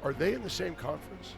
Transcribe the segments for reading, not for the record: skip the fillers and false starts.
Are they in the same conference?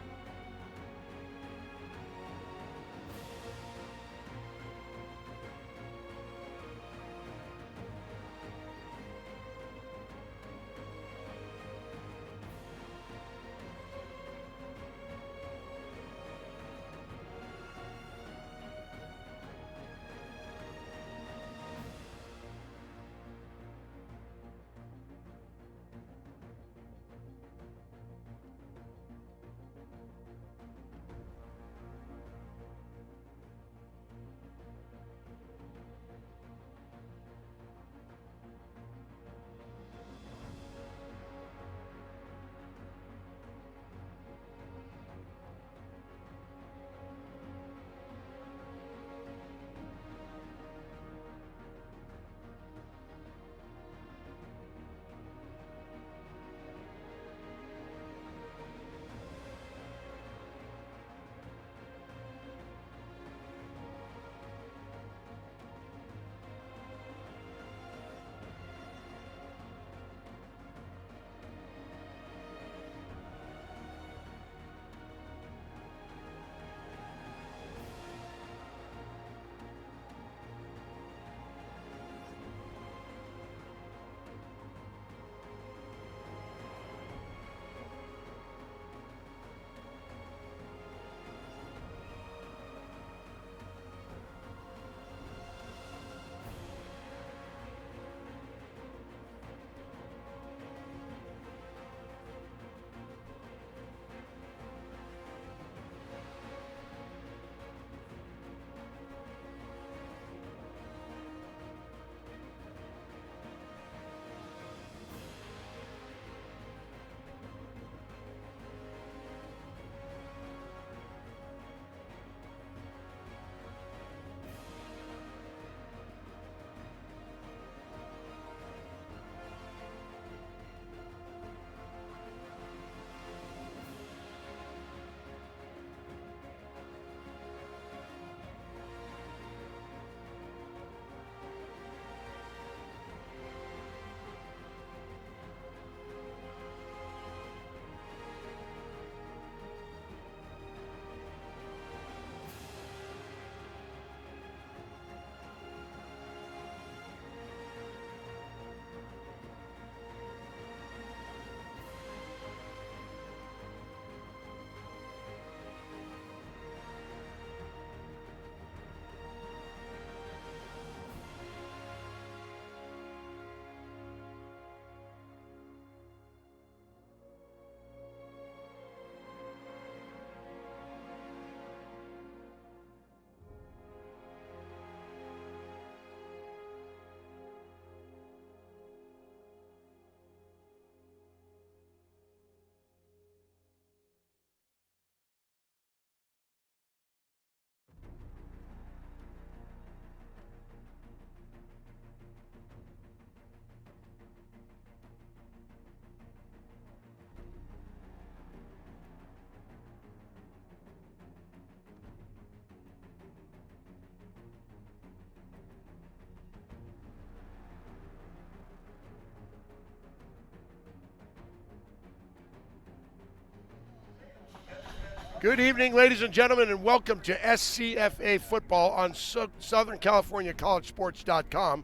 Good evening, ladies and gentlemen, and welcome to SCFA football on Southern California Sports.com.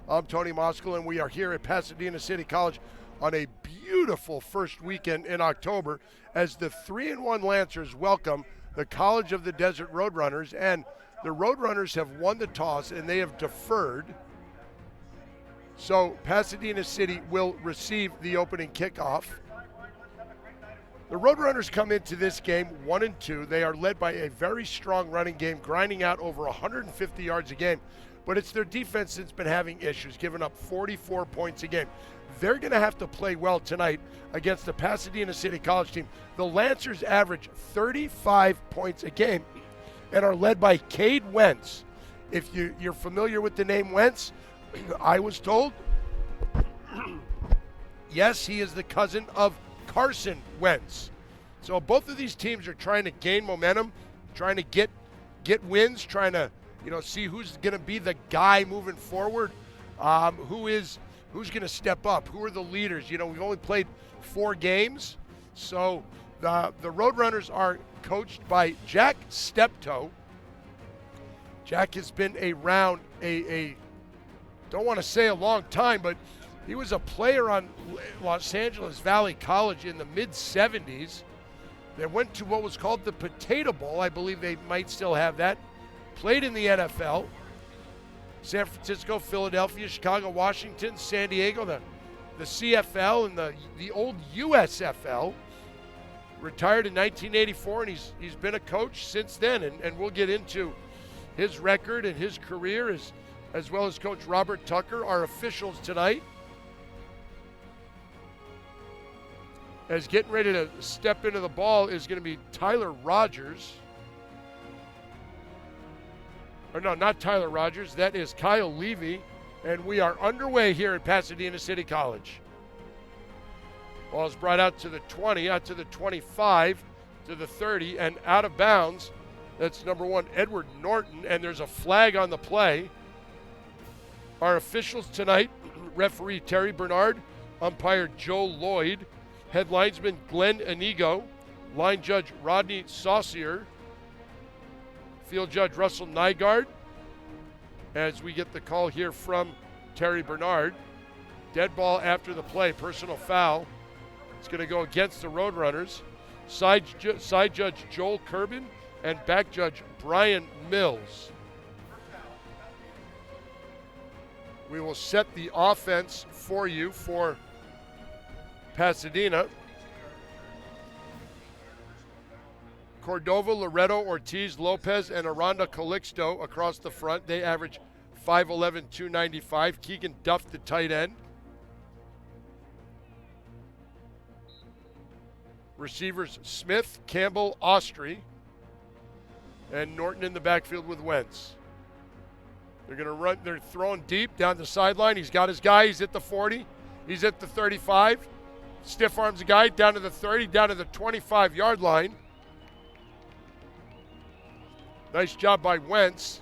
I'm Tony Moskal, and we are here at Pasadena City College on a beautiful first weekend in October as the 3-1 Lancers welcome the College of the Desert Roadrunners. And the Roadrunners have won the toss, and they have deferred. So Pasadena City will receive the opening kickoff. The Roadrunners come into this game 1-2. They are led by a very strong running game, grinding out over 150 yards a game. But it's their defense that's been having issues, giving up 44 points a game. They're going to have to play well tonight against the Pasadena City College team. The Lancers average 35 points a game and are led by Cade Wentz. If you're familiar with the name Wentz, I was told, yes, he is the cousin of Carson Wentz. So both of these teams are trying to gain momentum, trying to get wins, trying to see who's going to be the guy moving forward, who's going to step up, who are the leaders. We've only played 4 games, so The Roadrunners are coached by Jack Steptoe. Jack has been around don't want to say a long time, but he was a player on Los Angeles Valley College in the mid-'70s. They went to what was called the Potato Bowl. I believe they might still have that. Played in the NFL. San Francisco, Philadelphia, Chicago, Washington, San Diego, the CFL and the old USFL. Retired in 1984, and he's been a coach since then. And we'll get into his record and his career as well as Coach Robert Tucker, our officials tonight. As getting ready to step into the ball is going to be Tyler Rogers. Or no, not Tyler Rogers. That is Kyle Levy. And we are underway here at Pasadena City College. Ball is brought out to the 20, out to the 25, to the 30, and out of bounds. That's number 1, Edward Norton, and there's a flag on the play. Our officials tonight, referee Terry Bernard, umpire Joe Lloyd, head linesman Glenn Inigo, line judge Rodney Saucier, field judge Russell Nygaard, as we get the call here from Terry Bernard. Dead ball after the play, personal foul. It's going to go against the Roadrunners. Side judge Joel Kerbin and back judge Brian Mills. We will set the offense for you for Pasadena. Cordova, Loretto, Ortiz, Lopez, and Aranda Calixto across the front. They average 5'11", 295. Keegan Duff, the tight end. Receivers Smith, Campbell, Austri, and Norton in the backfield with Wentz. They're going to run. They're throwing deep down the sideline. He's got his guy. He's at the 40. He's at the 35. Stiff arms a guy down to the 30, down to the 25-yard line. Nice job by Wentz.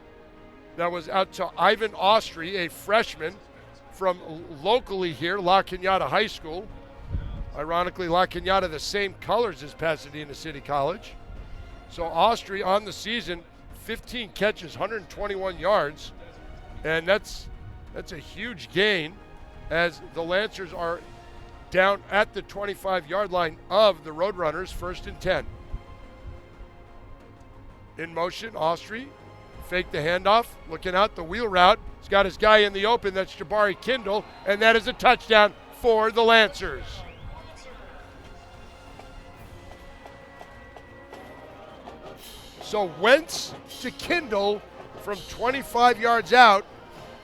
That was out to Ivan Austri, a freshman from locally here, La Cañada High School. Ironically, La Cañada the same colors as Pasadena City College. So Austri on the season, 15 catches, 121 yards. And that's a huge gain as the Lancers are down at the 25-yard line of the Roadrunners, 1st and 10. In motion, Austri, fake the handoff, looking out the wheel route. He's got his guy in the open, that's Jabari Kindle, and that is a touchdown for the Lancers. So Wentz to Kindle from 25 yards out,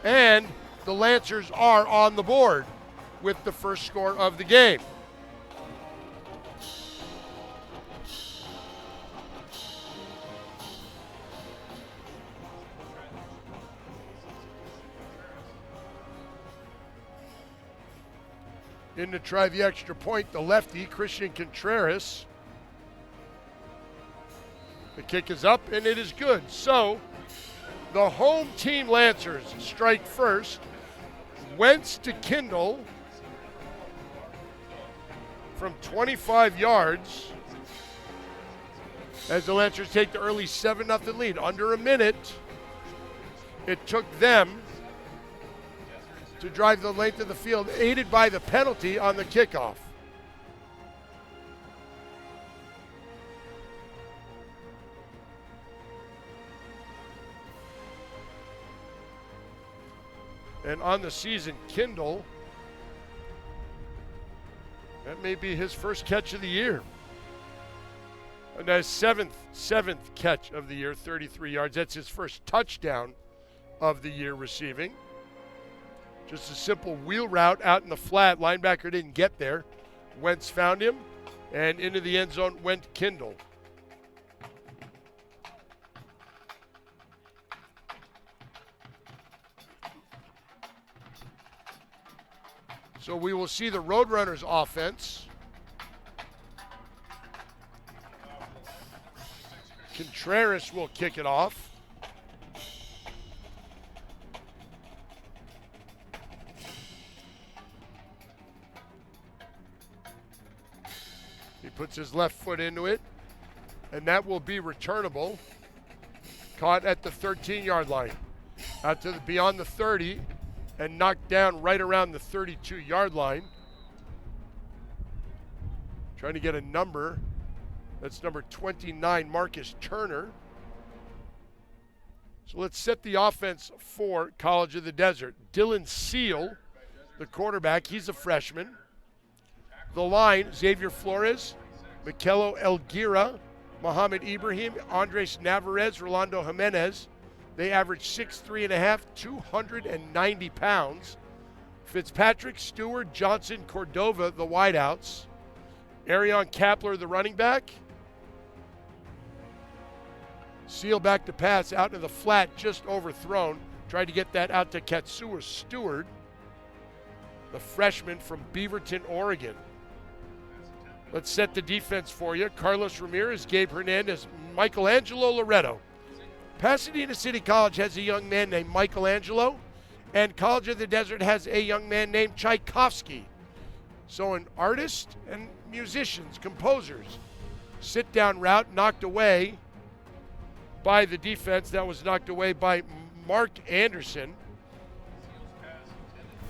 and the Lancers are on the board with the first score of the game. In to try the extra point, the lefty, Christian Contreras. The kick is up, and it is good. So, the home team Lancers strike first. Wentz to Kindle from 25 yards as the Lancers take the early 7-0 lead. Under a minute, it took them to drive the length of the field, aided by the penalty on the kickoff. And on the season, Kindle, that may be his first catch of the year. And his seventh catch of the year, 33 yards. That's his first touchdown of the year receiving. Just a simple wheel route out in the flat. Linebacker didn't get there. Wentz found him, and into the end zone went Kindle. So we will see the Roadrunners offense. Contreras will kick it off. He puts his left foot into it, and that will be returnable. Caught at the 13-yard line. Out to beyond the 30 and knocked down right around the 32-yard line. Trying to get a number. That's number 29, Marcus Turner. So let's set the offense for College of the Desert. Dylan Seal, the quarterback, he's a freshman. The line, Xavier Flores, Michelo Elguera, Mohamed Ibrahim, Andres Navarez, Rolando Jimenez. They average 6'3.5", 290 pounds. Fitzpatrick, Stewart, Johnson, Cordova, the wideouts. Arion Kapler, the running back. Seal back to pass, out into the flat, just overthrown. Tried to get that out to Katsua Stewart, the freshman from Beaverton, Oregon. Let's set the defense for you. Carlos Ramirez, Gabe Hernandez, Michelangelo Loretto. Pasadena City College has a young man named Michelangelo, and College of the Desert has a young man named Tchaikovsky. So an artist and musicians, composers. Sit-down route knocked away by the defense. That was knocked away by Mark Anderson.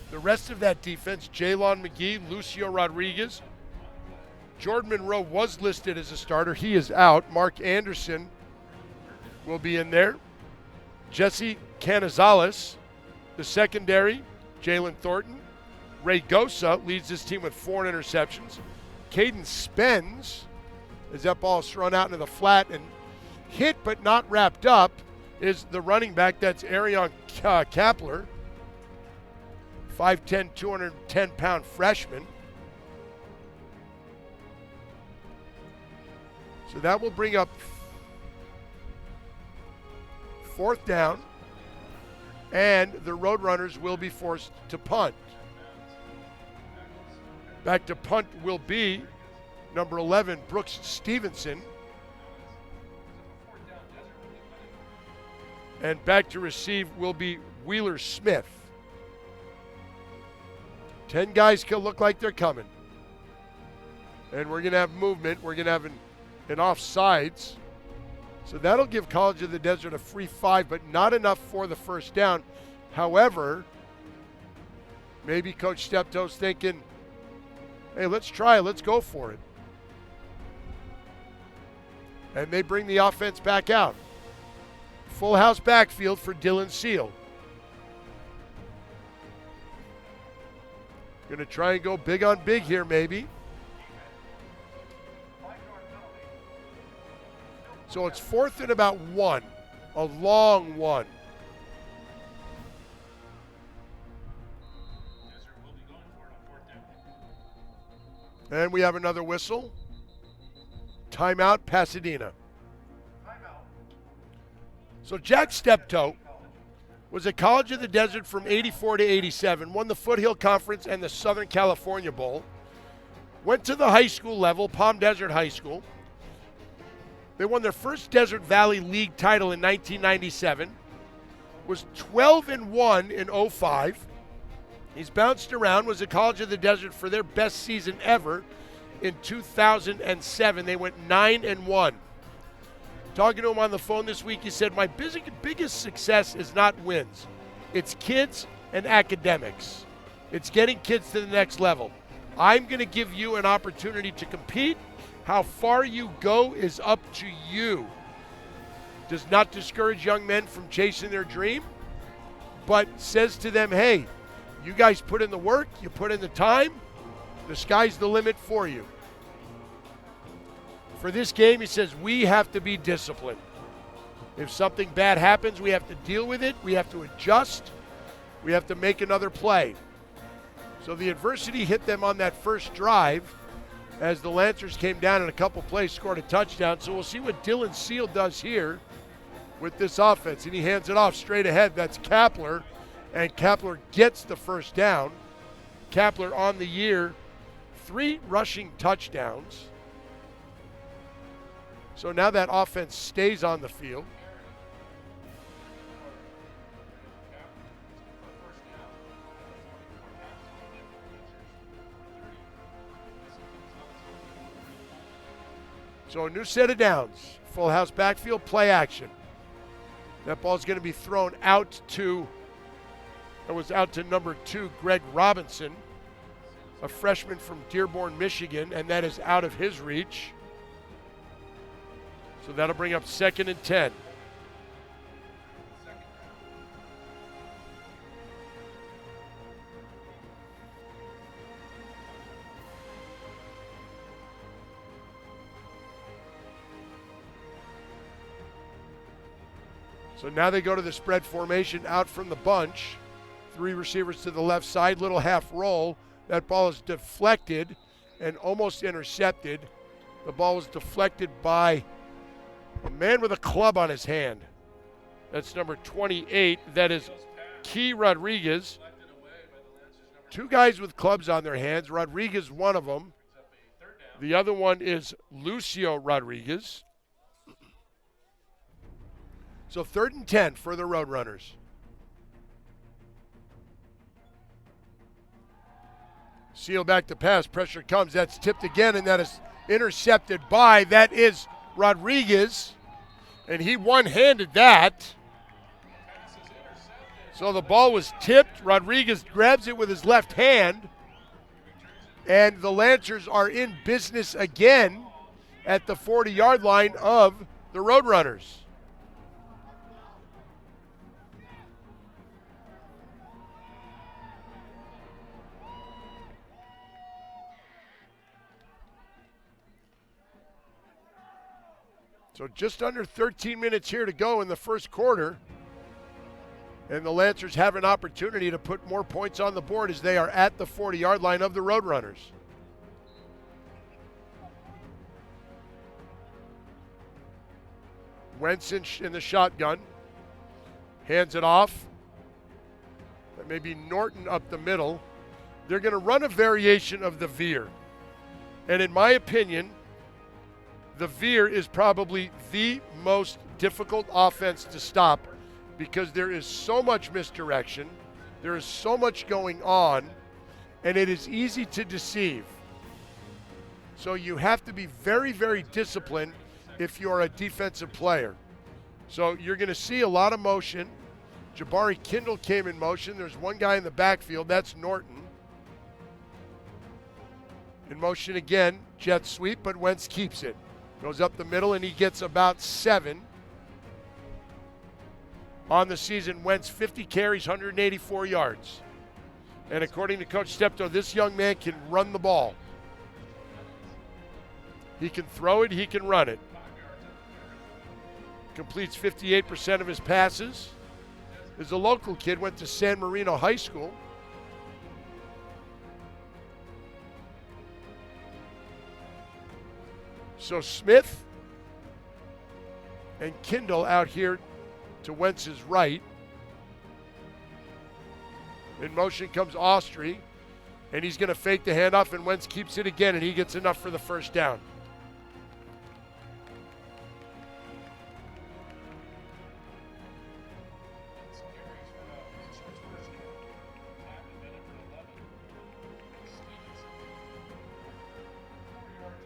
The rest of that defense, Jalon McGee, Lucio Rodriguez. Jordan Monroe was listed as a starter. He is out. Mark Anderson will be in there. Jesse Canizales, the secondary, Jalen Thornton. Ray Gosa leads this team with 4 interceptions. Caden Spence, as that ball is thrown out into the flat and hit but not wrapped up, is the running back. That's Arion Kapler, 5'10", 210-pound freshman. So that will bring up 4th down, and the Roadrunners will be forced to punt. Back to punt will be number 11, Brooks Stevenson. And back to receive will be Wheeler Smith. 10 guys can look like they're coming. And we're going to have movement. We're going to have an offsides. So that'll give College of the Desert a free 5, but not enough for the first down. However, maybe Coach Steptoe's thinking, hey, let's try it. Let's go for it. And they bring the offense back out. Full house backfield for Dylan Seal. Going to try and go big on big here, maybe. So it's 4th and about 1, a long one. And we have another whistle. Timeout, Pasadena. So Jack Steptoe was at College of the Desert from 84 to 87, won the Foothill Conference and the Southern California Bowl, went to the high school level, Palm Desert High School. They won their first Desert Valley League title in 1997, was 12-1 in 05. He's bounced around, was at College of the Desert for their best season ever in 2007. They went 9-1. Talking to him on the phone this week, he said, my biggest success is not wins. It's kids and academics. It's getting kids to the next level. I'm going to give you an opportunity to compete. How far you go is up to you. Does not discourage young men from chasing their dream, but says to them, hey, you guys put in the work, you put in the time, the sky's the limit for you. For this game, he says, we have to be disciplined. If something bad happens, we have to deal with it. We have to adjust. We have to make another play. So the adversity hit them on that first drive as the Lancers came down in a couple plays, scored a touchdown. So we'll see what Dylan Seal does here with this offense. And he hands it off straight ahead. That's Kapler. And Kapler gets the first down. Kapler on the year, 3 rushing touchdowns. So now that offense stays on the field. So a new set of downs. Full house backfield, play action. That ball's going to be thrown out to, number 2, Greg Robinson, a freshman from Dearborn, Michigan, and that is out of his reach. So that'll bring up 2nd and 10. So now they go to the spread formation out from the bunch. 3 receivers to the left side, little half roll. That ball is deflected and almost intercepted. The ball was deflected by a man with a club on his hand. That's number 28. That is Key Rodriguez. 2 guys with clubs on their hands. Rodriguez, one of them. The other one is Lucio Rodriguez. So 3rd and 10 for the Roadrunners. Seal back to pass. Pressure comes. That's tipped again, and that is intercepted by, that is Rodriguez. And he one-handed that. So the ball was tipped. Rodriguez grabs it with his left hand. And the Lancers are in business again at the 40-yard line of the Roadrunners. So just under 13 minutes here to go in the first quarter. And the Lancers have an opportunity to put more points on the board as they are at the 40-yard line of the Roadrunners. Wentz in the shotgun. Hands it off. That may be Norton up the middle. They're going to run a variation of the veer. And in my opinion, the veer is probably the most difficult offense to stop because there is so much misdirection, there is so much going on, and it is easy to deceive. So you have to be very, very disciplined if you're a defensive player. So you're going to see a lot of motion. Jabari Kindle came in motion. There's one guy in the backfield. That's Norton. In motion again, jet sweep, but Wentz keeps it. Goes up the middle, and he gets about 7. On the season, Wentz 50 carries, 184 yards. And according to Coach Steptoe, this young man can run the ball. He can throw it, he can run it. Completes 58% of his passes. Is a local kid, went to San Marino High School. So Smith and Kindle out here to Wentz's right. In motion comes Austrie, and he's going to fake the handoff, and Wentz keeps it again, and he gets enough for the first down.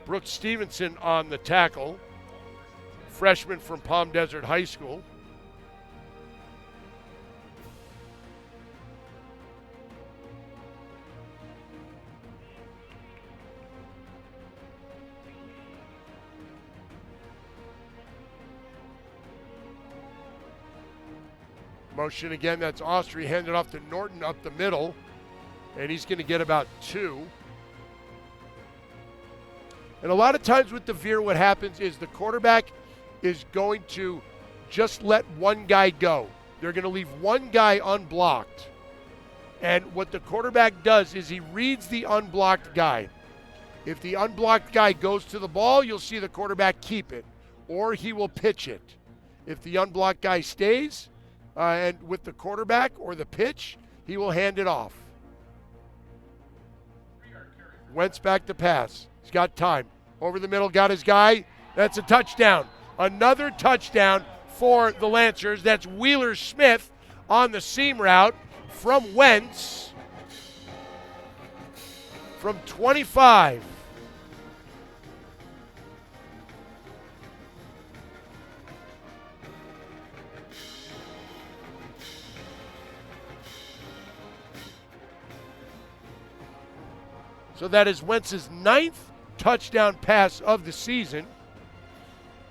Brooks Stevenson on the tackle, freshman from Palm Desert High School. Motion again, that's Austrie, handed off to Norton up the middle, and he's going to get about 2. And a lot of times with the veer, what happens is the quarterback is going to just let one guy go. They're going to leave one guy unblocked. And what the quarterback does is he reads the unblocked guy. If the unblocked guy goes to the ball, you'll see the quarterback keep it, or he will pitch it. If the unblocked guy stays and with the quarterback or the pitch, he will hand it off. Wentz back to pass. He's got time. Over the middle, got his guy. That's a touchdown. Another touchdown for the Lancers. That's Wheeler Smith on the seam route from Wentz from 25. So that is Wentz's 9th touchdown pass of the season.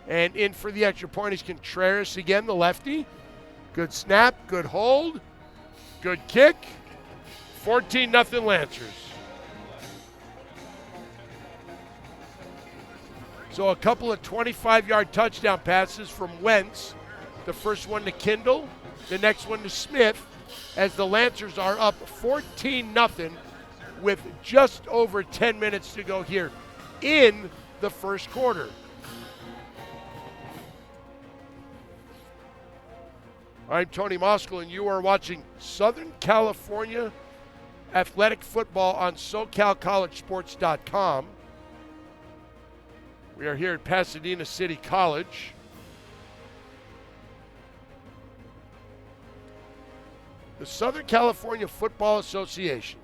And in for the extra point is Contreras again, the lefty. Good snap, good hold, good kick. 14-0 Lancers. So a couple of 25-yard touchdown passes from Wentz. The first one to Kindle, the next one to Smith, as the Lancers are up 14-0 with just over 10 minutes to go here in the first quarter. I'm Tony Moskal, and you are watching Southern California Athletic Football on SoCalCollegeSports.com. We are here at Pasadena City College. The Southern California Football Association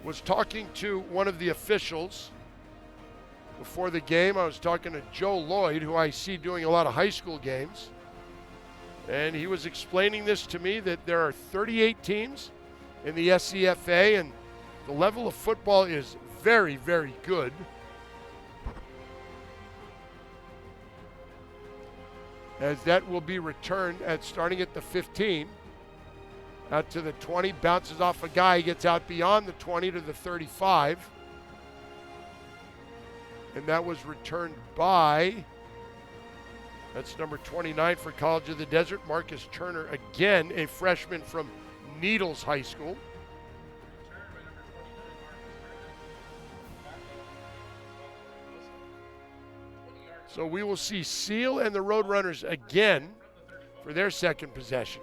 was talking to one of the officials before the game. I was talking to Joe Lloyd, who I see doing a lot of high school games. And he was explaining this to me, that there are 38 teams in the SCFA, and the level of football is very, very good. As that will be returned starting at the 15. Out to the 20, bounces off a guy, gets out beyond the 20 to the 35. And that was returned by, that's number 29 for College of the Desert, Marcus Turner, again a freshman from Needles High School. So we will see Seal and the Roadrunners again for their second possession.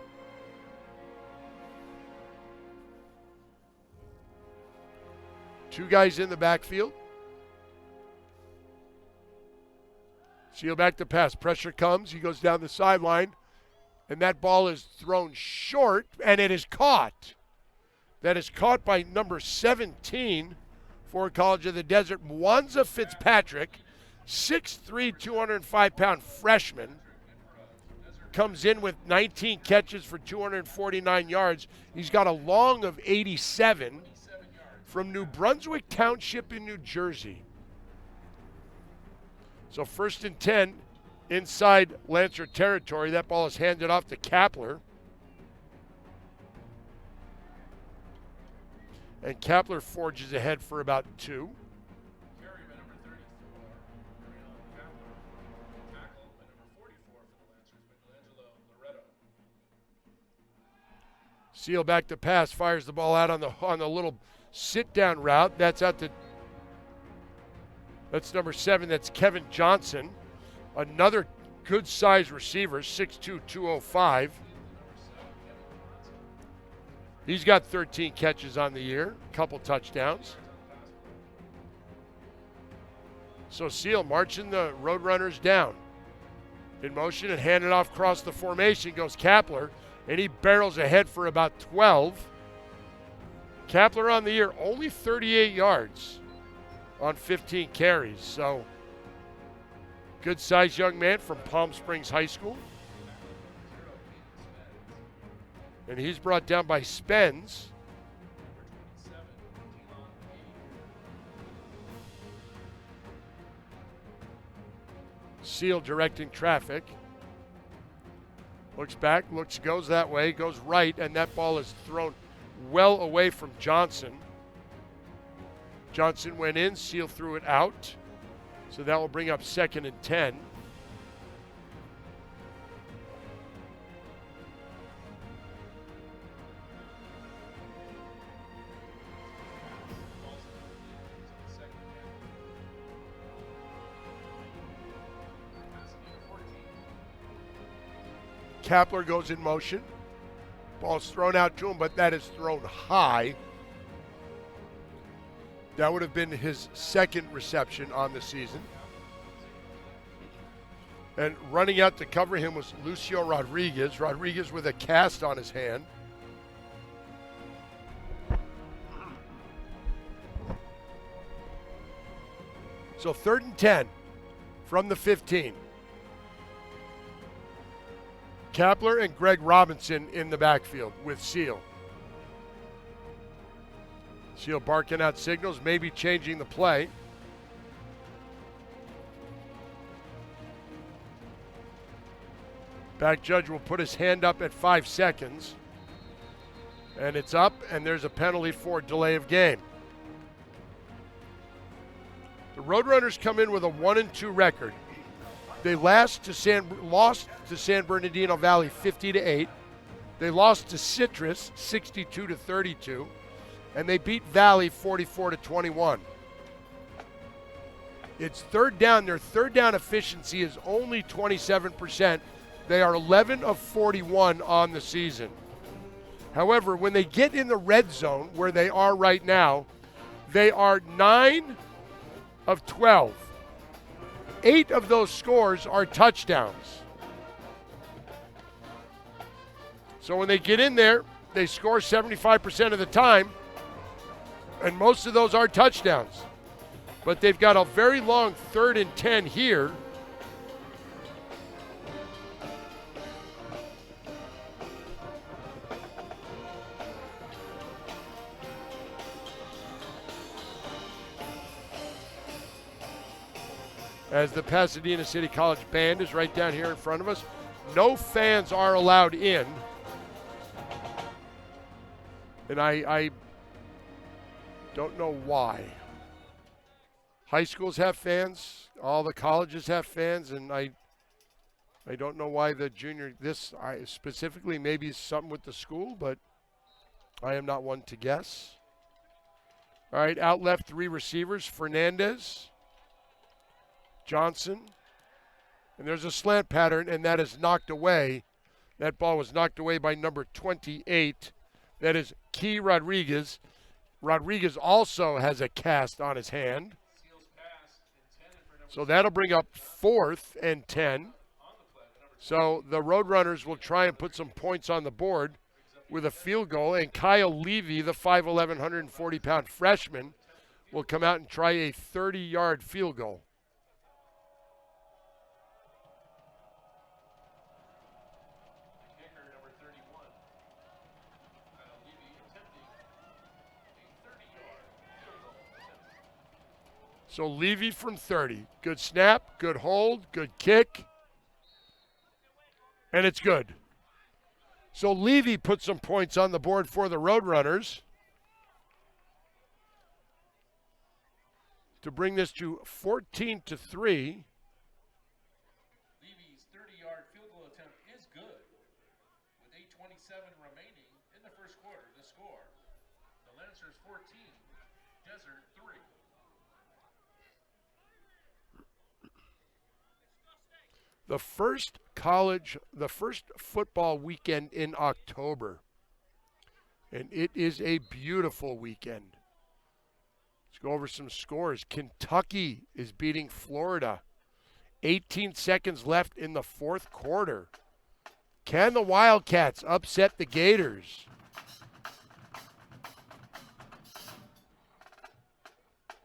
Two guys in the backfield. Seal back to pass. Pressure comes. He goes down the sideline. And that ball is thrown short, and it is caught. That is caught by number 17 for College of the Desert, Mwanza Fitzpatrick. 6'3", 205-pound freshman. Comes in with 19 catches for 249 yards. He's got a long of 87 from New Brunswick Township in New Jersey. So 1st and 10 inside Lancer territory. That ball is handed off to Kapler. And Kapler forges ahead for about 2. Seal back to pass, fires the ball out on the little sit-down route. That's number 7. That's Kevin Johnson, another good-sized receiver, 6'2", 205. He's got 13 catches on the year, a couple touchdowns. So Seal marching the Roadrunners down. In motion and handed off across the formation goes Kapler. And he barrels ahead for about 12. Kapler on the year, only 38 yards on 15 carries. So, good-sized young man from Palm Springs High School. And he's brought down by Spence. Seal directing traffic. Looks back, goes that way, goes right, and that ball is thrown well away from Johnson. Johnson went in, Seal threw it out. So that will bring up 2nd and 10. Kapler goes in motion. Ball's thrown out to him, but that is thrown high. That would have been his second reception on the season. And running out to cover him was Lucio Rodriguez. Rodriguez with a cast on his hand. So 3rd and 10 from the 15. Kapler and Greg Robinson in the backfield with Seal. Seal barking out signals, maybe changing the play. Back judge will put his hand up at 5 seconds. And it's up, and there's a penalty for delay of game. The Roadrunners come in with a 1-2 record. They lost to San Bernardino Valley 50-8. They lost to Citrus 62-32, and they beat Valley 44-21. It's third down. Their third down efficiency is only 27%. They are 11 of 41 on the season. However, when they get in the red zone, where they are right now, they are 9 of 12. 8 of those scores are touchdowns. So when they get in there, they score 75% of the time, and most of those are touchdowns. But they've got a very long 3rd and 10 here. As the Pasadena City College band is right down here in front of us. No fans are allowed in. And I don't know why. High schools have fans, all the colleges have fans, and I don't know why the junior, specifically maybe something with the school, but I am not one to guess. All right, out left 3 receivers, Fernandez, Johnson, and there's a slant pattern, and that is knocked away. That ball was knocked away by number 28. That is Key Rodriguez. Rodriguez also has a cast on his hand. So that'll bring up 4th and 10. So the Roadrunners will try and put some points on the board with a field goal, and Kyle Levy, the 5'11", 140-pound freshman, will come out and try a 30-yard field goal. So Levy from 30. Good snap, good hold, good kick. And it's good. So Levy put some points on the board for the Roadrunners to bring this to 14-3. Levy's 30-yard field goal attempt is good. With 8:27 remaining in the first quarter, the score: the Lancers 14, Desert 3. The first football weekend in October. And it is a beautiful weekend. Let's go over some scores. Kentucky is beating Florida. 18 seconds left in the 4th quarter. Can the Wildcats upset the Gators?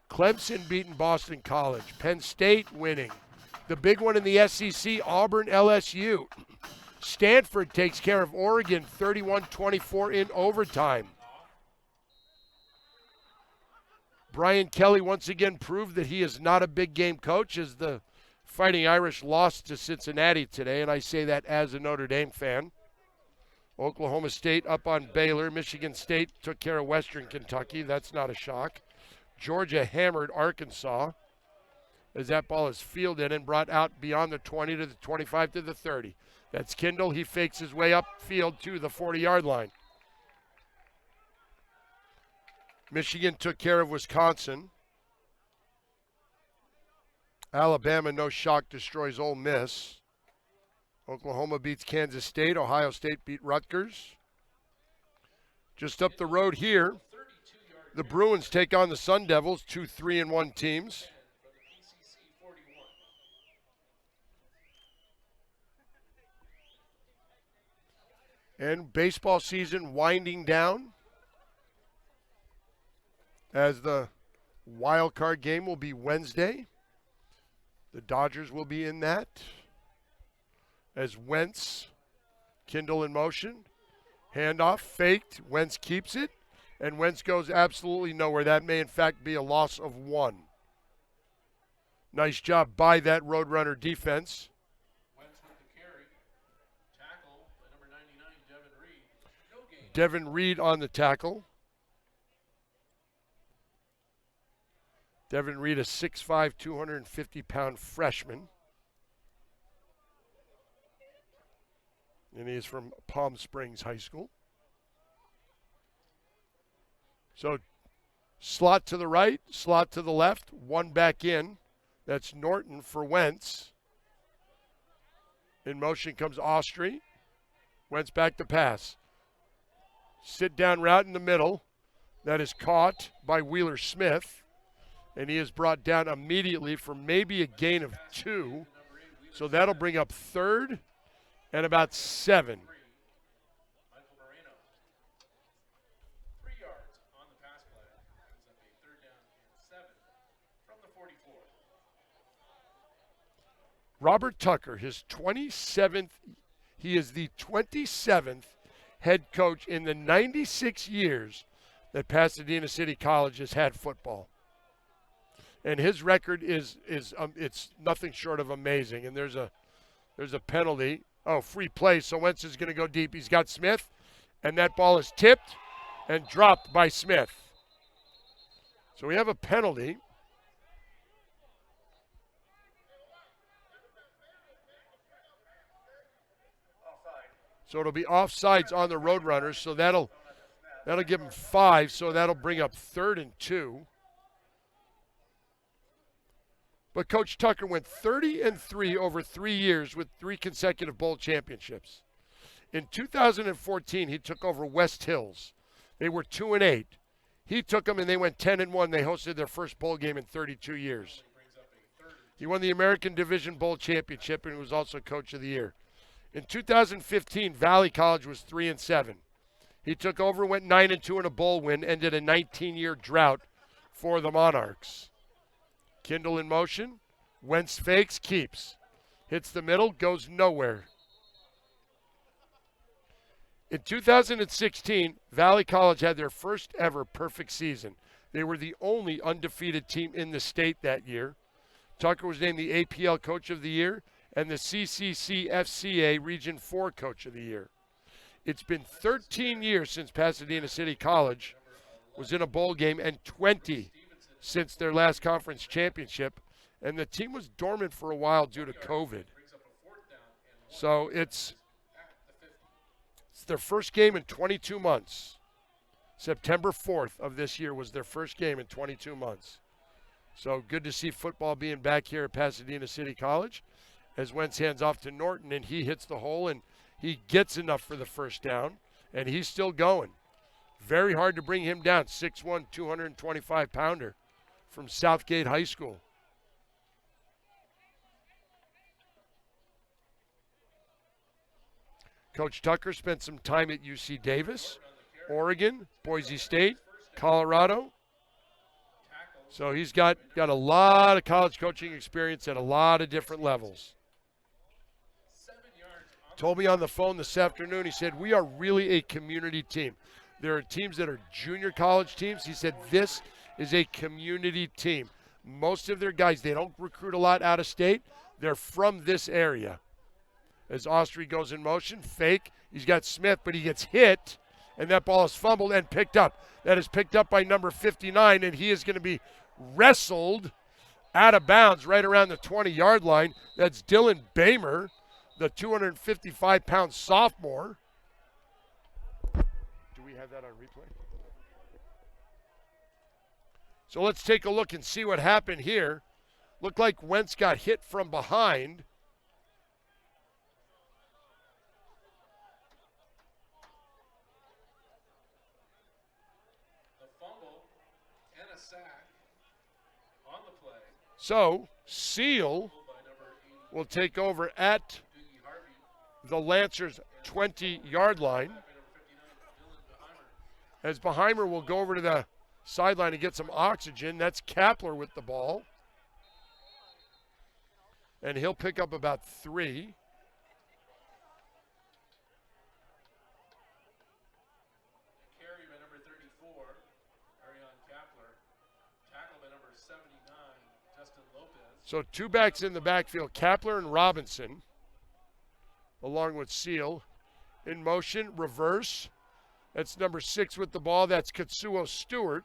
Clemson beating Boston College. Penn State winning. The big one in the SEC, Auburn, LSU. Stanford takes care of Oregon 31-24 in overtime. Brian Kelly once again proved that he is not a big game coach as the Fighting Irish lost to Cincinnati today, and I say that as a Notre Dame fan. Oklahoma State up on Baylor. Michigan State took care of Western Kentucky. That's not a shock. Georgia hammered Arkansas as that ball is fielded and brought out beyond the 20 to the 25 to the 30. That's Kindle. He fakes his way upfield to the 40-yard line. Michigan took care of Wisconsin. Alabama, no shock, destroys Ole Miss. Oklahoma beats Kansas State. Ohio State beat Rutgers. Just up the road here, the Bruins take on the Sun Devils, 2 3-1 teams. And baseball season winding down as the wild card game will be Wednesday. The Dodgers will be in that as Wentz, Kindle in motion. Handoff faked. Wentz keeps it. And Wentz goes absolutely nowhere. That may, in fact, be a loss of 1. Nice job by that Roadrunner defense. Wentz with the carry. Tackle by number 99, Devin Reed. No gain. Devin Reed on the tackle. Devin Reed, a 6'5", 250-pound freshman. And he is from Palm Springs High School. So slot to the right, slot to the left, one back in. That's Norton for Wentz. In motion comes Austrie. Wentz back to pass. Sit down route in the middle. That is caught by Wheeler Smith. And he is brought down immediately for maybe a gain of 2. So that'll bring up 3rd and about 7. Michael Moreno. 3 yards on the pass play. Brings up a 3rd down and 7 from the 44. Robert Tucker, his 27th, he is the 27th head coach in the 96 years that Pasadena City College has had football. And his record is it's nothing short of amazing. And there's a penalty. Oh, free play. So Wentz is going to go deep. He's got Smith, and that ball is tipped and dropped by Smith. So we have a penalty. So it'll be offsides on the Roadrunners. So that'll give them 5. So that'll bring up 3rd and 2. But Coach Tucker went 30-3 over 3 years with 3 consecutive bowl championships. In 2014, he took over West Hills. They were 2-8. He took them and they went 10-1. They hosted their first bowl game in 32 years. He won the American Division Bowl Championship and he was also Coach of the Year. In 2015, Valley College was 3-7. He took over, went 9-2 in a bowl win, ended a 19-year drought for the Monarchs. Kindle in motion. Wentz fakes, keeps. Hits the middle, goes nowhere. In 2016, Valley College had their first ever perfect season. They were the only undefeated team in the state that year. Tucker was named the APL Coach of the Year and the CCC-FCA Region 4 Coach of the Year. It's been 13 years since Pasadena City College was in a bowl game and 20 since their last conference championship, and the team was dormant for a while due to COVID. So it's their first game in 22 months. September 4th of this year was their first game in 22 months. So good to see football being back here at Pasadena City College as Wentz hands off to Norton, and he hits the hole, and he gets enough for the first down, and he's still going. Very hard to bring him down, 6'1", 225-pounder. From Southgate High School. Coach Tucker spent some time at UC Davis, Oregon, Boise State, Colorado. So he's got a lot of college coaching experience at a lot of different levels. Told me on the phone this afternoon, he said, we are really a community team. There are teams that are junior college teams. He said, this is a community team. Most of their guys, they don't recruit a lot out of state. They're from this area. As Austrie goes in motion, fake. He's got Smith, but he gets hit, and that ball is fumbled and picked up. That is picked up by number 59, and he is going to be wrestled out of bounds right around the 20-yard line. That's Dylan Bamer, the 255-pound sophomore. Do we have that on replay? So let's take a look and see what happened here. Looked like Wentz got hit from behind. The fumble and a sack on the play. So Seal will take over at the Lancers' 20-yard line. As Beheimer will go over to the sideline and get some oxygen. That's Kapler with the ball. And he'll pick up about 3. Carry by number 34. So 2 backs in the backfield, Kapler and Robinson, along with Seal. In motion, reverse. That's number 6 with the ball. That's Katsuo Stewart.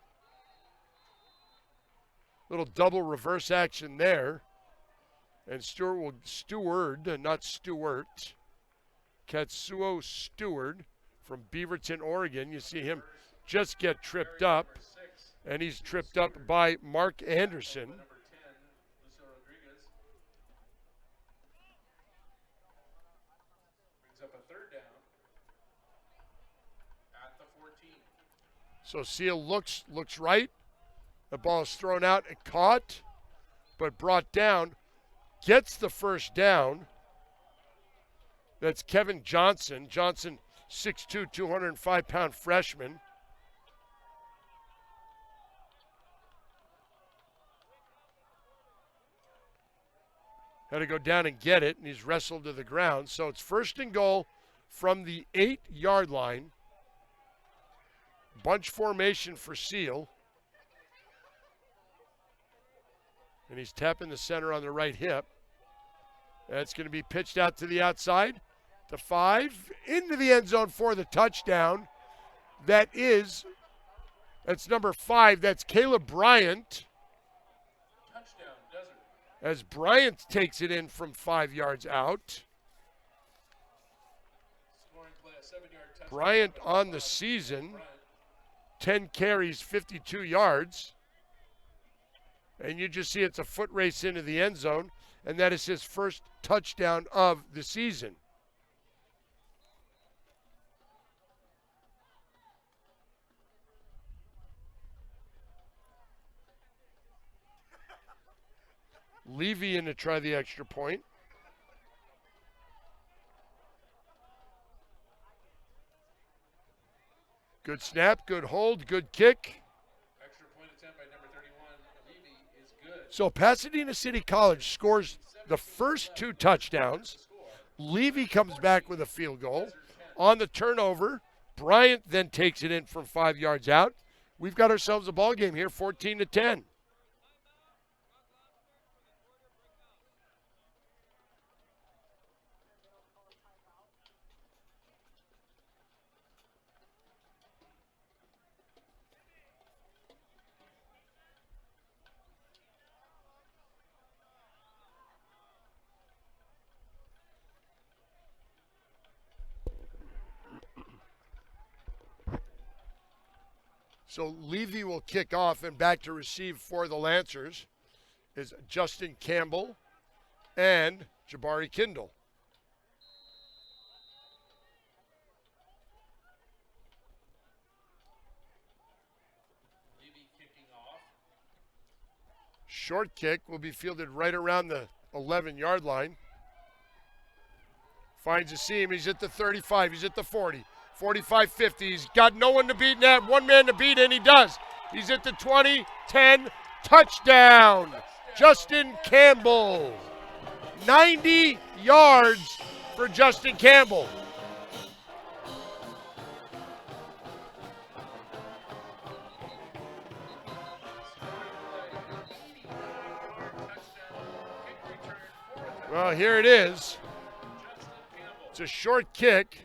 Little double reverse action there. And not Stewart. Katsuo Stewart from Beaverton, Oregon. You see him just get tripped up. And he's tripped up by Mark Anderson. Up a third down at the 14. So Seal looks right. The ball is thrown out and caught, but brought down. Gets the first down. That's Kevin Johnson. Johnson, 6'2", 205-pound freshman. Had to go down and get it, and he's wrestled to the ground. So it's 1st and goal from the 8-yard line. Bunch formation for Seal. And he's tapping the center on the right hip. That's going to be pitched out to the outside. To 5, into the end zone for the touchdown. That's number 5. That's Caleb Bryant. Touchdown, Desert. As Bryant takes it in from 5 yards out. Scoring play, a 7-yard touchdown. Bryant on the season, 10 carries, 52 yards. And you just see it's a foot race into the end zone, and that is his first touchdown of the season. Levy in to try the extra point. Good snap, good hold, good kick. Extra point attempt by number 31, Levy, is good. So Pasadena City College scores the first 2 touchdowns. Levy comes back with a field goal. On the turnover, Bryant then takes it in from 5 yards out. We've got ourselves a ball game here, 14-10. So Levy will kick off, and back to receive for the Lancers is Justin Campbell and Jabari Kindle. Levy kicking off. Short kick will be fielded right around the 11-yard line. Finds a seam. He's at the 35. He's at the 40. 45, 50. He's got no one to beat now. One man to beat, and he does. He's at the 20, 10. Touchdown. Justin Campbell. 90 yards for Justin Campbell. Well, here it is. It's a short kick.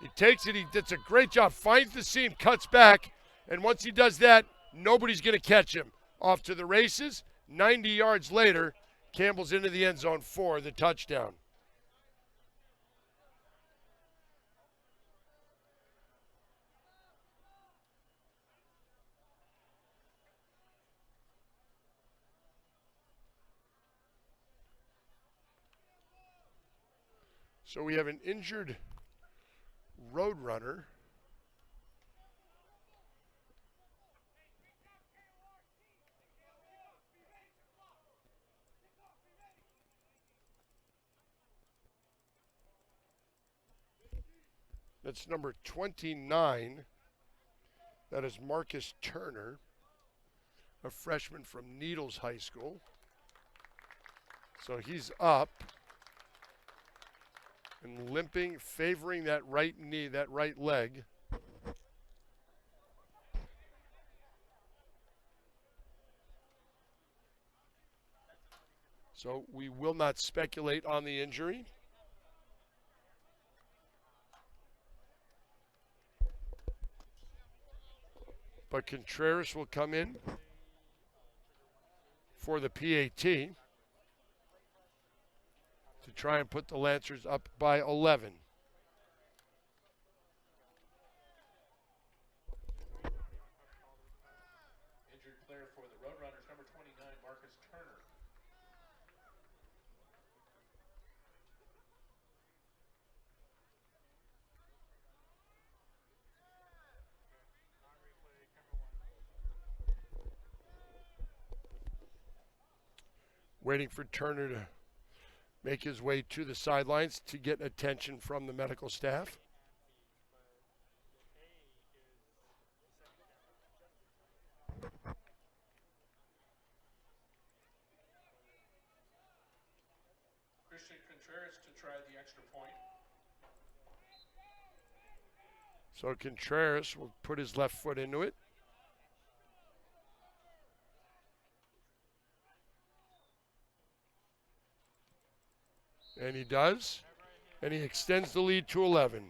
He takes it, he does a great job, finds the seam, cuts back, and once he does that, nobody's going to catch him. Off to the races, 90 yards later, Campbell's into the end zone for the touchdown. So we have an injured Roadrunner. That's number 29. That is Marcus Turner, a freshman from Needles High School. So he's up and limping, favoring that right knee, that right leg. So we will not speculate on the injury. But Contreras will come in for the PAT to try and put the Lancers up by 11. Injured player for the Roadrunners, number 29, Marcus Turner. Waiting for Turner to make his way to the sidelines to get attention from the medical staff. Christian Contreras to try the extra point. So Contreras will put his left foot into it. And he does. And he extends the lead to 11.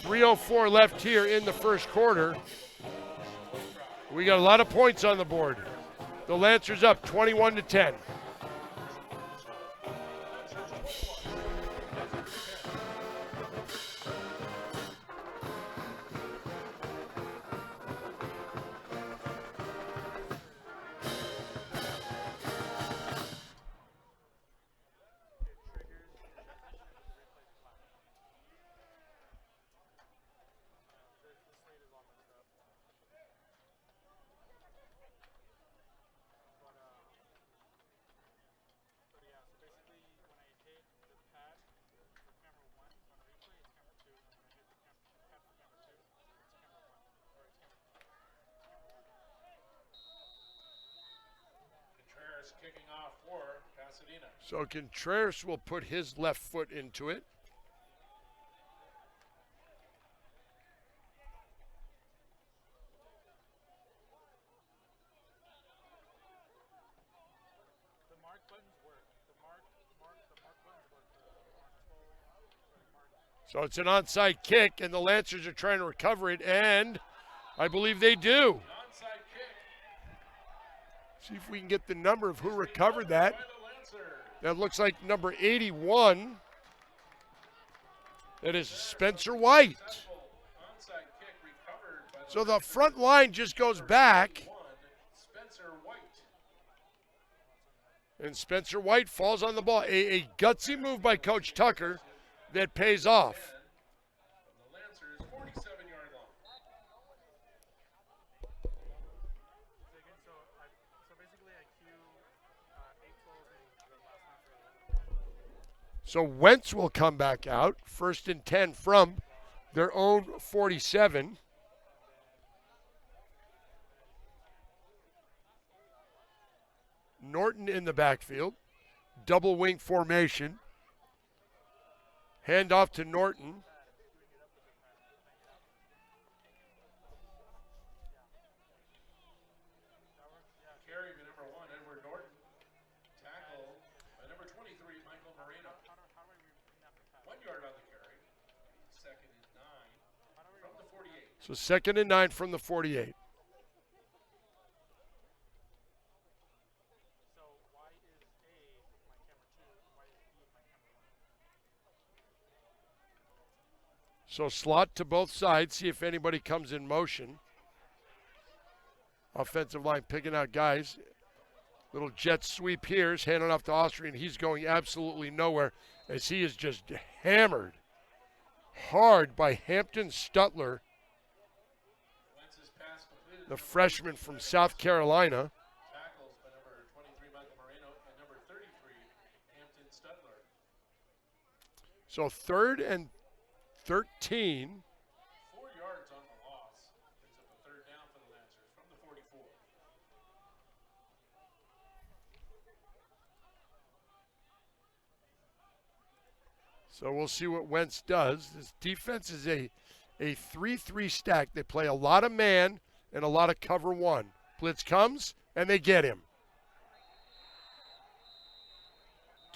3:04 left here in the first quarter. We got a lot of points on the board. The Lancers up 21-10. Kicking off for Pasadena. So Contreras will put his left foot into it. The mark buttons work. The mark buttons work. So it's an onside kick, and the Lancers are trying to recover it, and I believe they do. Onside kick. See if we can get the number of who recovered that. That looks like number 81. That is Spencer White. So the front line just goes back. And Spencer White falls on the ball. A gutsy move by Coach Tucker that pays off. So Wentz will come back out, 1st and 10 from their own 47. Norton in the backfield, double wing formation. Hand off to Norton. Carry to number 1, Edward Norton. Tackle by number 23, Michael Moreno. 1 yard on the carry. 2nd and 9 from the 48. So 2nd and 9 from the 48. So why is A my camera 2 and why is B my camera 1? So slot to both sides, see if anybody comes in motion. Offensive line picking out guys. Little jet sweep here is handing off to Austrian. He's going absolutely nowhere as he is just hammered hard by Hampton Stutler, the freshman from South Carolina. Tackles by number 23, Michael Moreno, and number 33, Hampton Stutler. So 3rd and 13. 4 yards on the loss. Brings up a 3rd down for the Lancers from the 44. So we'll see what Wentz does. This defense is a 3-3 stack. They play a lot of man and a lot of cover 1. Blitz comes, and they get him.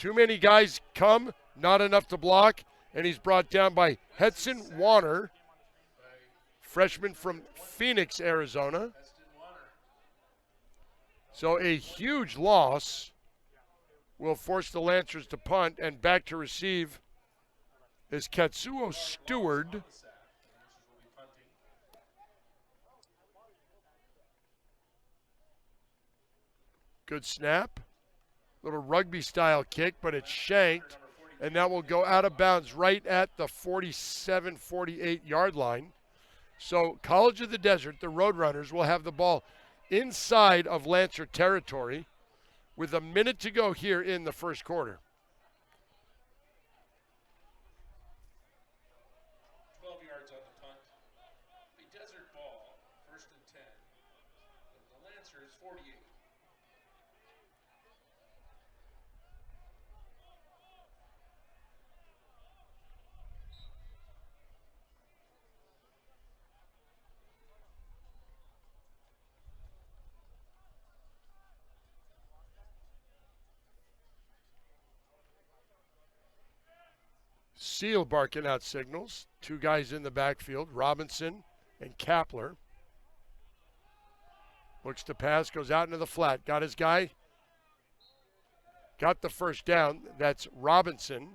Too many guys come, not enough to block, and he's brought down by Hudson Warner, freshman from Phoenix, Arizona. So a huge loss will force the Lancers to punt, and back to receive is Katsuo Stewart. Good snap. Little rugby-style kick, but it's shanked, and that will go out of bounds right at the 47, 48-yard line. So College of the Desert, the Roadrunners, will have the ball inside of Lancer territory with a minute to go here in the first quarter. 12 yards on the punt. The Desert ball, 1st and 10. And the Lancers, 48. Seal barking out signals. Two guys in the backfield, Robinson and Kapler. Looks to pass, goes out into the flat. Got his guy. Got the first down. That's Robinson.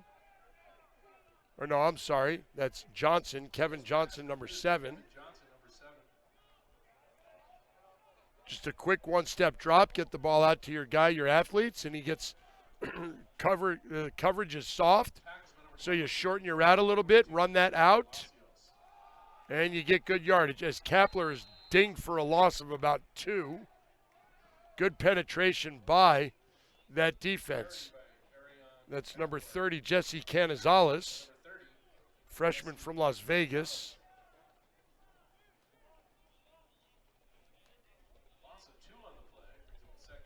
Or no, I'm sorry. That's Johnson, Kevin Johnson, number 7. Just a quick one-step drop. Get the ball out to your guy, your athletes, and he gets coverage is soft. So you shorten your route a little bit, run that out, and you get good yardage. As Kapler is dinged for a loss of about 2. Good penetration by that defense. That's number 30, Jesse Canizales, freshman from Las Vegas.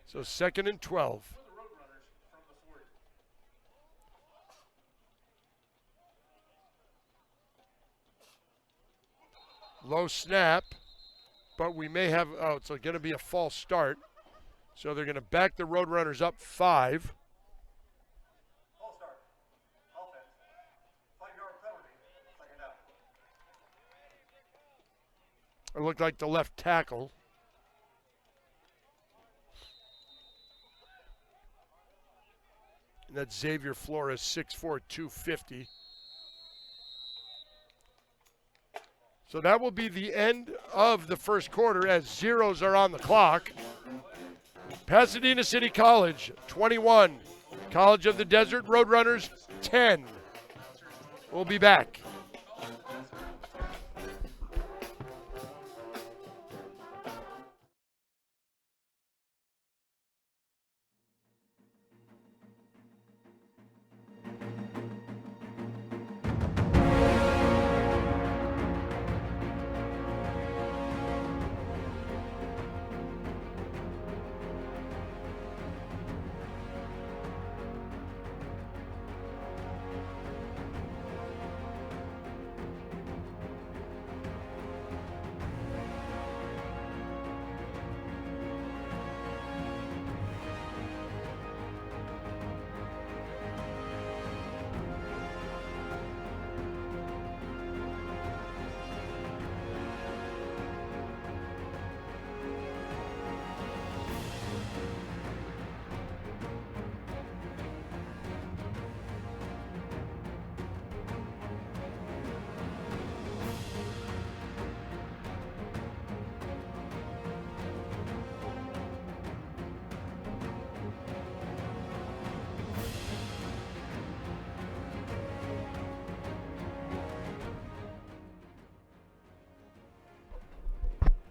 So 2nd and 12. Low snap, but we may have, it's going to be a false start. So they're going to back the Roadrunners up 5. False start. Offense. 5-yard penalty. 2nd down. It looked like the left tackle. And that's Xavier Flores, 6'4", 250. So that will be the end of the first quarter as zeros are on the clock. Pasadena City College, 21. College of the Desert Roadrunners, 10. We'll be back.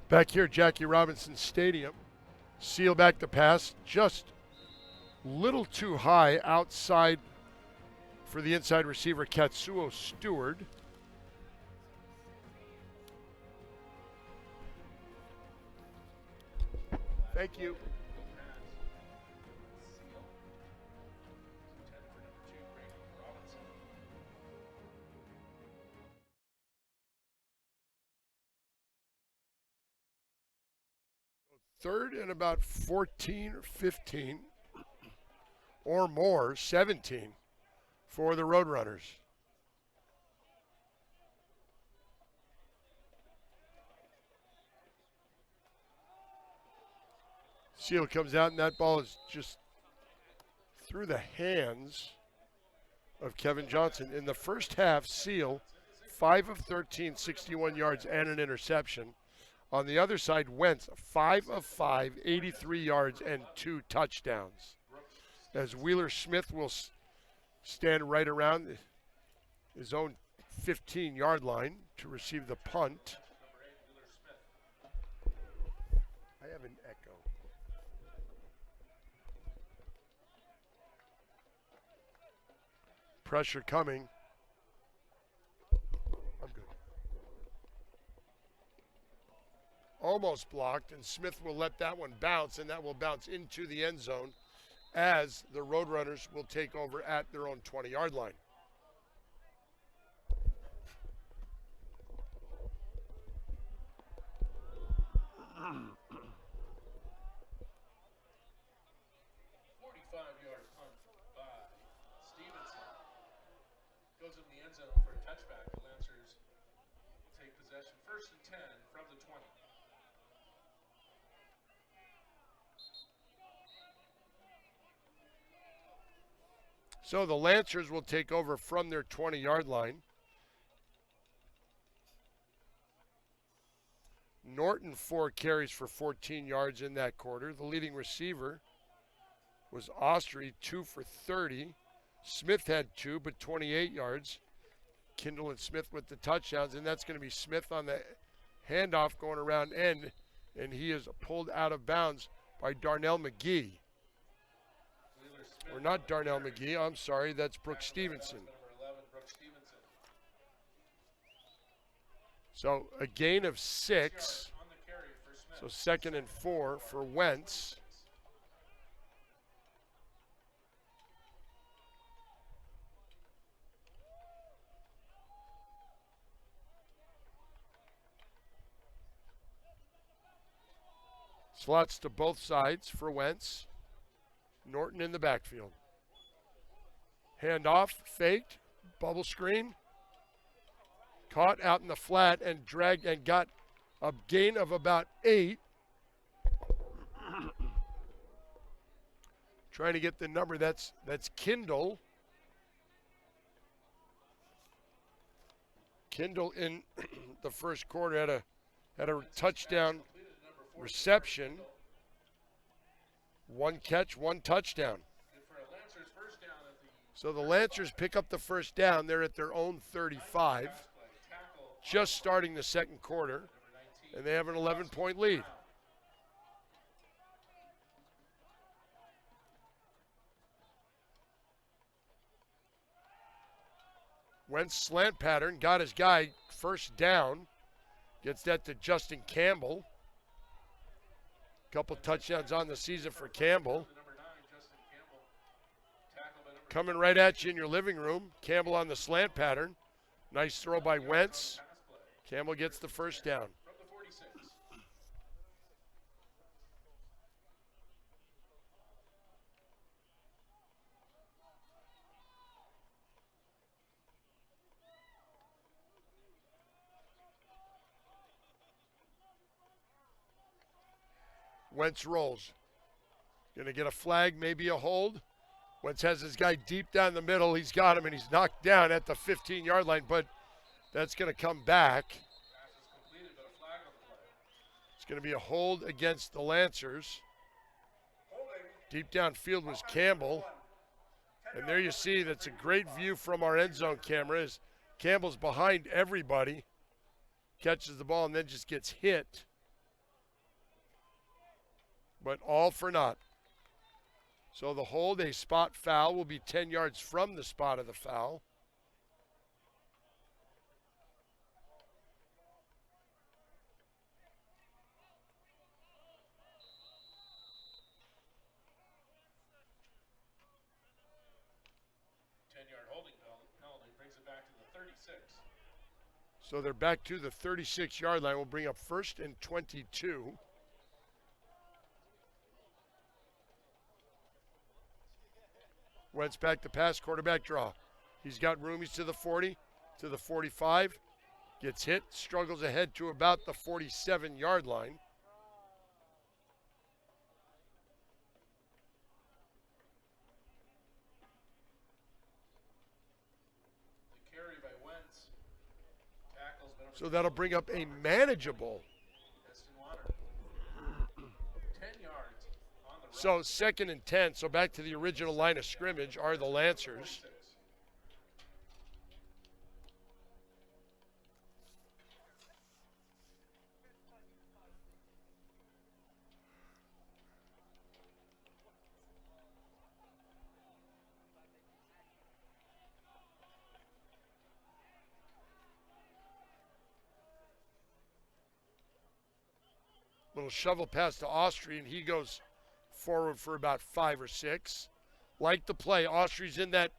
Back here at Jackie Robinson Stadium, seal back the pass, just a little too high outside for the inside receiver, Katsuo Stewart. Thank you. Third and about 14 or 15 or more, 17 for the Roadrunners. Seal comes out, and that ball is just through the hands of Kevin Johnson. In the first half, Seal, 5 of 13, 61 yards and an interception. On the other side, Wentz, 5 of 5, 83 yards and 2 touchdowns. As Wheeler Smith will stand right around his own 15-yard line to receive the punt. I have an echo. Pressure coming. I'm good. Almost blocked, and Smith will let that one bounce, and that will bounce into the end zone as the Roadrunners will take over at their own 20-yard line. Goes in the end zone for a touchback. The Lancers take possession. 1st and 10 from the 20. So the Lancers will take over from their 20-yard line. Norton, 4 carries for 14 yards in that quarter. The leading receiver was Austrie, 2 for 30. Smith had 2, but 28 yards. Kindle and Smith with the touchdowns, and that's going to be Smith on the handoff going around end, and he is pulled out of bounds by Darnell McGee. Or not Darnell McGee, I'm sorry, that's Brooks Stevenson. So a gain of 6, so 2nd and 4 for Wentz. Slots to both sides for Wentz. Norton in the backfield. Handoff, faked, bubble screen. Caught out in the flat and dragged and got a gain of about 8. Trying to get the number, that's Kindle. Kindle in the first quarter had a touchdown reception, 1 catch, 1 touchdown. So the Lancers pick up the first down. They're at their own 35, just starting the second quarter, and they have an 11-point lead. Wentz slant pattern, got his guy, first down, gets that to Justin Campbell. Couple touchdowns on the season for Campbell. Coming right at you in your living room. Campbell on the slant pattern. Nice throw by Wentz. Campbell gets the first down. Wentz rolls. Going to get a flag, maybe a hold. Wentz has his guy deep down the middle. He's got him, and he's knocked down at the 15-yard line, but that's going to come back. It's going to be a hold against the Lancers. Deep downfield was Campbell. And there you see, that's a great view from our end zone cameras. Campbell's behind everybody. Catches the ball and then just gets hit. But all for naught. So the hold, a spot foul, will be 10 yards from the spot of the foul. So they're back to the 36-yard line. We'll bring up 1st and 22. Wentz back to pass, quarterback draw. He's got room. He's to the 40, to the 45. Gets hit, struggles ahead to about the 47-yard line. The carry by Wentz. Tackles by number So that'll bring up a manageable. Destin Water. 10 yards on the run. So 2nd and 10. So back to the original line of scrimmage are the Lancers. 46. Little shovel pass to Austri, and he goes forward for about 5 or 6. Like the play, Austri's in that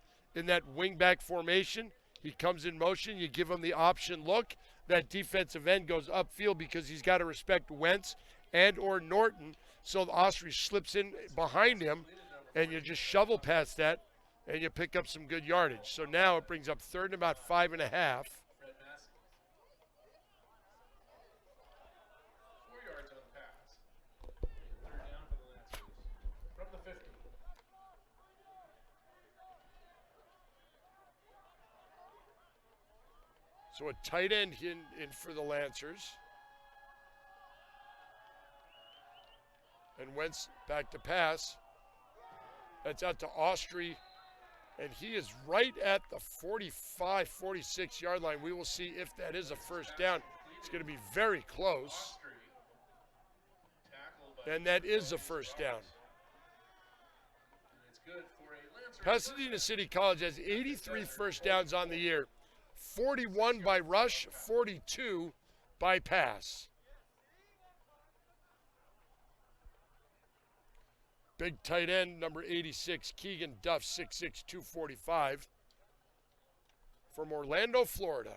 wing-back formation. He comes in motion. You give him the option look. That defensive end goes upfield because he's got to respect Wentz and or Norton. So Austri slips in behind him, and you just shovel past that, and you pick up some good yardage. So now it brings up 3rd and about 5.5. Fred Massey. 4 yards on the pass. 3rd down for the Lancers. From the 50. So a tight end in for the Lancers. And Wentz back to pass. That's out to Austri. And he is right at the 45, 46-yard line. We will see if that is a first down. It's going to be very close. Austri. Tackled by And that is a first down. and it's good for a Lancer. Pasadena City College has 83 first downs on the year. 41 by rush, 42 by pass. Big tight end, number 86, Keegan Duff, 6'6", 245, from Orlando, Florida.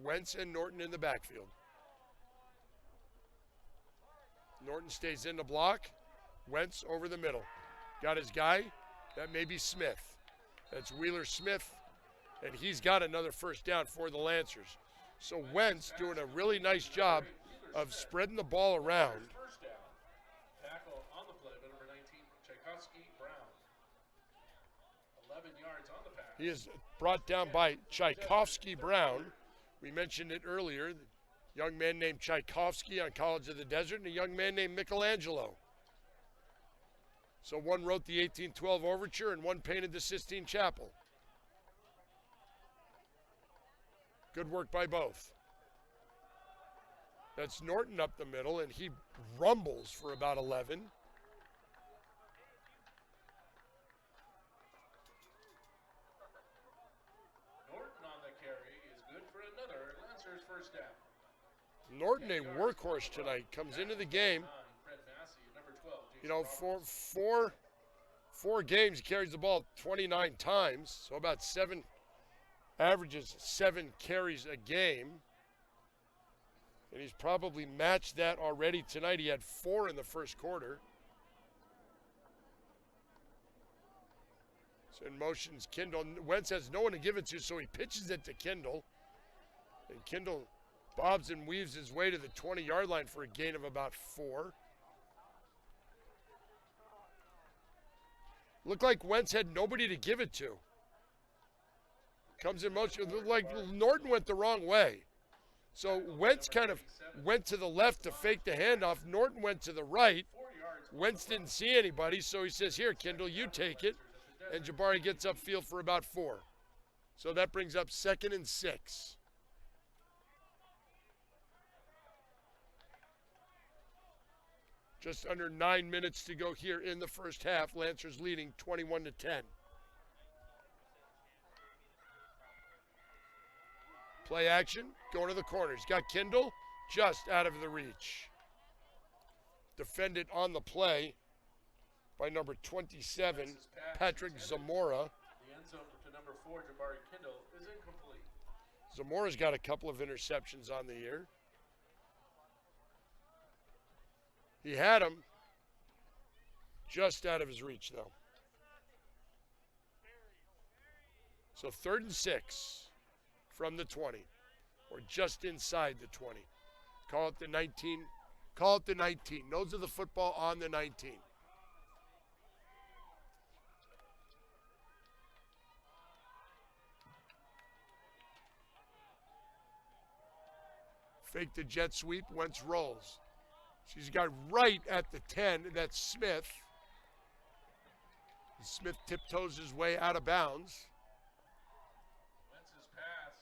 Wentz and Norton in the backfield. Norton stays in the block. Wentz over the middle. Got his guy. That may be Smith. That's Wheeler Smith. And he's got another first down for the Lancers. So Wentz doing a really nice job of spreading the ball around. First down. Tackle on the play by number 19, Tchaikovsky Brown. 11 yards on the pass. He is brought down by Tchaikovsky Brown. We mentioned it earlier. A young man named Tchaikovsky on College of the Desert and a young man named Michelangelo. So one wrote the 1812 Overture and one painted the Sistine Chapel. Good work by both. That's Norton up the middle, and he rumbles for about 11. Norton on the carry is good for another Lancers first down. Norton, a workhorse tonight, comes into the game. Fred Massey, number 12. You know, for four games, he carries the ball 29 times, so about averages 7 carries a game. And he's probably matched that already tonight. He had 4 in the first quarter. So in motions Kindle. Wentz has no one to give it to, so he pitches it to Kindle. And Kindle bobs and weaves his way to the 20-yard line for a gain of about 4. Looked like Wentz had nobody to give it to. Comes in motion. Looked like Norton went the wrong way. So Wentz kind of went to the left to fake the handoff. Norton went to the right. Wentz didn't see anybody, so he says, here, Kindle, you take it. And Jabari gets upfield for about 4. So that brings up 2nd and 6. Just under 9 minutes to go here in the first half. Lancers leading 21-10. Play action, going to the corner. He's got Kindle just out of the reach. Defended on the play by number 27, Patrick Zamora. The end zone to number 4, Jabari Kindle, is incomplete. Zamora's got a couple of interceptions on the year. He had him just out of his reach, though. So 3rd and 6 from the 20, or just inside the 20. Call it the 19. Call it the 19. Nose of the football on the 19. Fake the jet sweep. Wentz rolls. She's got right at the 10. That's Smith. Smith tiptoes his way out of bounds. Wentz's pass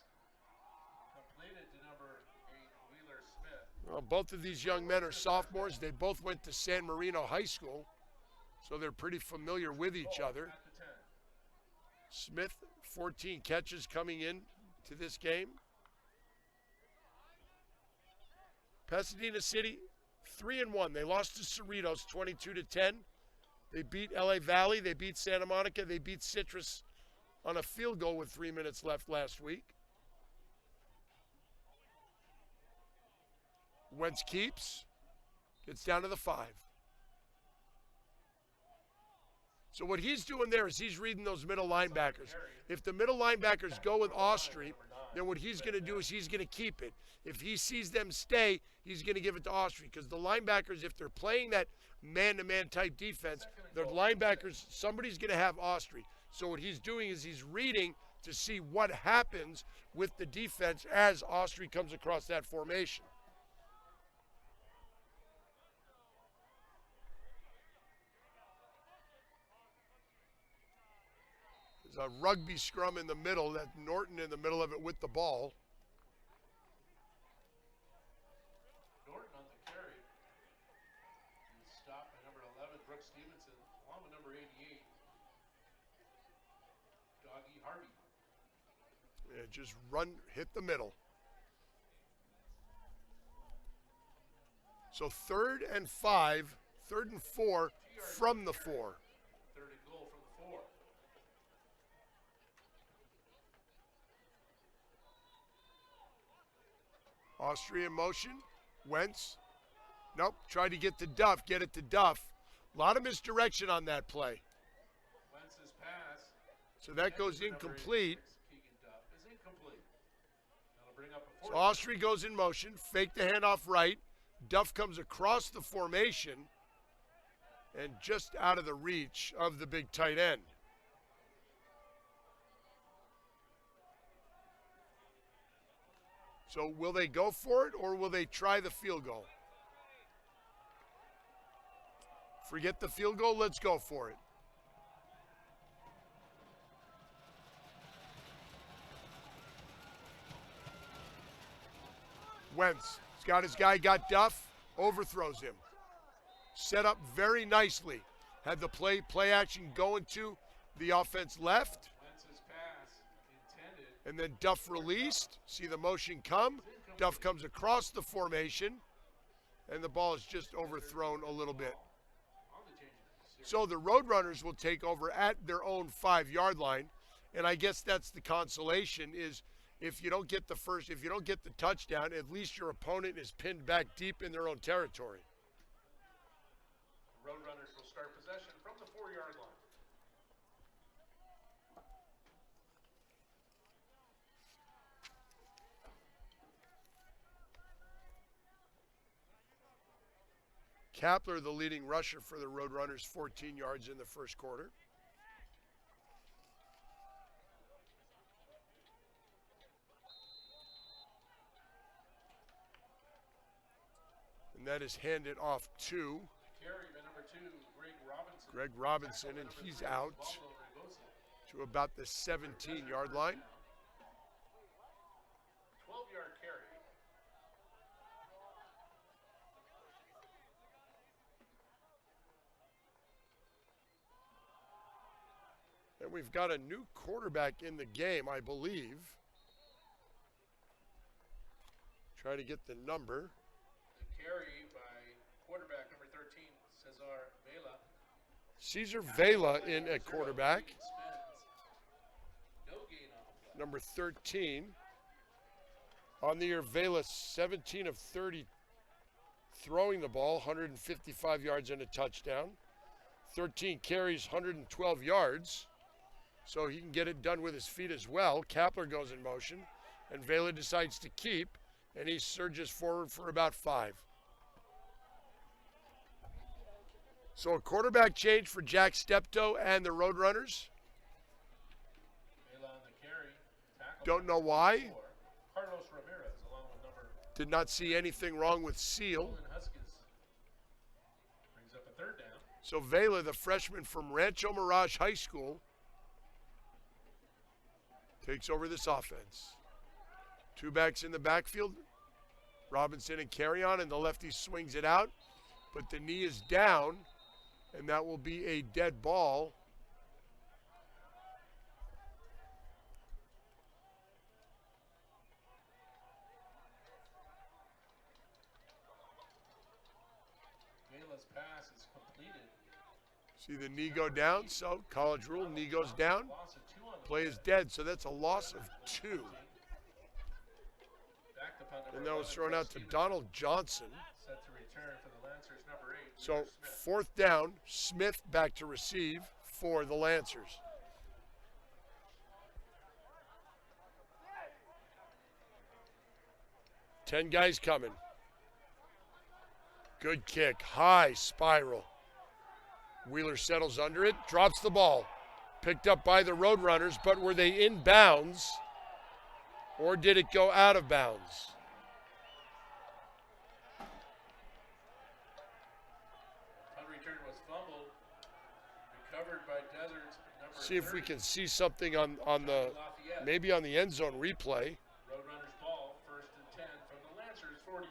completed to number 8, Wheeler Smith. Well, both of these young men are sophomores. They both went to San Marino High School, so they're pretty familiar with each other. At the 10. Smith, 14 catches coming in to this game. Pasadena City, 3-1. They lost to Cerritos 22-10. They beat LA Valley. They beat Santa Monica. They beat Citrus on a field goal with 3 minutes left last week. Wentz keeps. Gets down to the 5. So what he's doing there is he's reading those middle linebackers. If the middle linebackers go with Austrie, then what he's going to do is he's going to keep it. If he sees them stay, he's going to give it to Austrie. Because the linebackers, if they're playing that man-to-man type defense, the linebackers, somebody's going to have Austrie. So what he's doing is he's reading to see what happens with the defense as Austrie comes across that formation. There's a rugby scrum in the middle. That's Norton in the middle of it with the ball. Norton on the carry. He's stopped by number 11, Brooks Stevenson, along with number 88, Doggy Harvey. Yeah, just run, hit the middle. So 3rd and 5, 3rd and 4 from the 4. 3rd and goal from the 4. Austria in motion. Wentz. Nope. Tried to get to Duff. Get it to Duff. A lot of misdirection on that play. Wentz's pass. So that goes incomplete. Keegan Duff is incomplete. That'll bring up a So 4th. Austria goes in motion. Fake the handoff right. Duff comes across the formation and just out of the reach of the big tight end. So will they go for it or will they try the field goal? Forget the field goal, let's go for it. Wentz, he's got his guy, got Duff, overthrows him. Set up very nicely. Had the play action going to the offense left. Wentz's pass intended. And then Duff released. See the motion come. Duff comes across the formation. And the ball is just overthrown a little bit. On the change of series. So the Roadrunners will take over at their own 5-yard line. And I guess that's the consolation is if you don't get the touchdown, at least your opponent is pinned back deep in their own territory. Roadrunners will start possession from the 4-yard line. Kapler, the leading rusher for the Roadrunners, 14 yards in the first quarter. And that is handed off to Carry by number 2, Greg Robinson. Greg Robinson, and he's out to about the 17-yard line. 12-yard carry. And we've got a new quarterback in the game, I believe. Try to get the number. The carry by quarterback number 13, Cesar Vela. Caesar Vela in at quarterback. No gain on the play. Number 13. On the year, Vela 17 of throwing the ball, 155 yards and a touchdown. 13 carries, 112 yards. So he can get it done with his feet as well. Kapler goes in motion, and Vela decides to keep, and he surges forward for about 5. So a quarterback change for Jack Steptoe and the Roadrunners. Vela on the carry. Tackle Don't know why. 4. Carlos Ramirez along with number Did not see anything wrong with Seal. Golden Huskins. Brings up a 3rd down. So Vela, the freshman from Rancho Mirage High School, takes over this offense. 2 backs in the backfield. Robinson and Carrion, and the lefty swings it out. But the knee is down, and that will be a dead ball. Vela's pass is completed. See the knee go down, so college rule, knee goes down, Loss of 2 on the play is dead, so that's a loss of 2. Backed upon number And that was 11, thrown out to Stevens. Donald Johnson. Set to return for the Lancers, number 8. So Wheeler Smith. 4th down, Smith back to receive for the Lancers. Ten guys coming. Good kick, high spiral. Wheeler settles under it, drops the ball. Picked up by the Roadrunners, but were they in bounds or did it go out of bounds? Punt return was fumbled. Recovered by Desert's number See if we 30, can see something on the, Lafayette. maybe on the end zone replay. Roadrunners ball, 1st and 10 from the Lancers, 49.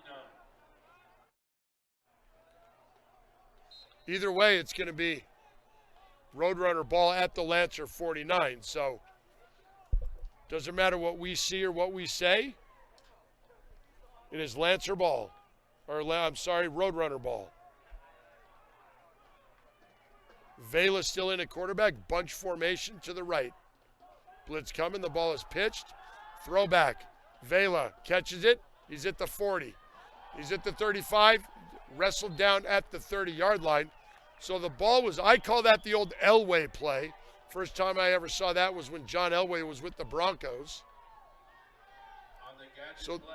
Either way, it's going to be Roadrunner ball at the Lancer 49. So doesn't matter what we see or what we say. It is Lancer ball. Or I'm sorry, Roadrunner ball. Vela still in at quarterback. Bunch formation to the right. Blitz coming. The ball is pitched. Throwback. Vela catches it. He's at the 40. He's at the 35. Wrestled down at the 30-yard line. So the ball was, I call that the old Elway play. First time I ever saw that was when John Elway was with the Broncos. On the gadget So play,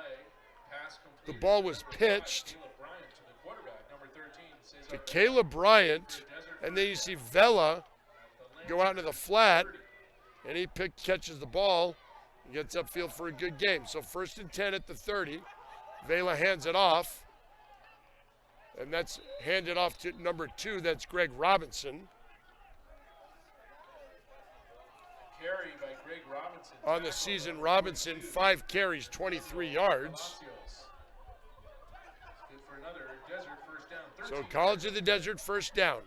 pass the completed ball to was number 5, pitched Caleb Bryant to the quarterback, number 13, Cesar to Vela. Caleb Bryant, and then you see Vela go out into the flat, and he catches the ball and gets upfield for a good game. So 1st and 10 at the 30. Vela hands it off. And that's handed off to number 2. That's Greg Robinson. Carry by Greg Robinson. On the Tackle season, by Robinson, 42. 5 carries, 23 yards. Palacios. Good for another Desert 1st down. So 13 College of the Desert 1st down.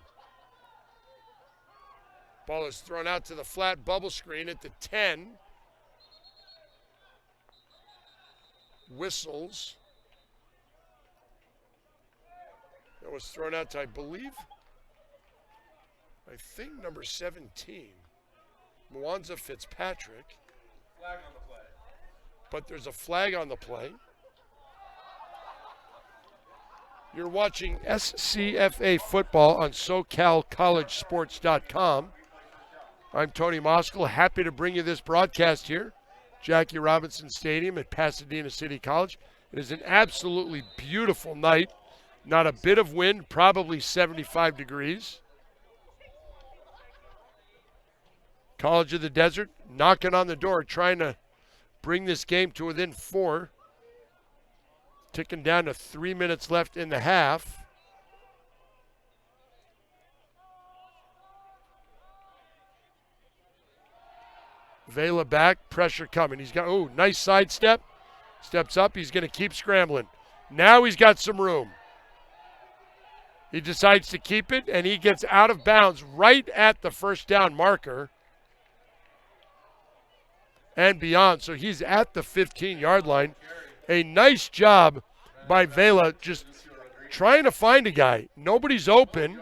Ball is thrown out to the flat bubble screen at the 10. Whistles. That was thrown out to, I think number 17, Mwanza Fitzpatrick. Flag on the play. But there's a flag on the play. You're watching SCFA football on SoCalCollegeSports.com. I'm Tony Moskal, happy to bring you this broadcast here. Jackie Robinson Stadium at Pasadena City College. It is an absolutely beautiful night. Not a bit of wind, probably 75 degrees. College of the Desert knocking on the door, trying to bring this game to within 4. Ticking down to 3 minutes left in the half. Vela back, pressure coming. He's got, oh, nice sidestep. Steps up, he's going to keep scrambling. Now he's got some room. He decides to keep it, and he gets out of bounds right at the 1st down marker and beyond. So he's at the 15-yard line. A nice job by Vela just trying to find a guy. Nobody's open.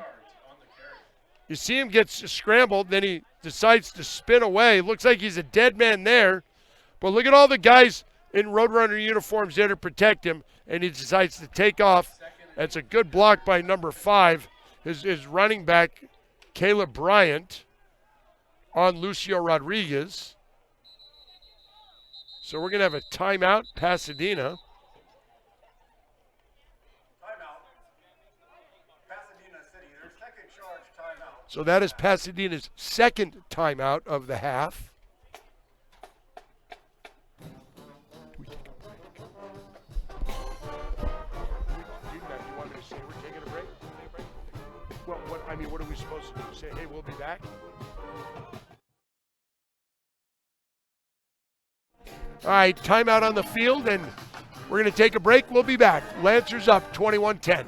You see him get scrambled, then he decides to spin away. Looks like he's a dead man there. But look at all the guys in Roadrunner uniforms there to protect him, and he decides to take off That's a good block by number 5, his running back, Caleb Bryant, on Lucio Rodriguez. So we're going to have a timeout, Pasadena. Timeout. Pasadena City, their second charge timeout. So that is Pasadena's second timeout of the half. You want me to say we're taking a break? Well, what are we supposed to do? Say, hey, we'll be back? All right, timeout on the field, and we're going to take a break. We'll be back. Lancers up 21-10.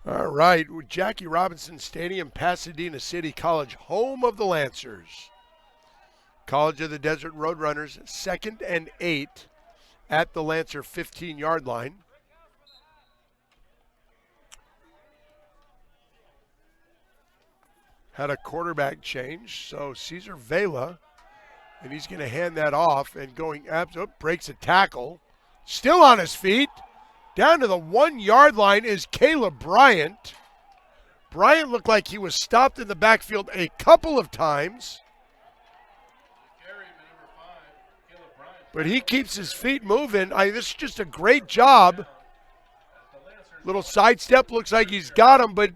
All right, Jackie Robinson Stadium, Pasadena City College, home of the Lancers. College of the Desert Roadrunners, 2nd and 8 at the Lancer 15-yard line. Had a quarterback change, so Cesar Vela, and he's going to hand that off and going breaks a tackle. Still on his feet. Down to the 1-yard line is Caleb Bryant. Bryant looked like he was stopped in the backfield a couple of times. But he keeps his feet moving. This is just a great job. Little sidestep, looks like he's got him. But,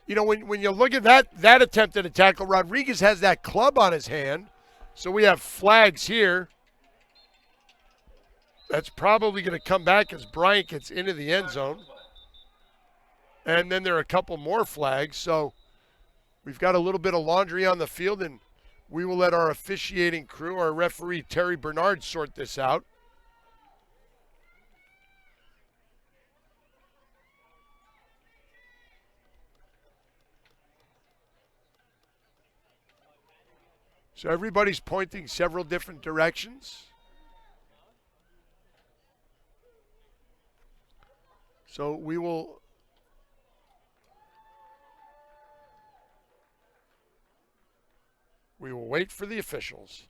when you look at that attempt at a tackle, Rodriguez has that club on his hand. So we have flags here. That's probably going to come back as Bryant gets into the end zone. And then there are a couple more flags. So we've got a little bit of laundry on the field, and we will let our officiating crew, our referee Terry Bernard, sort this out. So everybody's pointing several different directions. So we will wait for the officials.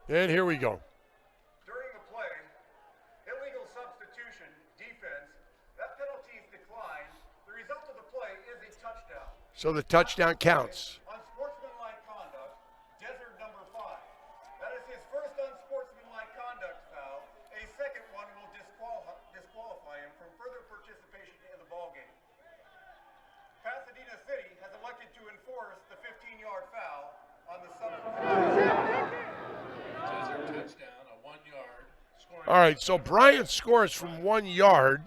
And here we go. During the play, illegal substitution, defense, that penalty is declined. The result of the play is a touchdown. So the touchdown counts. Unsportsmanlike conduct, Desert number 5. That is his first unsportsmanlike conduct foul. A second one will disqualify him from further participation in the ballgame. Pasadena City has elected to enforce the 15-yard foul on the substitute. Touchdown, a 1-yard. All right, so Bryant scores from 1 yard.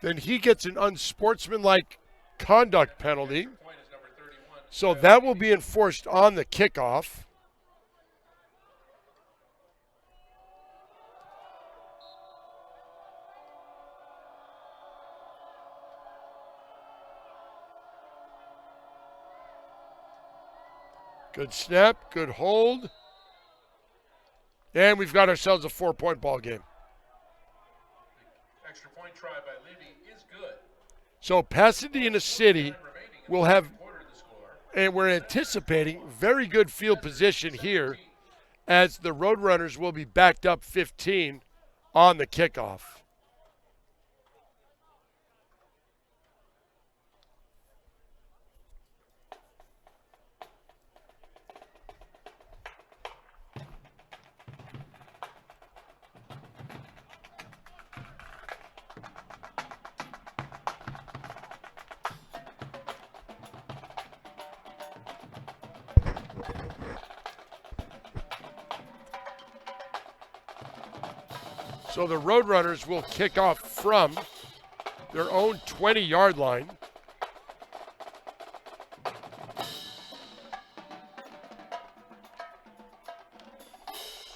Then he gets an unsportsmanlike conduct penalty. So that will be enforced on the kickoff. Good snap, good hold. And we've got ourselves a 4-point ball game. Extra point try by Levy is good. So Pasadena City will have, and we're anticipating, very good field position here as the Roadrunners will be backed up 15 on the kickoff. So the Roadrunners will kick off from their own 20-yard line.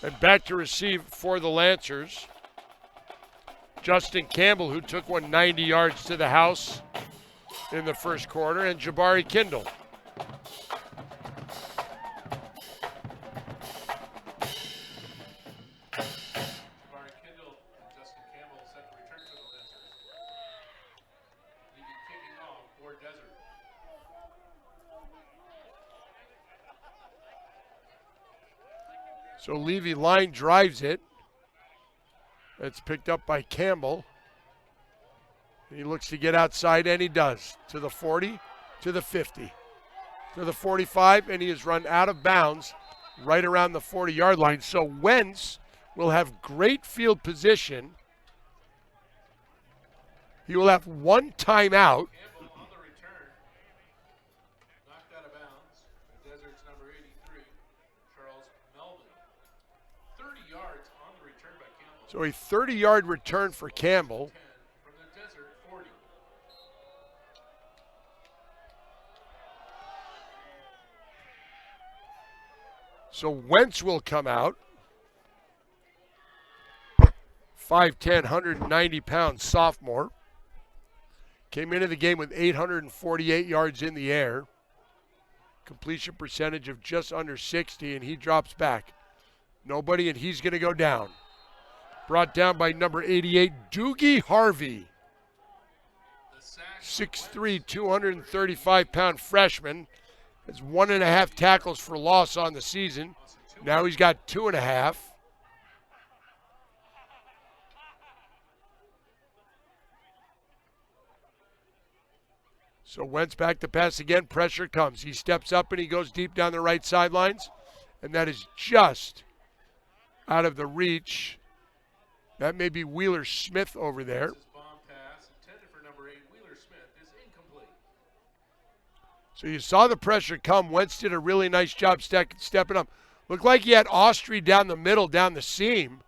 And back to receive for the Lancers, Justin Campbell, who took one 90 yards to the house in the first quarter, and Jabari Kindle. Jabari Kindle and Justin Campbell set to return for the Lancers. Levy kicking off for Desert. So Levy line drives it. It's picked up by Campbell. He looks to get outside, and he does. To the 40, to the 50, to the 45, and he is run out of bounds right around the 40-yard line. So Wentz will have great field position. He will have one timeout. Campbell on the return. Knocked out of bounds. Desert's number 83, Charles Melvin. 30 yards on the return by Campbell. So a 30-yard return for Campbell. 10 from the Desert 40. So Wentz will come out. 5'10", 190-pound sophomore. Came into the game with 848 yards in the air. Completion percentage of just under 60, and he drops back. Nobody, and he's going to go down. Brought down by number 88, Doogie Harvey. The sack 6'3", 235-pound freshman. Has 1.5 tackles for loss on the season. Now he's got 2.5. So Wentz back to pass again. Pressure comes. He steps up and he goes deep down the right sidelines. And that is just out of the reach. That may be Wheeler Smith over there. This bomb pass intended for number 8, Wheeler Smith, is incomplete. So you saw the pressure come. Wentz did a really nice job stepping up. Looked like he had Austrie down the middle, down the seam,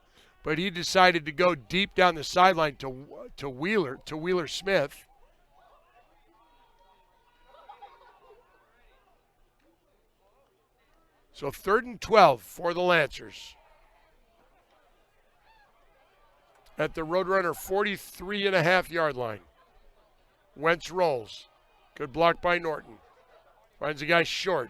but he decided to go deep down the sideline to Wheeler Smith. So 3rd and 12 for the Lancers. At the Roadrunner 43.5-yard line. Wentz rolls. Good block by Norton. Finds a guy short.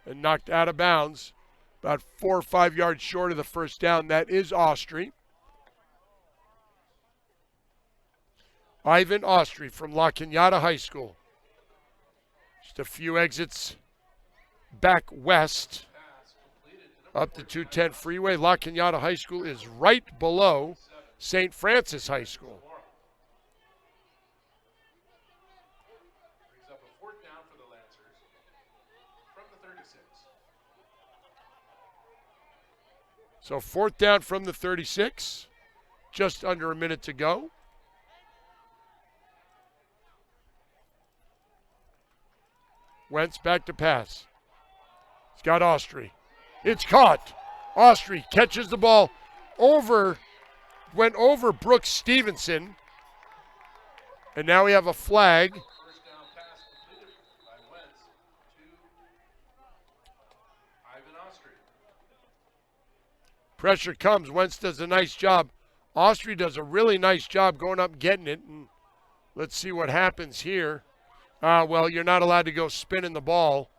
And knocked out of bounds. About 4 or 5 yards short of the first down. That is Austrie. Ivan Austrie from La Cañada High School. Just a few exits back west Pass completed to number up the 210 freeway. La Cañada High School is right below St. Francis High School. Mora. Brings up a 4th down for the Lancers from the 36. So 4th down from the 36. Just under a minute to go. Wentz back to pass. He's got Austrie. It's caught. Austrie catches the ball went over Brooks Stevenson. And now we have a flag. First down pass completed by Wentz to Ivan Austrie. Pressure comes. Wentz does a nice job. Austrie does a really nice job going up and getting it. And let's see what happens here. Well, you're not allowed to go spinning the ball.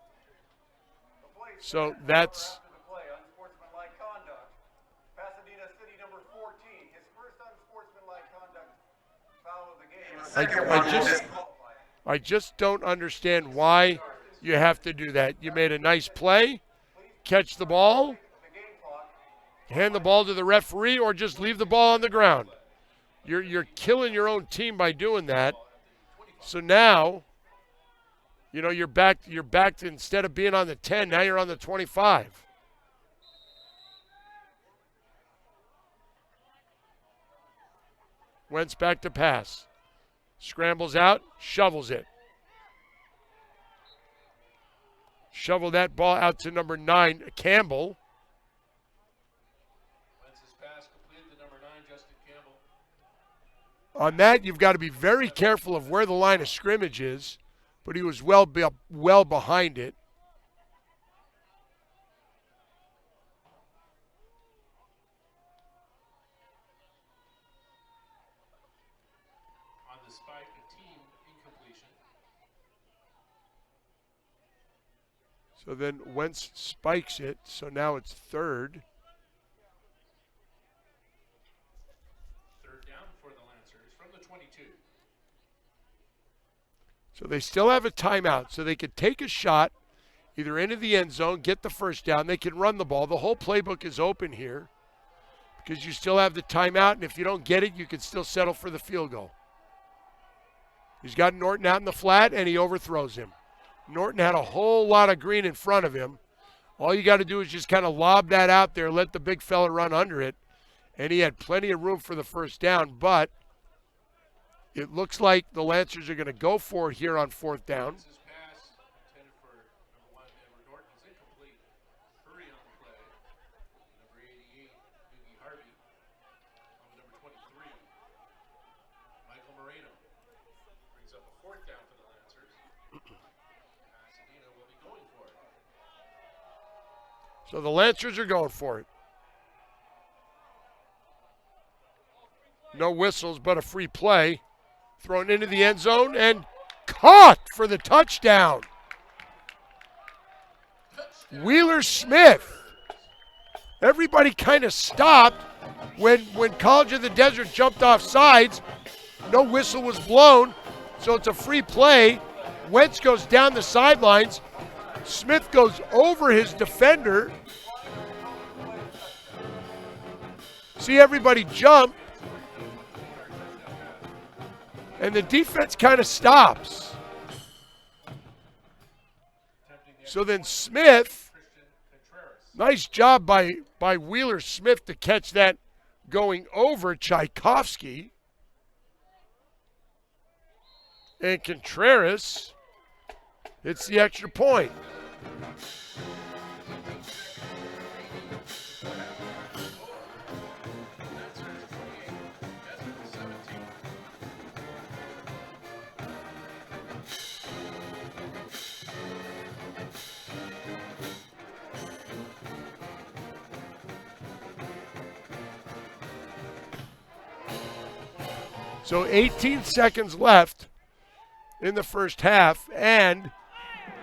So that's... After the play, unsportsmanlike conduct. Pasadena City number 14, his first unsportsmanlike conduct foul of the game. I just don't understand why you have to do that. You made a nice play, catch the ball, The game clock. hand the ball to the referee, or just leave the ball on the ground. You're killing your own team by doing that. So now, you're back to, instead of being on the 10, now you're on the 25. Wentz back to pass. Scrambles out, shovels it. Shovel that ball out to number 9, Campbell. Wentz's pass completed to number 9, Justin Campbell. On that, you've got to be very careful of where the line of scrimmage is, but he was well behind it. On the spike, a team incompletion. So then Wentz spikes it, so now it's third. Third down for the Lancers from the 22. So they still have a timeout, so they could take a shot either into the end zone, get the first down. They can run the ball. The whole playbook is open here because you still have the timeout, and if you don't get it, you can still settle for the field goal. He's got Norton out in the flat, and he overthrows him. Norton had a whole lot of green in front of him. All you got to do is just kind of lob that out there, let the big fella run under it, and he had plenty of room for the first down, but it looks like the Lancers are going to go for it here on fourth down. This pass intended for number 1, Edward Norton, is incomplete. Hurry on the play. Number 88, Doogie Harvey. On number 23, Michael Moreno. Brings up a fourth down for the Lancers. Pasadena will be going for it. So the Lancers are going for it. No whistles, but a free play. Thrown into the end zone and caught for the touchdown. Wheeler Smith. Everybody kind of stopped when College of the Desert jumped off sides. No whistle was blown, so it's a free play. Wentz goes down the sidelines. Smith goes over his defender. See everybody jump. And the defense kind of stops. So then Smith, nice job by Wheeler Smith to catch that going over Tchaikovsky. And Contreras hits the extra point. So 18 seconds left in the first half, and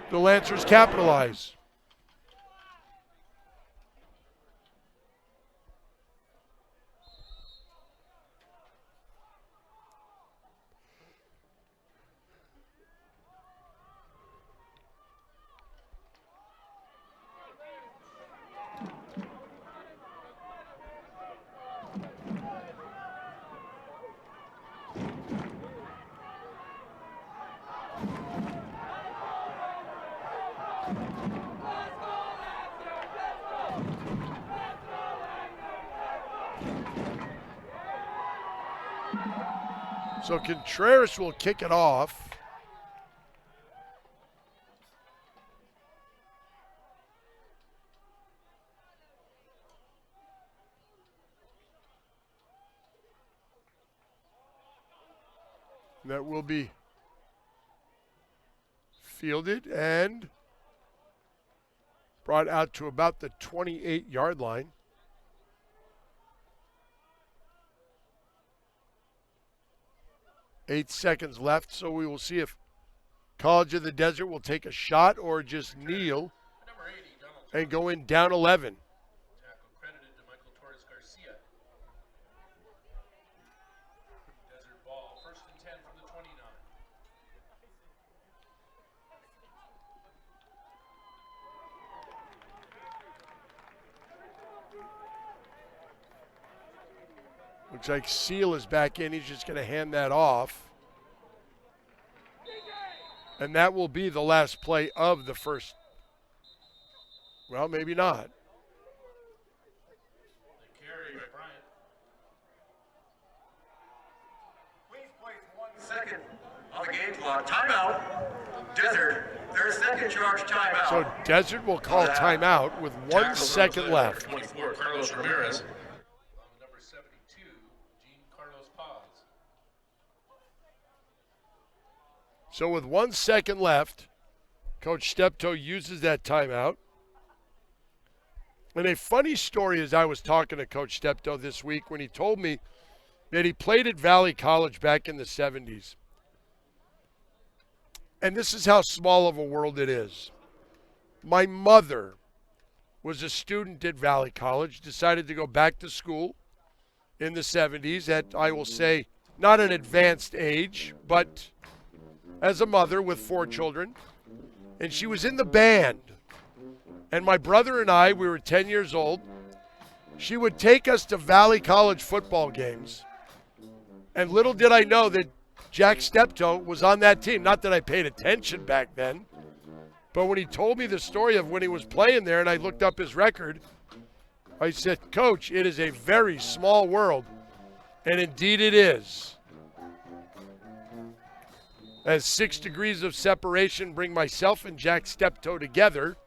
the Lancers capitalize. So Contreras will kick it off. That will be fielded and brought out to about the 28-yard line. Eight seconds left, so we will see if College of the Desert will take a shot or just kneel and go in down 11. Tackle credited to Michael Torres Garcia. Desert ball, 1st and 10 from the 29. Looks like Seal is back in. He's just going to hand that off. And that will be the last play of the first. Well, maybe not. The carry by Bryant. Please place 1 second on the game clock. Timeout. Desert, their second charge timeout. So Desert will call timeout with 1 second left. 24, Carlos Ramirez. Number 72, Carlos Paz. So with 1 second left, Coach Steptoe uses that timeout. And a funny story is I was talking to Coach Steptoe this week when he told me that he played at Valley College back in the 70s. And this is how small of a world it is. My mother was a student at Valley College, decided to go back to school in the 70s at, I will say, not an advanced age, but as a mother with 4 children. And she was in the band. And my brother and I, we were 10 years old. She would take us to Valley College football games. And little did I know that Jack Steptoe was on that team. Not that I paid attention back then. But when he told me the story of when he was playing there and I looked up his record, I said, Coach, it is a very small world. And indeed it is. As 6 degrees of separation bring myself and Jack Steptoe together,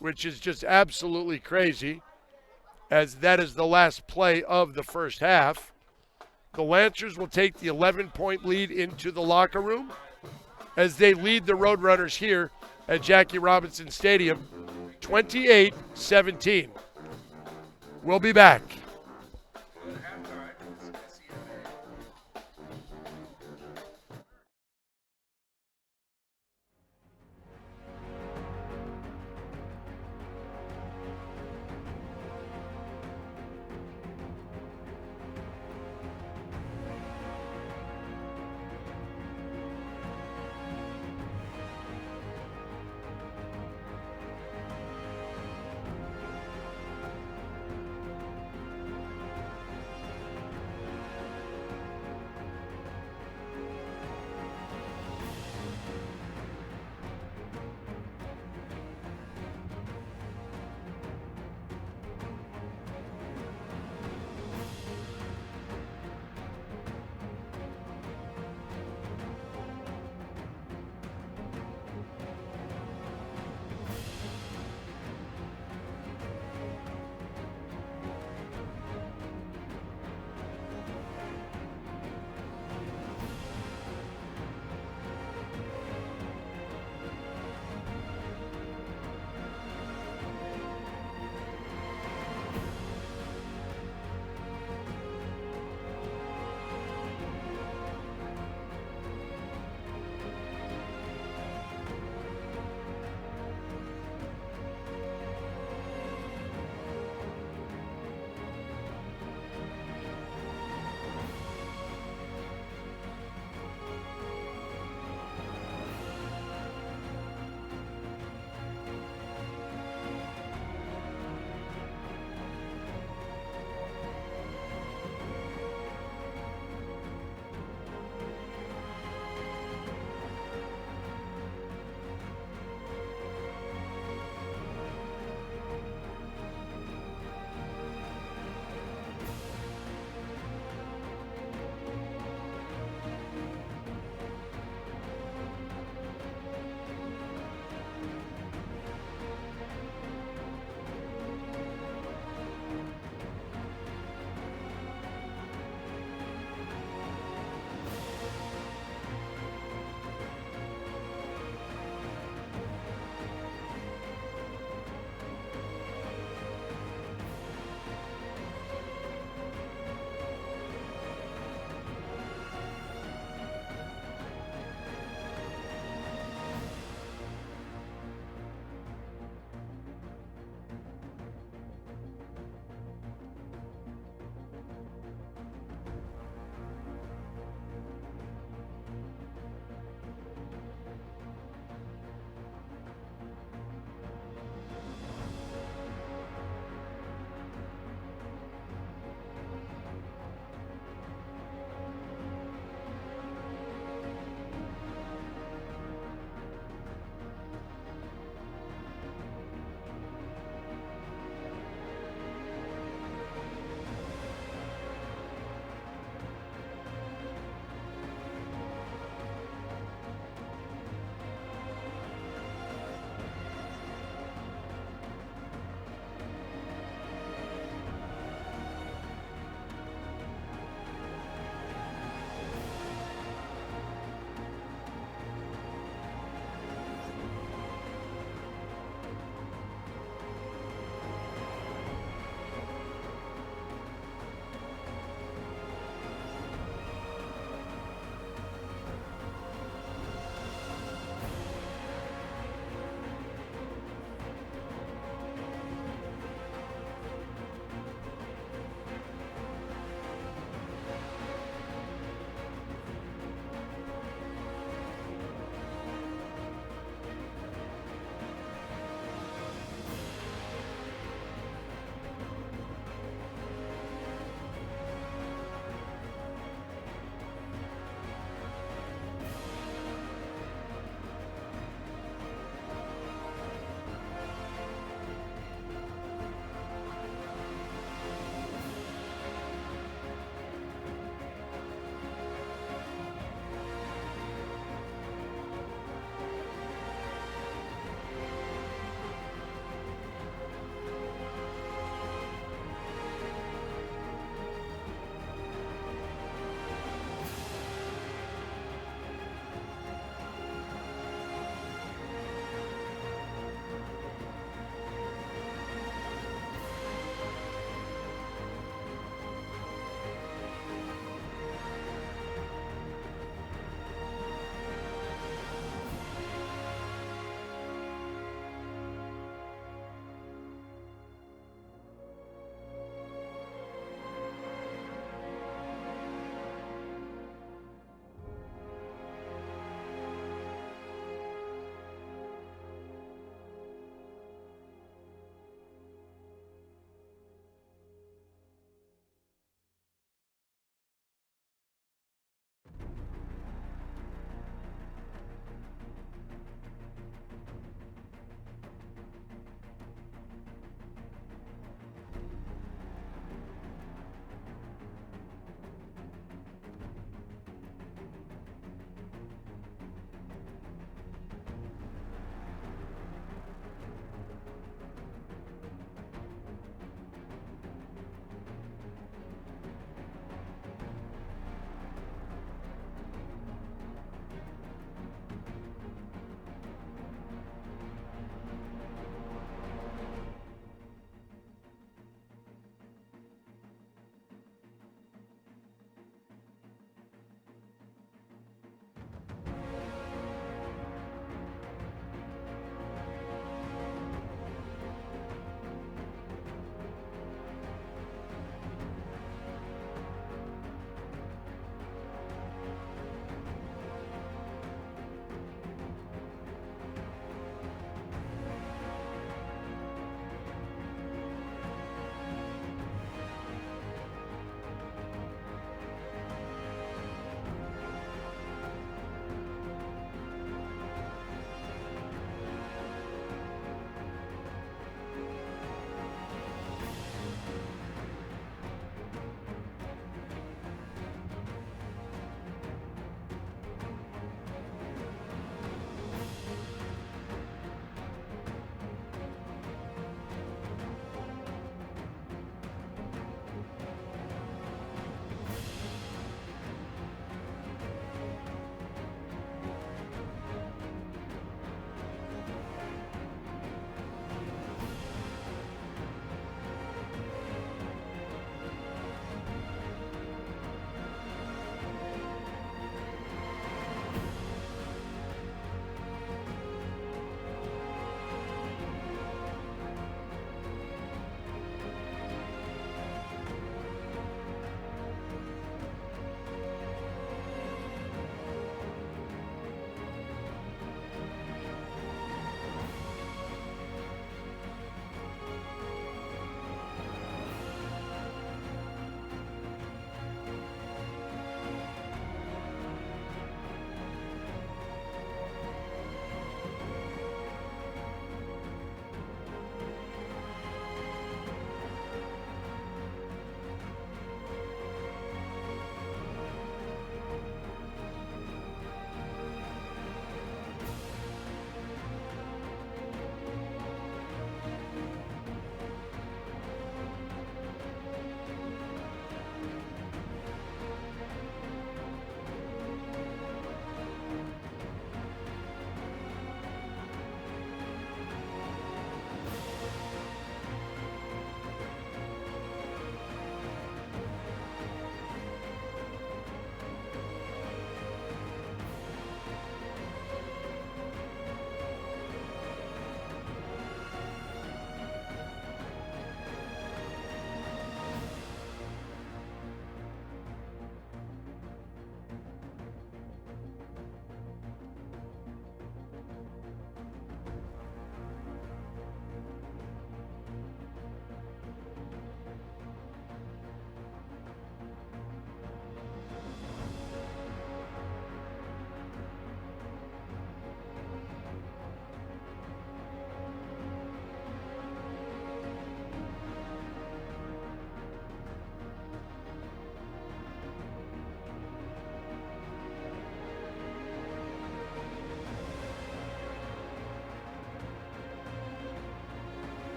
which is just absolutely crazy, as that is the last play of the first half. The Lancers will take the 11-point lead into the locker room as they lead the Roadrunners here at Jackie Robinson Stadium, 28-17. We'll be back. Good halftime. It's SCFA.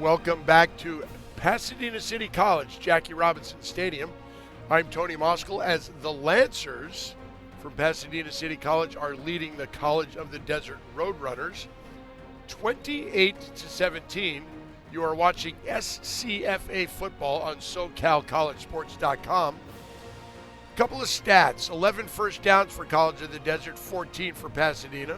Welcome back to Pasadena City College, Jackie Robinson Stadium. I'm Tony Moskal as the Lancers from Pasadena City College are leading the College of the Desert Roadrunners 28-17. You are watching SCFA football on SoCalCollegeSports.com. Couple of stats: 11 first downs for College of the Desert, 14 for Pasadena.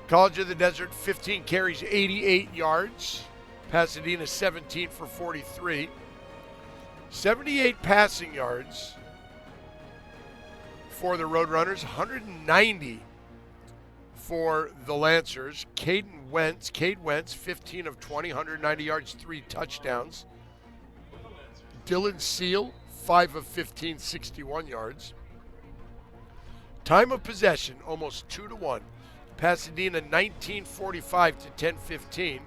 College of the Desert, 15 carries, 88 yards. Pasadena, 17 for 43. 78 passing yards for the Roadrunners, 190 for the Lancers. Cade Wentz, 15 of 20, 190 yards, 3 touchdowns. Dylan Seal, 5 of 15, 61 yards. Time of possession, almost 2-1. Pasadena 19:45 to 10:15.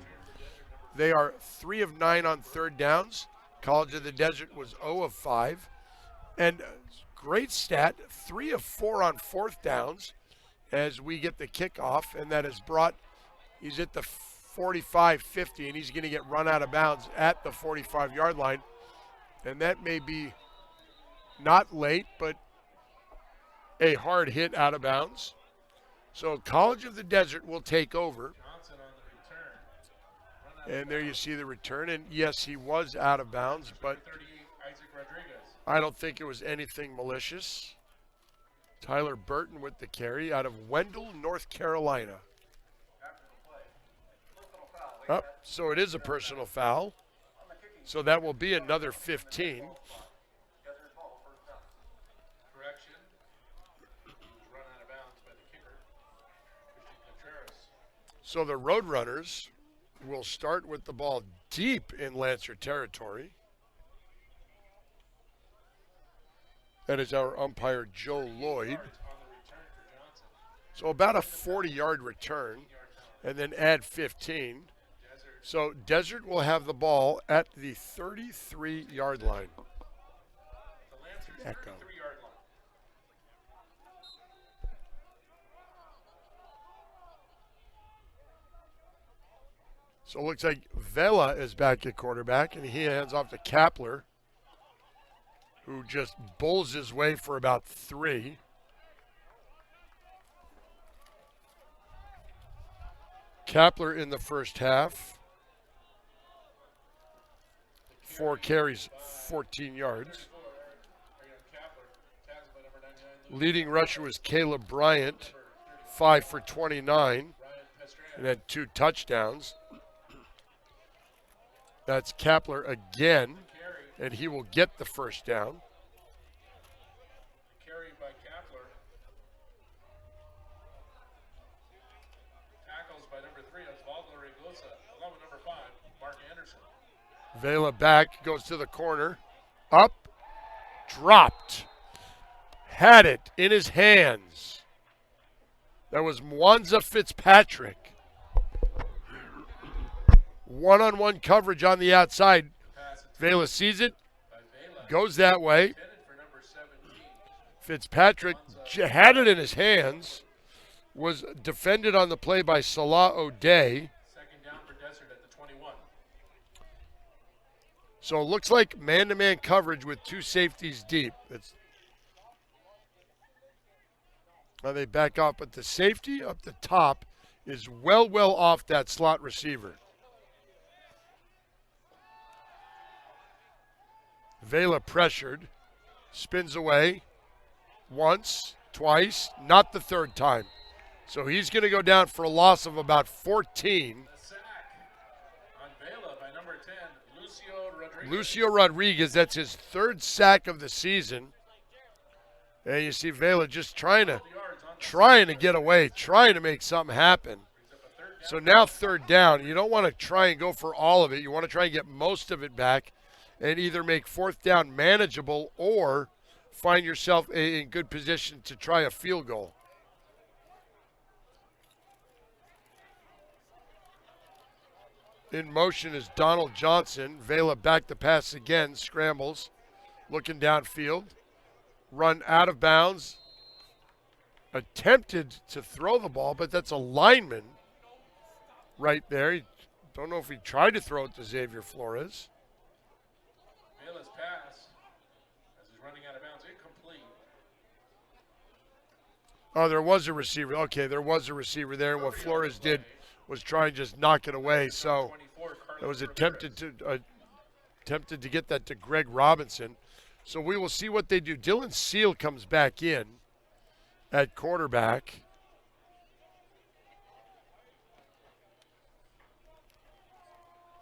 They are 3 of 9 on third downs. College of the Desert was 0 of 5. And great stat, 3 of 4 on fourth downs as we get the kickoff, and that has brought, he's at the 45-50, and he's going to get run out of bounds at the 45-yard line. And that may be not late, but a hard hit out of bounds. So College of the Desert will take over. Johnson on the return. And there you see the return. And yes, he was out of bounds, but 38, Isaac Rodriguez. I don't think it was anything malicious. Tyler Burton with the carry out of Wendell, North Carolina. Up, so it is a personal foul. So that will be another 15. Correction. He was run out of bounds by the kicker, Christian Contreras. So the Roadrunners will start with the ball deep in Lancer territory. That is our umpire, Joe Lloyd. Yards on the return for Johnson. So about a 40-yard return, and then add 15. Desert. So Desert will have the ball at the 33-yard line. The Lancers Echo. 33-yard line. So it looks like Vela is back at quarterback, and he hands off to Kapler, who just bowls his way for about 3. Kapler in the first half, 4 carries, 14 yards. Leading rusher was Caleb Bryant, 5 for 29, and had 2 touchdowns. That's Kapler again, and he will get the first down. Carry by Kapler. Tackles by number 3, Osvaldo Regosa, along with number 5, Mark Anderson. Vela back, goes to the corner, up, dropped, had it in his hands. That was Mwanza Fitzpatrick. One-on-one coverage on the outside. Vela sees it, By Vela. goes that way. Intended for number 17. Fitzpatrick had it in his hands, was defended on the play by Salah O'Day. Second down for Desert at the 21. So it looks like man-to-man coverage with 2 safeties deep. Now they back off, but the safety up the top is well off that slot receiver. Vela pressured, spins away once, twice, not the third time. So he's going to go down for a loss of about 14. A sack on Vela by number 10, Lucio Rodriguez. Lucio Rodriguez, that's his 3rd sack of the season. And you see Vela just trying to get away, trying to make something happen. So now 3rd down. You don't want to try and go for all of it. You want to try and get most of it back and either make 4th down manageable or find yourself in good position to try a field goal. In motion is Donald Johnson. Vela back to pass again, scrambles, looking downfield. Run out of bounds. Attempted to throw the ball, but that's a lineman right there. He Don't know if he tried to throw it to Xavier Flores. Vela's pass as he's running out of bounds, incomplete. Oh, there was a receiver. Okay, there was a receiver there. And what Flores did was try and just knock it away. So 24, it was Carlos attempted to get that to Greg Robinson. So we will see what they do. Dylan Seal comes back in at quarterback.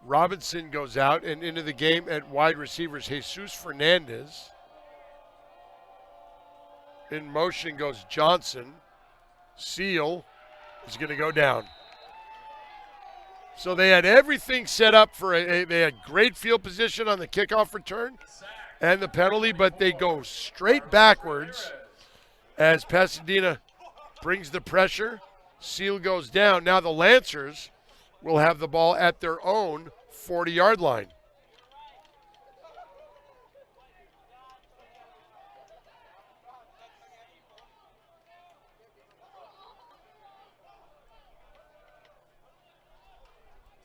Robinson goes out, and into the game at wide receivers, Jesus Fernandez. In motion goes Johnson. Seal is going to go down. So they had everything set up for they had great field position on the kickoff return and the penalty, but they go straight backwards as Pasadena brings the pressure. Seal goes down. Now the Lancers will have the ball at their own 40-yard line.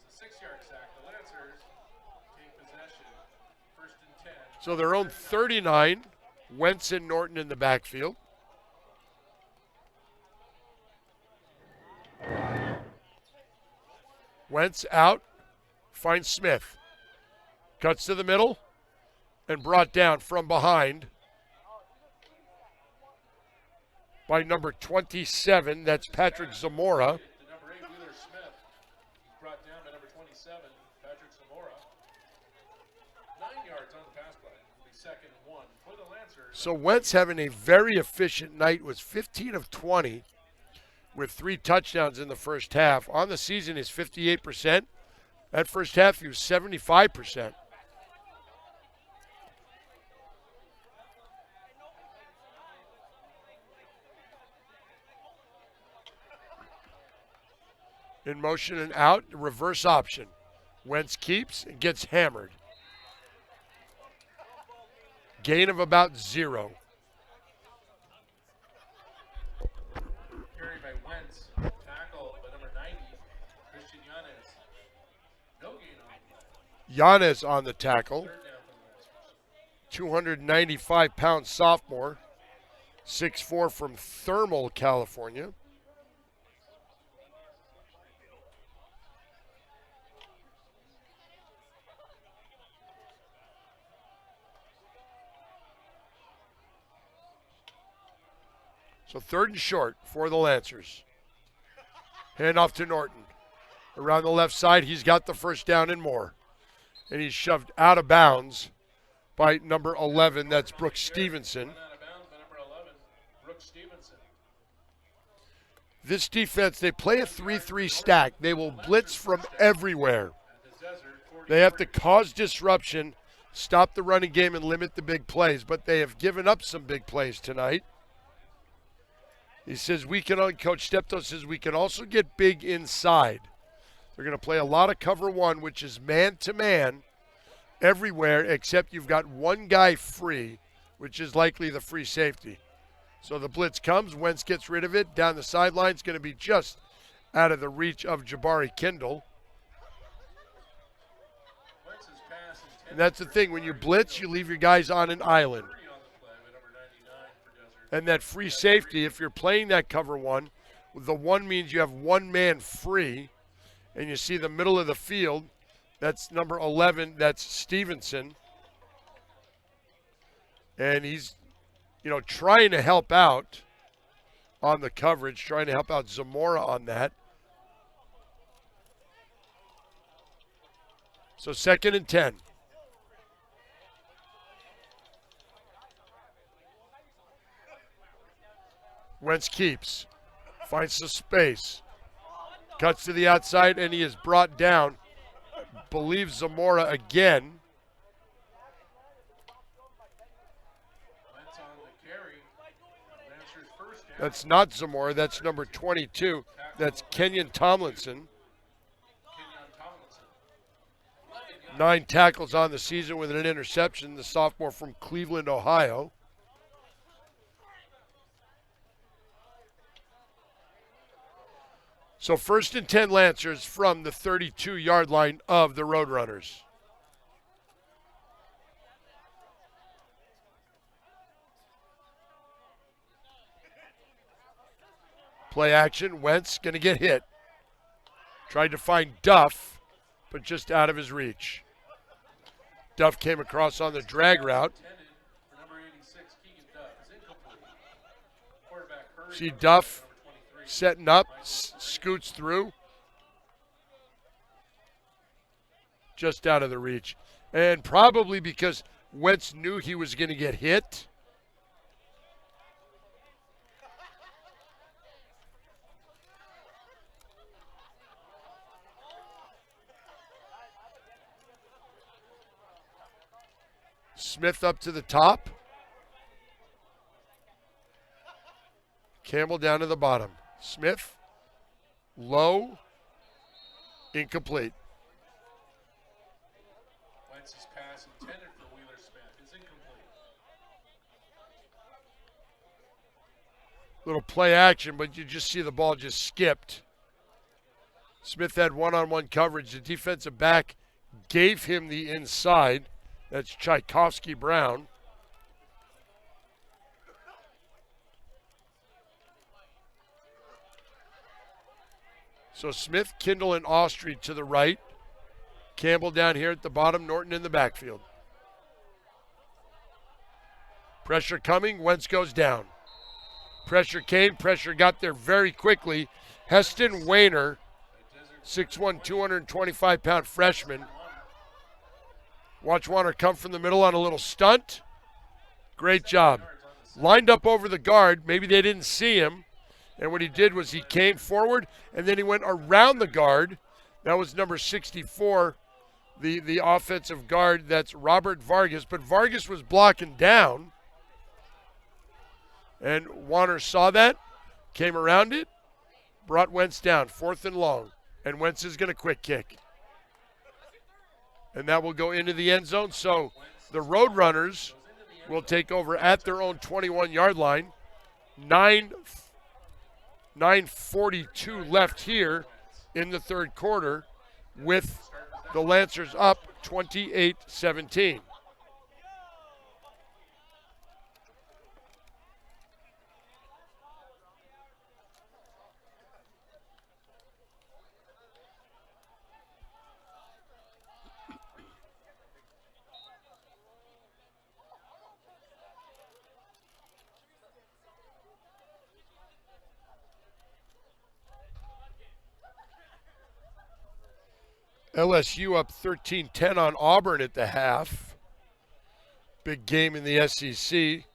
It's a 6-yard sack. The Lancers take possession. 1st and 10. So their own 39, Wentz and Norton in the backfield. Wentz out, finds Smith. Cuts to the middle and brought down from behind by number 27. That's Patrick Zamora. The number 8, Wheeler Smith, brought down by number 27, Patrick Zamora. 9 yards on the pass play. It'll be 2nd and 1 for the Lancers. So Wentz having a very efficient night, was 15 of 20 with 3 touchdowns in the first half. On the season is 58%. That first half he was 75%. In motion and out, reverse option. Wentz keeps and gets hammered. Gain of about 0. Carried by Wentz. Tackle by number 90, Christian Yanez. No gain on the play. Yanez on the tackle. 3rd down for the Lancers. 295-pound sophomore. 6'4" from Thermal, California. So 3rd and short for the Lancers. Hand off to Norton. Around the left side, he's got the first down and more. And he's shoved out of bounds by number 11, that's Brooks Stevenson. Run out of bounds by number 11, Brooks Stevenson. This defense, they play a 3-3 stack. They will blitz from everywhere. At the Desert, 40. They have to cause disruption, stop the running game, and limit the big plays. But they have given up some big plays tonight. He says Coach Steptoe says we can also get big inside. They're going to play a lot of cover 1, which is man-to-man everywhere, except you've got one guy free, which is likely the free safety. So the blitz comes, Wentz gets rid of it. Down the sideline, it's going to be just out of the reach of Jabari Kindle. Wentz's pass intended And that's the thing, when you blitz, you leave your guys on an island. 30 on the play by number 99 for Desert. And that free safety, if you're playing that cover 1, the 1 means you have one man free, and you see the middle of the field, that's number 11, that's Stevenson. And he's, trying to help out on the coverage, trying to help out Zamora on that. So 2nd and 10. Wentz keeps, finds the space, cuts to the outside, and he is brought down. Believes Zamora again. Wentz on the carry. Lancers first down. That's not Zamora, that's number 22. That's Kenyon Tomlinson. Kenyon Tomlinson. 11 yards. 9 tackles on the season with an interception, the sophomore from Cleveland, Ohio. So 1st and 10 Lancers from the 32-yard line of the Roadrunners. Play action. Wentz going to get hit. Tried to find Duff, but just out of his reach. Duff came across on the drag route. For number 86, Keegan Duff is incomplete. Quarterback Curry, See number Duff 23. setting up, scoots through. Just out of the reach. And probably because Wentz knew he was going to get hit. Smith up to the top. Campbell down to the bottom. Smith, low, incomplete. Wentz's pass intended for Wheeler Smith is incomplete. Little play action, but you just see the ball just skipped. Smith had one-on-one coverage. The defensive back gave him the inside. That's Tchaikovsky Brown. So Smith, Kindle, and Austrie to the right. Campbell down here at the bottom, Norton in the backfield. Pressure coming, Wentz goes down. Pressure came, pressure got there very quickly. Heston Wayner, 6'1", 225-pound freshman. Watch Warner come from the middle on a little stunt. Great job. Lined up over the guard. Maybe they didn't see him. And what he did was he came forward, and then he went around the guard. That was number 64, the offensive guard. That's Robert Vargas. But Vargas was blocking down. And Warner saw that, came around it, brought Wentz down, 4th and long. And Wentz is going to quick kick. And that will go into the end zone. So the Roadrunners will take over at their own 21-yard line. 9:42 left here in the third quarter with the Lancers up 28-17. LSU up 13-10 on Auburn at the half. Big game in the SEC.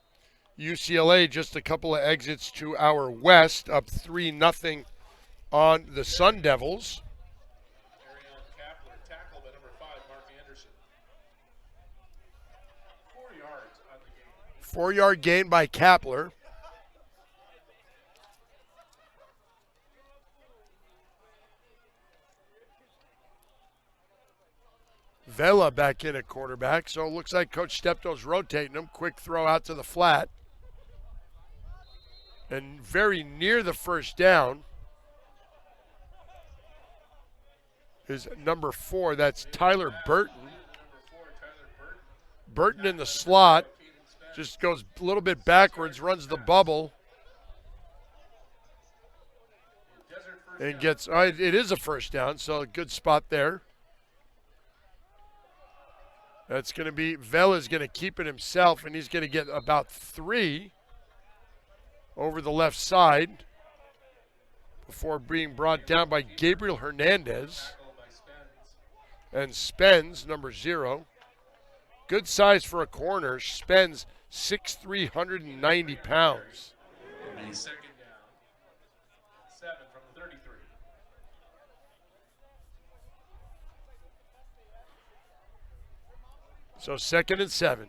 UCLA just a couple of exits to our west, up 3-0 on the Sun Devils. Arion Kapler tackled by number 5, Mark Anderson. 4 yards on the game. 4-yard gain by Kapler. Vela back in at quarterback, so it looks like Coach Steptoe's rotating him. Quick throw out to the flat. And very near the first down is number 4. That's Tyler Burton. Burton in the slot. Just goes a little bit backwards, runs the bubble. And gets, it is a first down, so a good spot there. That's going to be, Vela's going to keep it himself, and he's going to get about 3 over the left side before being brought down by Gabriel Hernandez. And Spence, number 0. Good size for a corner. Spence, 6'3", 190 pounds. A second down. 7 from the 33. So 2nd and 7.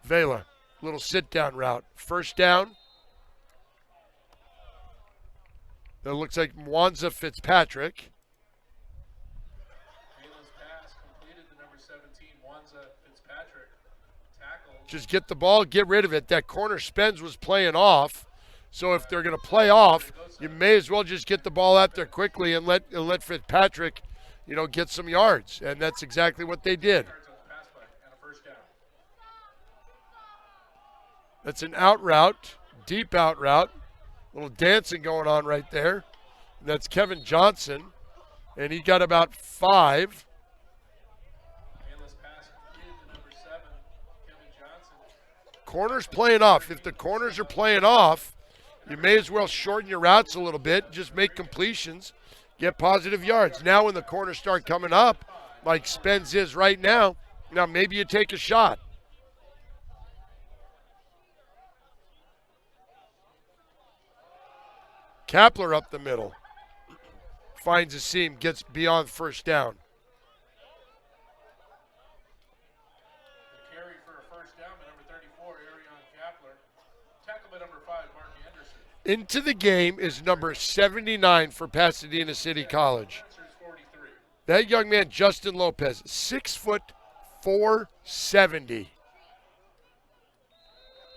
Vela, little sit-down route. First down. That looks like Mwanza Fitzpatrick. Vela's pass completed to number 17, Mwanza Fitzpatrick. Tackle Just get the ball, get rid of it. That corner Spence was playing off. So if they're going to play off, you may as well just get the ball out there quickly and let Fitzpatrick, get some yards. And that's exactly what they did. That's an out route, deep out route. A little dancing going on right there. And that's Kevin Johnson. And he got about 5. Corners playing off. If the corners are playing off, you may as well shorten your routes a little bit. Just make completions. Get positive yards. Now when the corners start coming up, like Spence is right now maybe you take a shot. Kapler up the middle. Finds a seam, gets beyond first down. The carry for a first down by number 34, Arion Kapler. Tackle by number 5, Mark Anderson. Into the game is number 79 for Pasadena City College. That young man, Justin Lopez, 6 foot 470.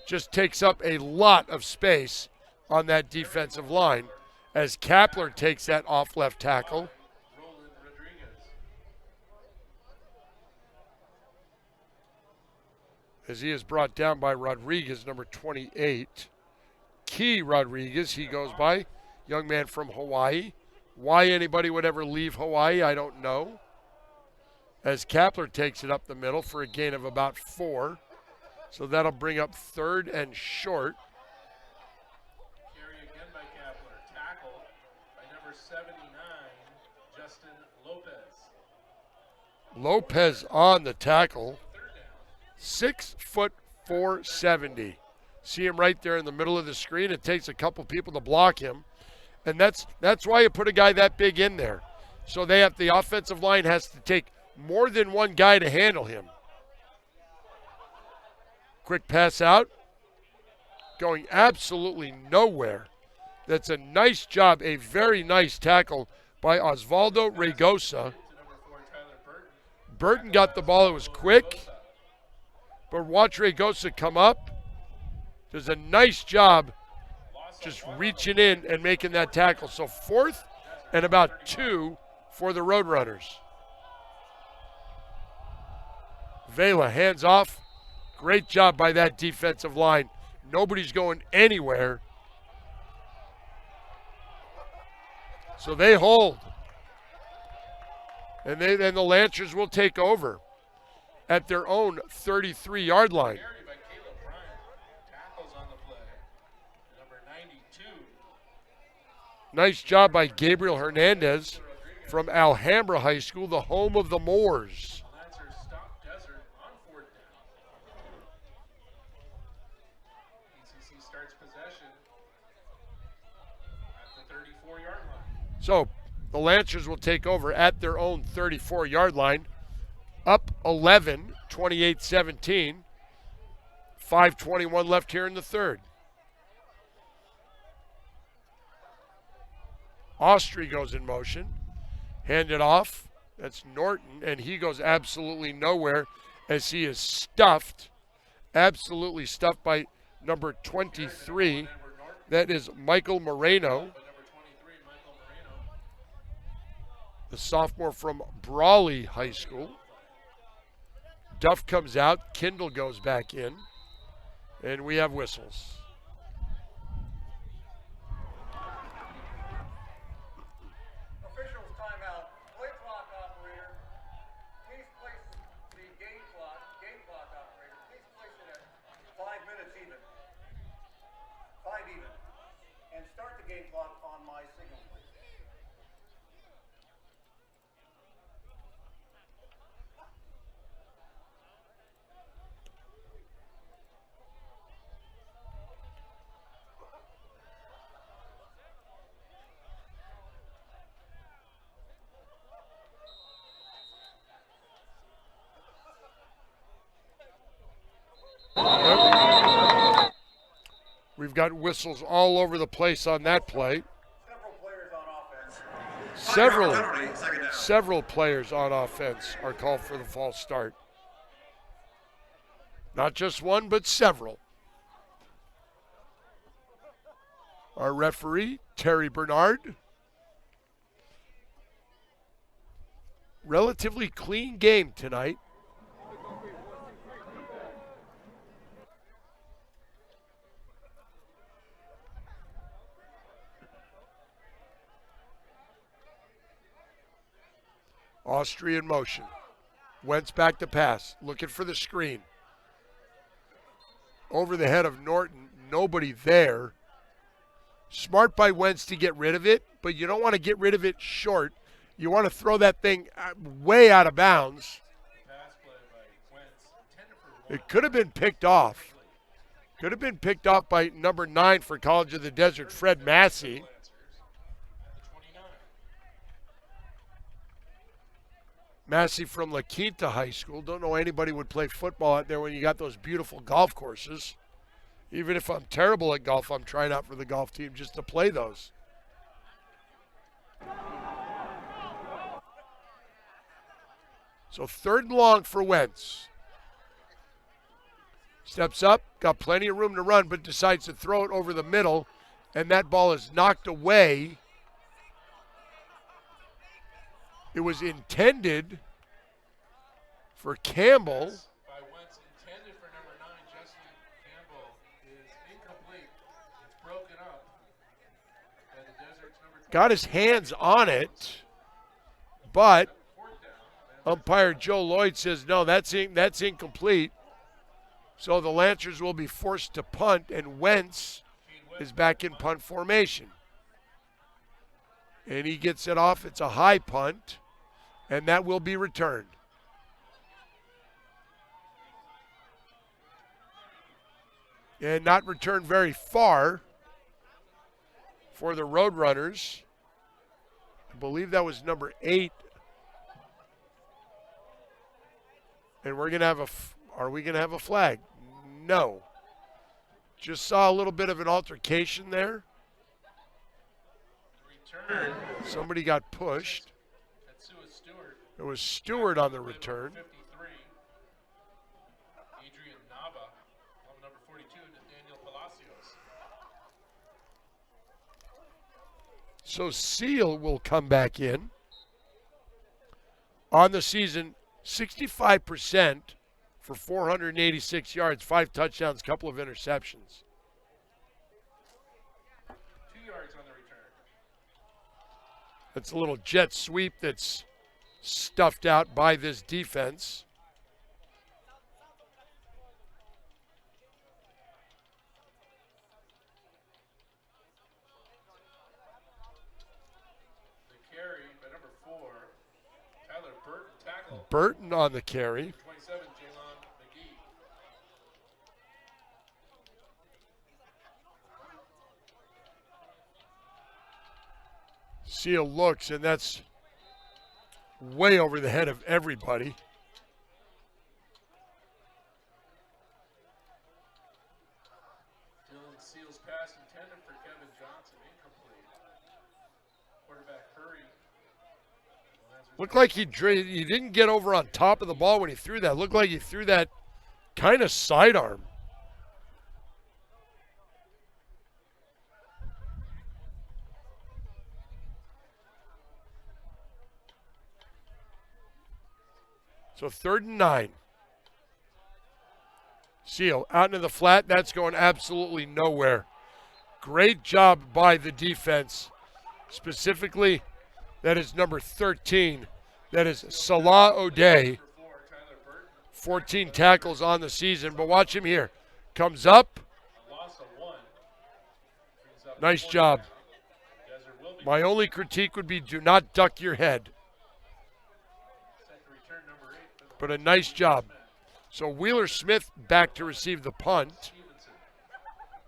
Just takes up a lot of space on that defensive line as Kapler takes that off left tackle. As he is brought down by Rodriguez, number 28. Key Rodriguez, he goes by. Young man from Hawaii. Why anybody would ever leave Hawaii, I don't know. As Kapler takes it up the middle for a gain of about 4. So that'll bring up 3rd and short. Carry again by Kapler. Tackle by number 79, Justin Lopez. Lopez on the tackle. 6 foot 470. See him right there in the middle of the screen. It takes a couple people to block him. And that's why you put a guy that big in there. So the offensive line has to take more than one guy to handle him. Quick pass out. Going absolutely nowhere. That's a nice job, a very nice tackle by Osvaldo Regosa. Burton got the ball. It was quick. But watch Regosa come up. Does a nice job just reaching in and making that tackle. So 4th and about 2 for the Roadrunners. Vela hands off. Great job by that defensive line. Nobody's going anywhere. So they hold. And then the Lancers will take over at their own 33-yard line. Nice job by Gabriel Hernandez from Alhambra High School, the home of the Moors. So the Lancers will take over at their own 34-yard line. Up 11, 28-17. 5:21 left here in the third. Austri goes in motion. Hand it off. That's Norton, and he goes absolutely nowhere as he is stuffed. Absolutely stuffed by number 23. That is Michael Moreno, the sophomore from Brawley High School. Duff comes out. Kindle goes back in. And we have whistles. We've got whistles all over the place on that play. Several players on offense are called for the false start. Not just one, but several. Our referee, Terry Bernard. Relatively clean game tonight. Austria in motion. Wentz back to pass, looking for the screen. Over the head of Norton, nobody there. Smart by Wentz to get rid of it, but you don't want to get rid of it short. You want to throw that thing way out of bounds. Pass play by Wentz, intended for one. It could have been picked off. Could have been picked off by number 9 for College of the Desert, Fred Massey. Lancers at the 29. Massey from La Quinta High School. Don't know anybody would play football out there when you got those beautiful golf courses. Even if I'm terrible at golf, I'm trying out for the golf team just to play those. So 3rd and long for Wentz. Steps up, got plenty of room to run, but decides to throw it over the middle, and that ball is knocked away. It was intended for Campbell. By Wentz, intended for number 9, Justin Campbell, is incomplete. It's broken up by the Desert's number 20. Got his hands on it, but 4th down. umpire Joe Lloyd says, no, that's incomplete. So the Lancers will be forced to punt, and Wentz is back in punt formation. And he gets it off. It's a high punt, and that will be returned. And not returned very far for the Roadrunners. I believe that was number 8. And we're going to have are we going to have a flag? No. Just saw a little bit of an altercation there. Return. Somebody got pushed. That's Stewart. It was Stewart on the return. 53. Adrian Nava. Number 42, Daniel Palacios. So Seal will come back in. On the season, 65% for 486 yards, 5 touchdowns, couple of interceptions. 2 yards on the return. That's a little jet sweep that's stuffed out by this defense. The carry by number 4, Tyler Burton, tackle. Burton on the carry. 27, Jalon McGee. Seal looks, and that's way over the head of everybody. Dylan Seals pass intended for Kevin Johnson, incomplete. Quarterback Hurry. Looked like he didn't get over on top of the ball when he threw that. Looked like he threw that kind of sidearm. So 3rd and 9. Seal out into the flat. That's going absolutely nowhere. Great job by the defense. Specifically, that is number 13. That is Salah O'Day. 14 tackles on the season. But watch him here. Comes up. A loss of 1. Brings up Nice 4th job. down. Desert will be My only critique would be do not duck your head. set to return number 8. for the But a nice job. So Wheeler Smith back to receive the punt Stevenson.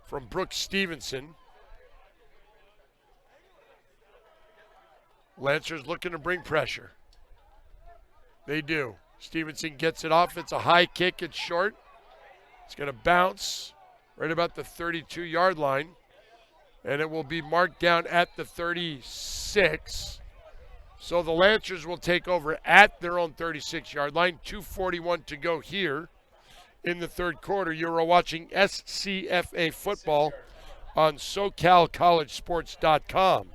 from Brooks Stevenson. Lancers looking to bring pressure. They do. Stevenson gets it off. It's a high kick. It's short. It's going to bounce right about the 32-yard line. And it will be marked down at the 36. So the Lancers will take over at their own 36-yard line. 2:41 to go here in the third quarter. You're watching SCFA football on SoCalCollegeSports.com. Lancers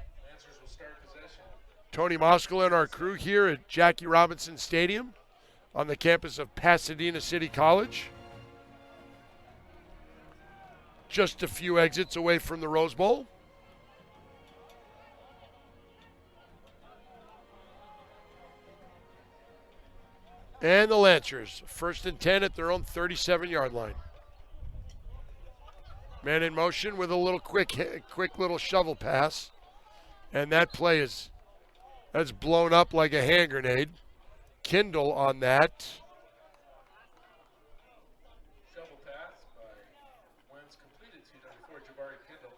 will start possession. Tony Moskala and our crew here at Jackie Robinson Stadium on the campus of Pasadena City College. Just a few exits away from the Rose Bowl. And the Lancers, 1st and 10 at their own 37-yard line. Man in motion with a little quick little shovel pass. And that play that's blown up like a hand grenade. Kindle on that. Shovel pass by Wentz completed to number 4, Jabari Kindle.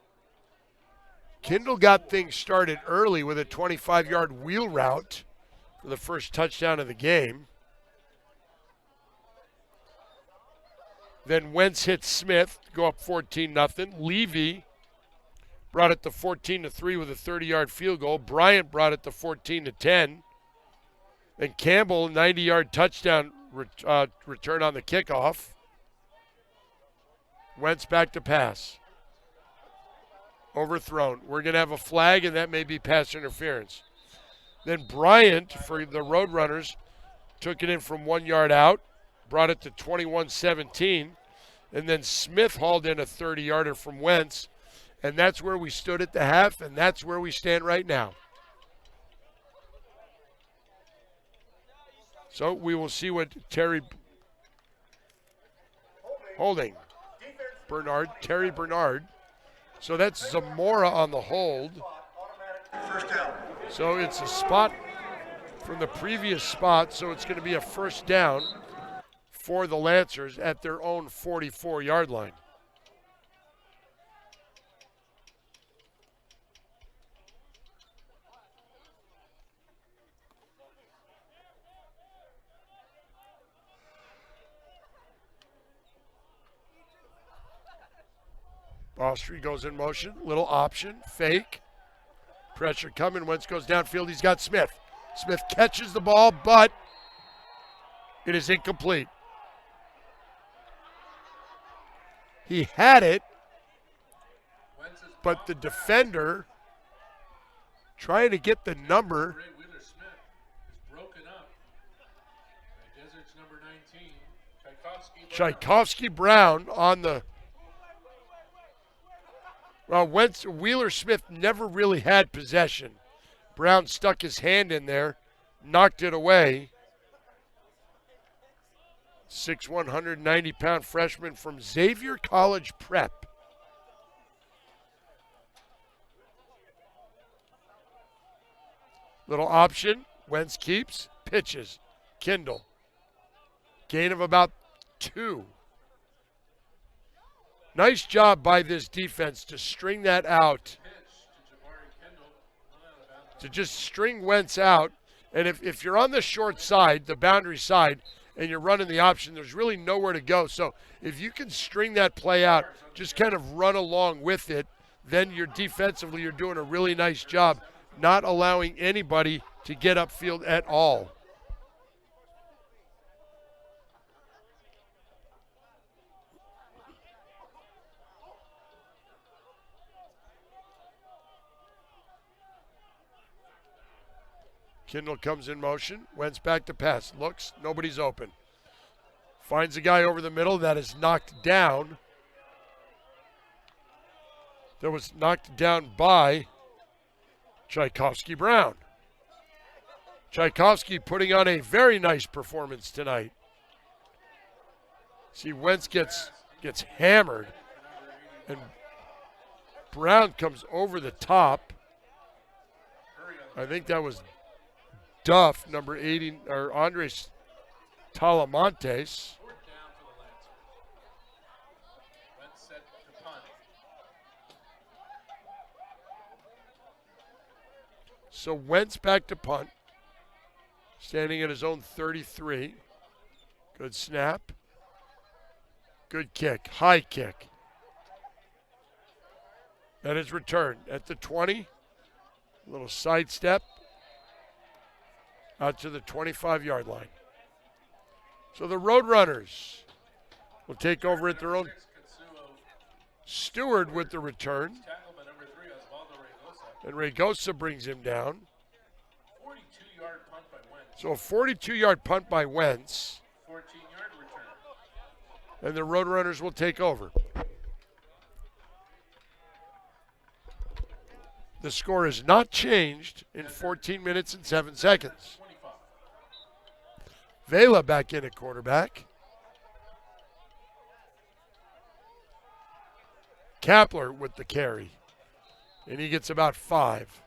Kindle got things started early with a 25-yard wheel route for the first touchdown of the game. Then Wentz hit Smith, go up 14-0. Levy brought it to 14-3 with a 30-yard field goal. Bryant brought it to 14-10. Then Campbell, 90-yard touchdown return on the kickoff. Wentz back to pass. Overthrown. We're going to have a flag, and that may be pass interference. Then Bryant, for the Roadrunners, took it in from 1 yard out, brought it to 21-17, and then Smith hauled in a 30-yarder from Wentz, and that's where we stood at the half, and that's where we stand right now. So we will see what Terry holding. Terry Bernard. So that's Zamora on the hold. First down. So it's a spot from the previous spot, so it's going to be a first down for the Lancers at their own 44-yard line. Bostry goes in motion, little option, fake. Pressure coming, Wentz goes downfield, he's got Smith. Smith catches the ball, but it is incomplete. He had it, but the defender trying to get the number. Ray Wheeler-Smith is broken up. The Desert's number 19, Tchaikovsky Brown on the. Well, Wheeler-Smith never really had possession. Brown stuck his hand in there, knocked it away. 6'1", 190-pound freshman from Xavier College Prep. Little option. Wentz keeps, pitches. Kindle. Gain of about 2. Nice job by this defense to string that out. To just string Wentz out. And if you're on the short side, the boundary side, and you're running the option, there's really nowhere to go. So if you can string that play out, just kind of run along with it, then you're defensively, you're doing a really nice job not allowing anybody to get upfield at all. Kindle comes in motion. Wentz back to pass. Looks. Nobody's open. Finds a guy over the middle that is knocked down. That was knocked down by Tchaikovsky Brown. Tchaikovsky putting on a very nice performance tonight. See, Wentz gets hammered. And Brown comes over the top. I think that was Duff, number 80, or Andres Talamantes. Fourth down for the Lancers. Wentz set to punt. So Wentz back to punt. Standing at his own 33. Good snap. Good kick. High kick. That is returned at the 20. A little sidestep. Out to the 25-yard line. So the Roadrunners will take over at their own. Six, Katsuo. Stewart with the return. Tackled by number 3, Osvaldo Reynosa. And Raygosa brings him down. 42-yard punt by Wentz. So a 42-yard punt by Wentz. 14-yard return. And the Roadrunners will take over. The score has not changed in 14 minutes and 7 seconds. 25. Vela back in at quarterback. Kapler with the carry. And he gets about 5.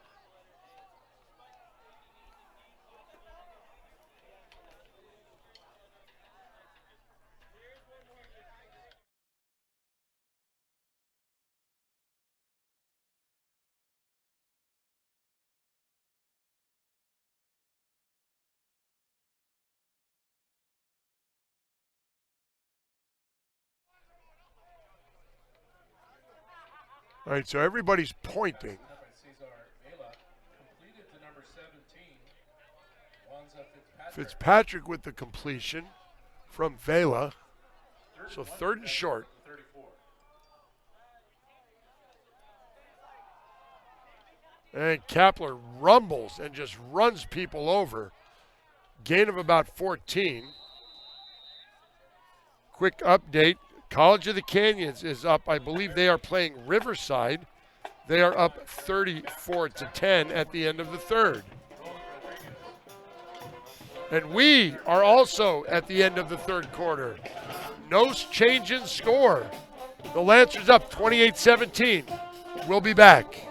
All right, so everybody's pointing. By Cesar Vela. Completed to number 17. Wanza Fitzpatrick. Fitzpatrick with the completion from Vela. So 31 third and short. 34. And Kapler rumbles and just runs people over. Gain of about 14. Quick update. College of the Canyons is up. I believe they are playing Riverside. They are up 34-10 at the end of the third. And we are also at the end of the third quarter. No change in score. The Lancers up 28-17. We'll be back.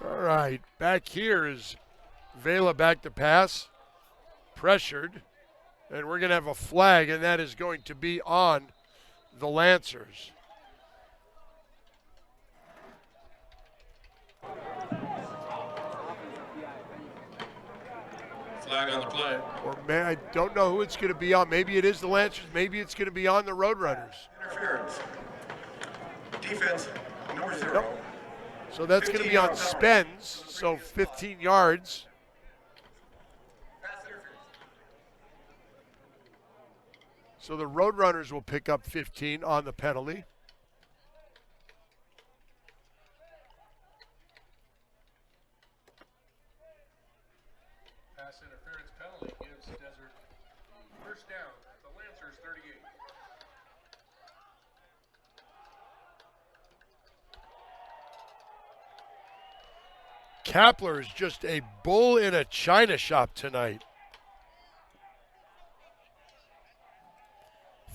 All right, back here is Vela back to pass, pressured, and we're going to have a flag, and that is going to be on the Lancers. Flag on the play. Or I don't know who it's going to be on. Maybe it is the Lancers. Maybe it's going to be on the Roadrunners. Interference. Defense, number 0. Nope. So that's going to be on Spence, so 15 yards. Pass interference. So the Roadrunners will pick up 15 on the penalty. Pass interference penalty gives Desert the first down at the Lancers 38. Kapler is just a bull in a china shop tonight.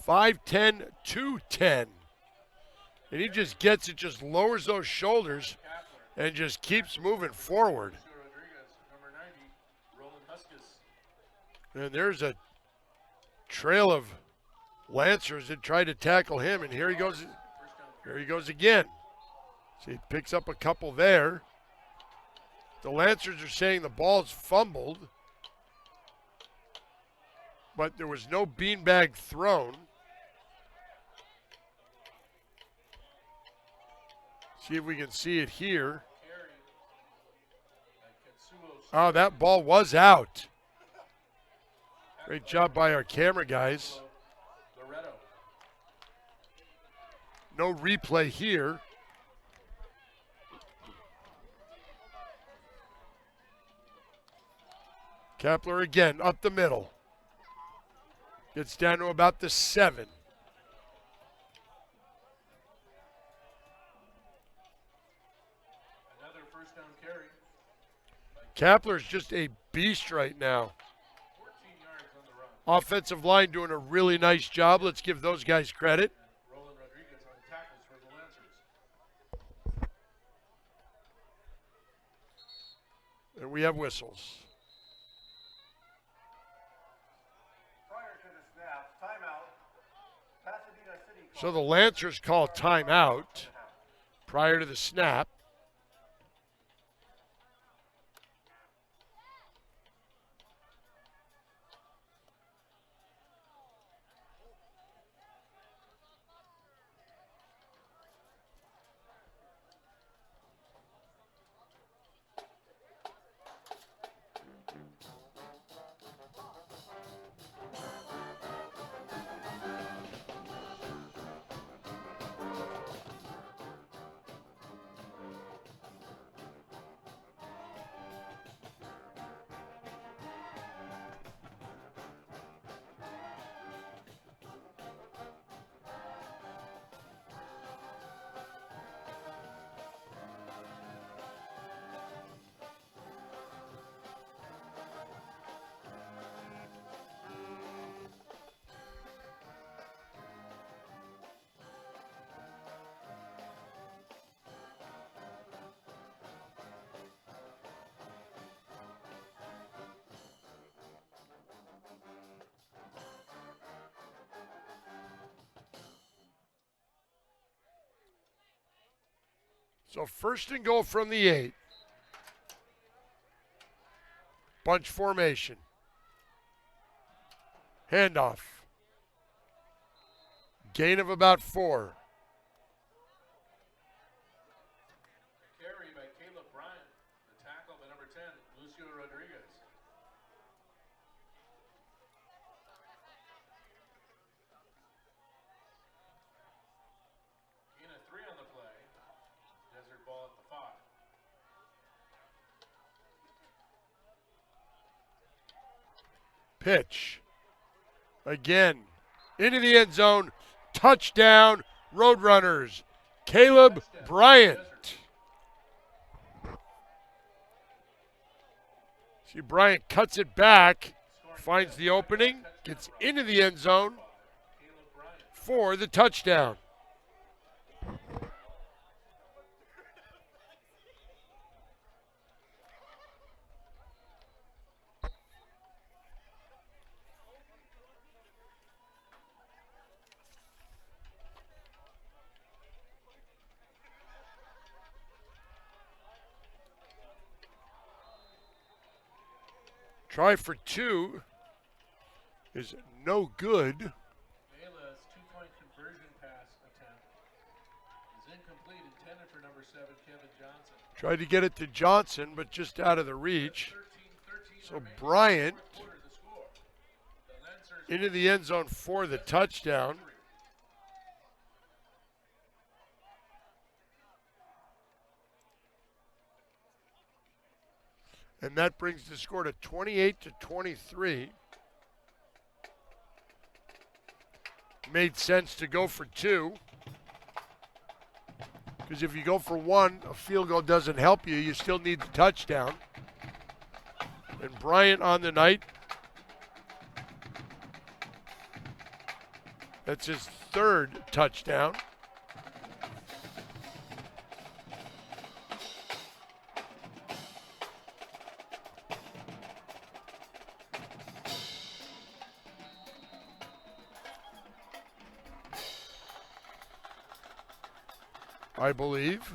5'10", 210. And he just gets it, just lowers those shoulders and just keeps moving forward. Rodriguez, number 90, Roland Huskus. And there's a trail of Lancers that tried to tackle him, and here he goes. First down. Here he goes again. So he picks up a couple there. The Lancers are saying the ball's fumbled, but there was no beanbag thrown. See if we can see it here. Carry by Katsuo. Oh, that ball was out. Great job by our camera guys. Loretto. No replay here. Kepler again up the middle. Gets down to about the 7. Another first down carry. Kepler's just a beast right now. 14 yards on the run. Offensive line doing a really nice job. Let's give those guys credit. Roland Rodriguez on tackles for the Lancers. And we have whistles. Prior to the snap, timeout. Pasadena City. So the Lancers call timeout prior to the snap. So first and goal from the 8. Bunch formation. Handoff. Gain of about 4. Carry by Caleb Bryant. The tackle by number 10, Lucio Rodriguez. Gain of 3 on the play. Desert ball at the 5. Pitch. Again. Into the end zone. Touchdown, Roadrunners. Caleb Bryant. See, Bryant cuts it back, finds the opening, gets into the end zone Caleb Bryant. for the touchdown. Try for 2 is no good. Vela's 2-point conversion pass attempt is incomplete, intended for number 7, Kevin Johnson. Tried to get it to Johnson, but just out of the reach. 13-13 So remaining. Bryant Fourth quarter, the score. The Lancers into the end zone for the touchdown. And that brings the score to 28-23. Made sense to go for 2. Because if you go for 1, a field goal doesn't help you. You still need the touchdown. And Bryant on the night. That's his 3rd touchdown. I believe.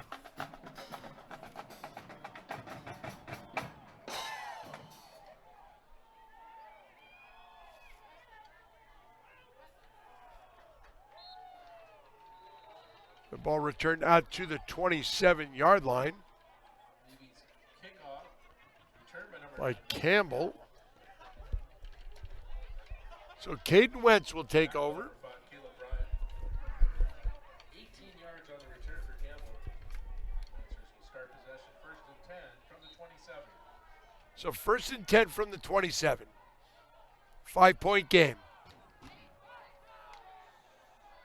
The ball returned out to the 27-yard line Navy's kickoff, returned by number by Campbell. So Caden Wentz will take over. Caleb Bryant. 18 yards on the return for Campbell. Lancers will start possession first and 10 from the 27. So 1st and 10 from the 27. 5-point game.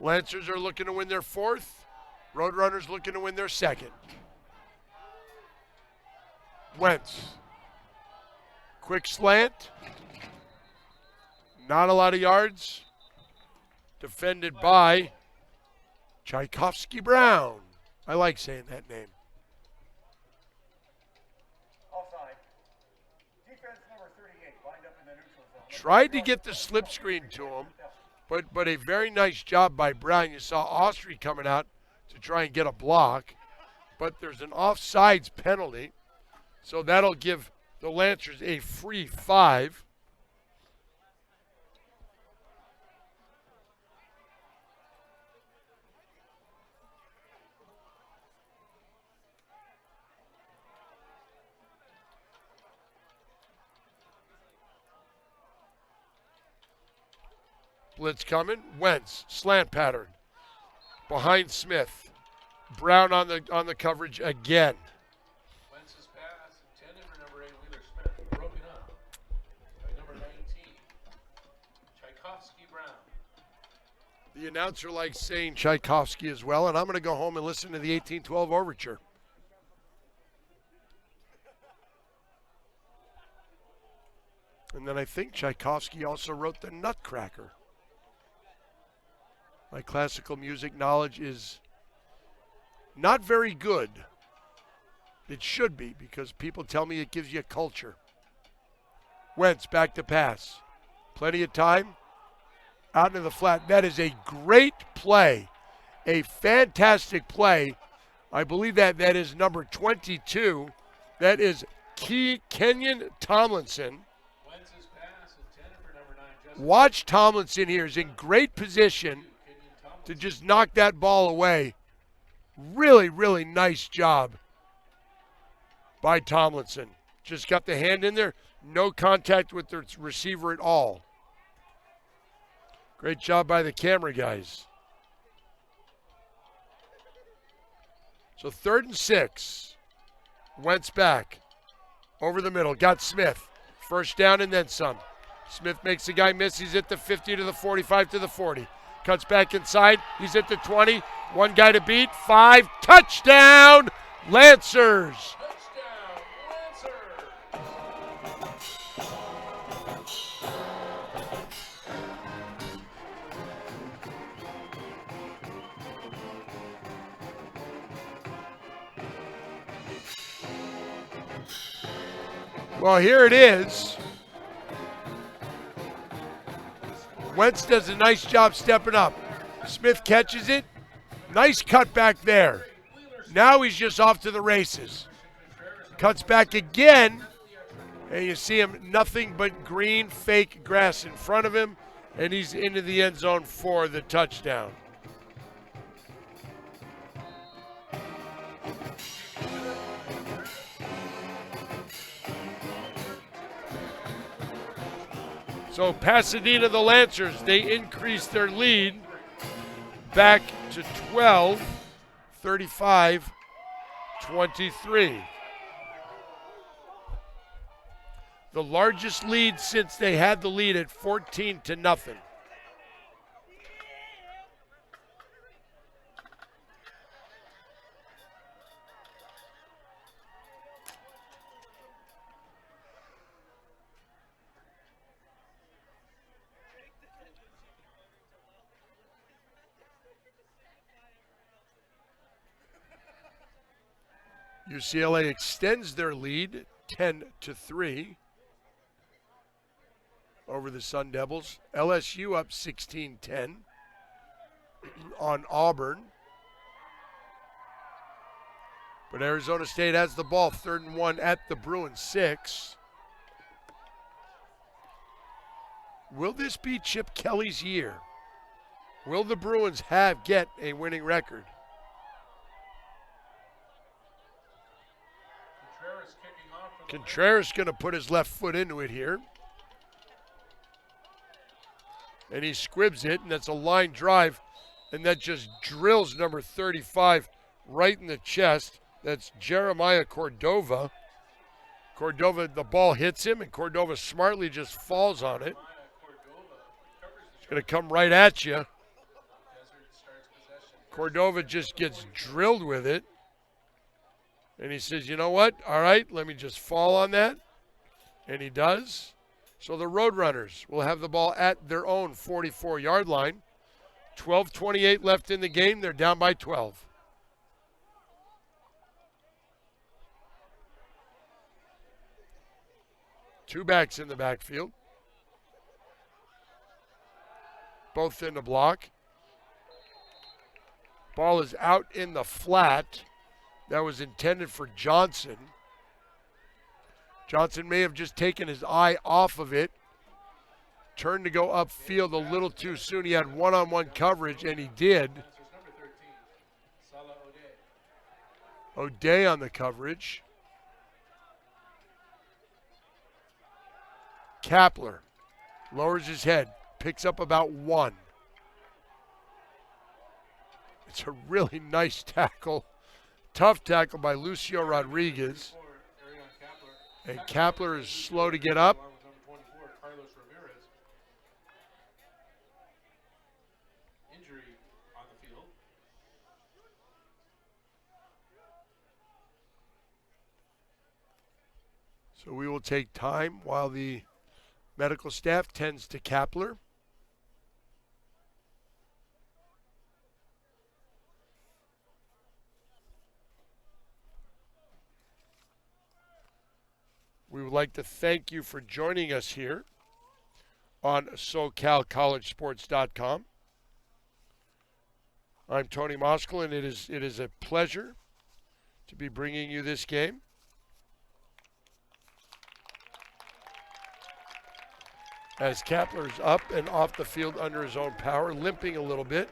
Lancers are looking to win their 4th. Roadrunners looking to win their 2nd. Wentz. Quick slant. Not a lot of yards. Defended by Tchaikovsky Brown. I like saying that name. Offside. Defense number 38 lined up in the neutral zone. Tried to get the slip screen to him, but a very nice job by Brown. You saw Austri coming out to try and get a block, but there's an offsides penalty, so that'll give the Lancers a free 5. Blitz coming. Wentz, slant pattern. Behind Smith. Brown on the coverage again. Wentz's pass intended for number 8, Wheeler Smith. Broken up by number 19, Tchaikovsky Brown. The announcer likes saying Tchaikovsky as well, and I'm going to go home and listen to the 1812 overture. And then I think Tchaikovsky also wrote the Nutcracker. My classical music knowledge is not very good. It should be, because people tell me it gives you culture. Wentz back to pass. Plenty of time. Out into the flat. That is a great play. A fantastic play. I believe that is number 22. That is Kenyon Tomlinson. Wentz's pass intended for number 9, Justin. Watch Tomlinson here. Is in great position to just knock that ball away. Really, really nice job by Tomlinson. Just got the hand in there. No contact with the receiver at all. Great job by the camera guys. So 3rd and 6. Wentz back. Over the middle. Got Smith. First down and then some. Smith makes the guy miss. He's at the 50 to the 45 to the 40. Cuts back inside. He's at the 20. One guy to beat. 5. Touchdown, Lancers. Touchdown, Lancers. Well, here it is. Wentz does a nice job stepping up. Smith catches it. Nice cut back there. Now he's just off to the races. Cuts back again. And you see him, nothing but green fake grass in front of him. And he's into the end zone for the touchdown. So Pasadena, the Lancers, they increase their lead back to 12, 35-23. The largest lead since they had the lead at 14-0. UCLA extends their lead 10-3 over the Sun Devils. LSU up 16-10 on Auburn. But Arizona State has the ball, 3rd and 1 at the Bruins 6. Will this be Chip Kelly's year? Will the Bruins get a winning record? Contreras going to put his left foot into it here. And he squibs it, and that's a line drive, and that just drills number 35 right in the chest. That's Jeremiah Cordova. Cordova, the ball hits him, and Cordova smartly just falls on it. It's going to come right at you. Cordova just gets drilled with it. And he says, you know what? All right, let me just fall on that. And he does. So the Roadrunners will have the ball at their own 44-yard line. 12:28 left in the game. They're down by 12. Two backs in the backfield. Both in the block. Ball is out in the flat. That was intended for Johnson. Johnson may have just taken his eye off of it. Turned to go upfield a little too soon. He had one-on-one coverage, and he did. O'Day on the coverage. Kapler lowers his head, picks up about one. It's a really nice tackle. Tough tackle by Lucio Rodriguez. And Kapler is slow to get up. So we will take time while the medical staff tends to Kapler. We would like to thank you for joining us here on SoCalCollegeSports.com. I'm Tony Moskal, and it is a pleasure to be bringing you this game. As Kapler's up and off the field under his own power, limping a little bit.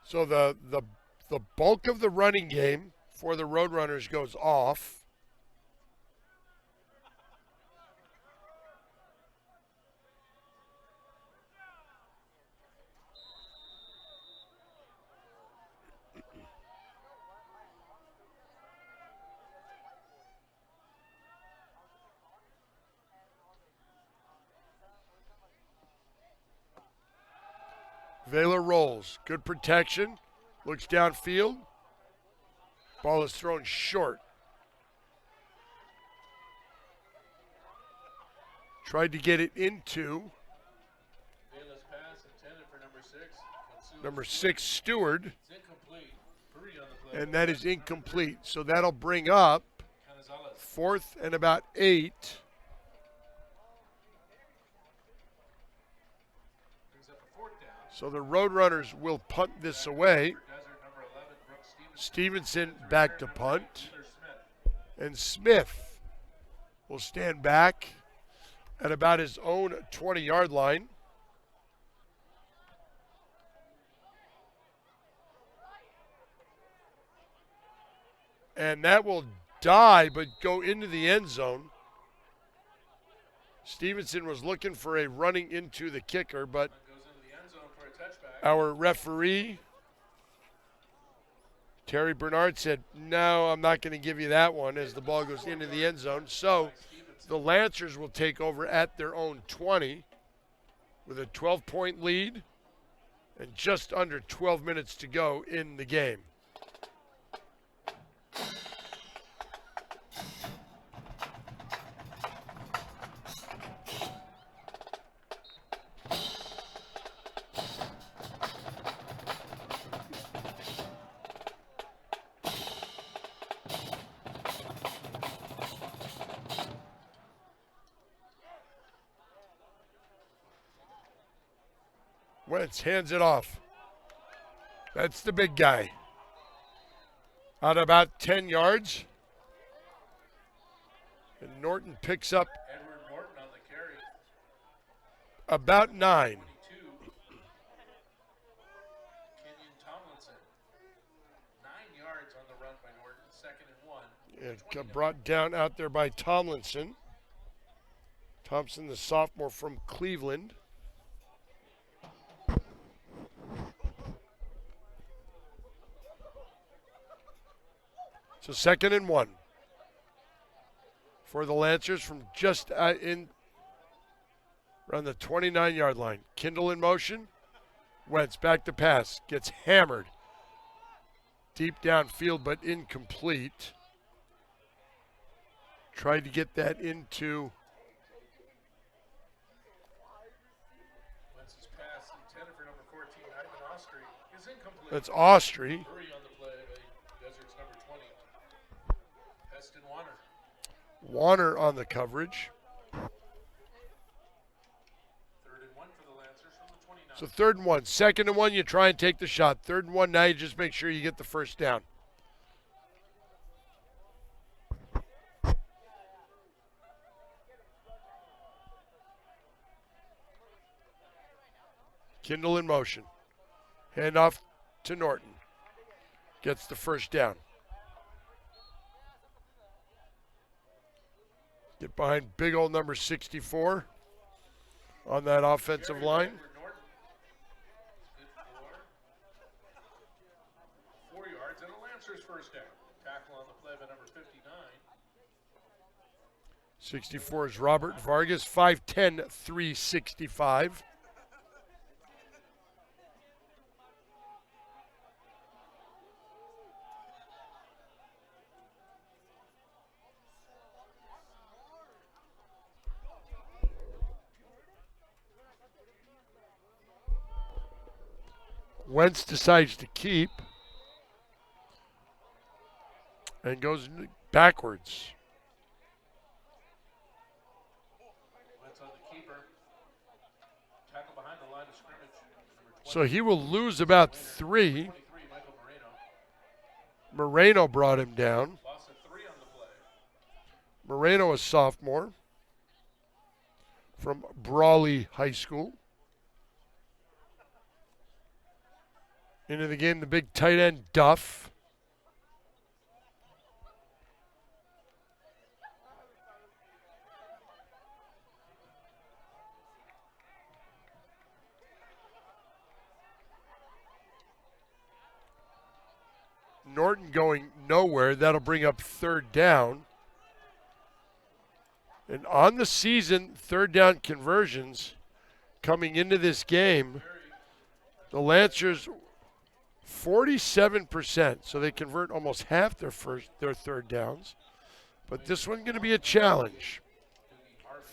So the bulk of the running game for the Roadrunners goes off. Vela rolls. Good protection. Looks downfield. Ball is thrown short. Tried to get it into Vela's pass intended for number 6, Stewart. It's incomplete. 3 on the play. And that is incomplete. So that'll bring up Canizales. 4th and about 8. Brings up a 4th down. So the Roadrunners will punt this away. Desert number 11, Brooks Stevens. Stevenson back to punt. Taylor Smith. And Smith will stand back at about his own 20-yard line. And that will die but go into the end zone. Stevenson was looking for a running into the kicker, but Goes into the end zone for a touchback. our referee, Terry Bernard, said, no, I'm not going to give you that one as the ball goes into the end zone. So the Lancers will take over at their own 20 with a 12-point lead and just under 12 minutes to go in the game. Wentz hands it off. That's the big guy. Out about 10 yards. And Norton picks up Edward Norton on the carry. about 9. 22. Kenyon Second and 1. It got brought down out there by Tomlinson. Thompson, the sophomore from Cleveland. So 2nd and 1 for the Lancers from just in around the 29-yard line. Kindle in motion. Wentz back to pass. Gets hammered. Deep downfield, but incomplete. Tried to get that into. Wentz's pass intended for number 14, Ivan Austri, is incomplete. That's Austri. Hurry on the play by Desert's number 20, Heston Warner. Warner on the coverage. 3rd and 1 for the Lancers from the 29. So 3rd and 1. 2nd and 1, you try and take the shot. 3rd and 1, now you just make sure you get the first down. Kindle in motion. Handoff to Norton. Gets the first down. Get behind big old number 64 on that offensive line. For Norton. Good for 4 yards and a Lancers first down. Tackle on the play by number 59. 64 is Robert Vargas, 5'10", 365. Wentz decides to keep and goes backwards. Wentz on the keeper. Tackle behind the line of scrimmage. Number 20, So he will lose about 3. 23, Michael Moreno. Moreno brought him down. Loss of 3 on the play. Moreno, a sophomore from Brawley High School. Into the game, the big tight end, Duff. Norton going nowhere. That'll bring up 3rd down. And on the season, 3rd down conversions coming into this game, the Lancers 47%, so they convert almost half their 3rd downs. But this one's going to be a challenge.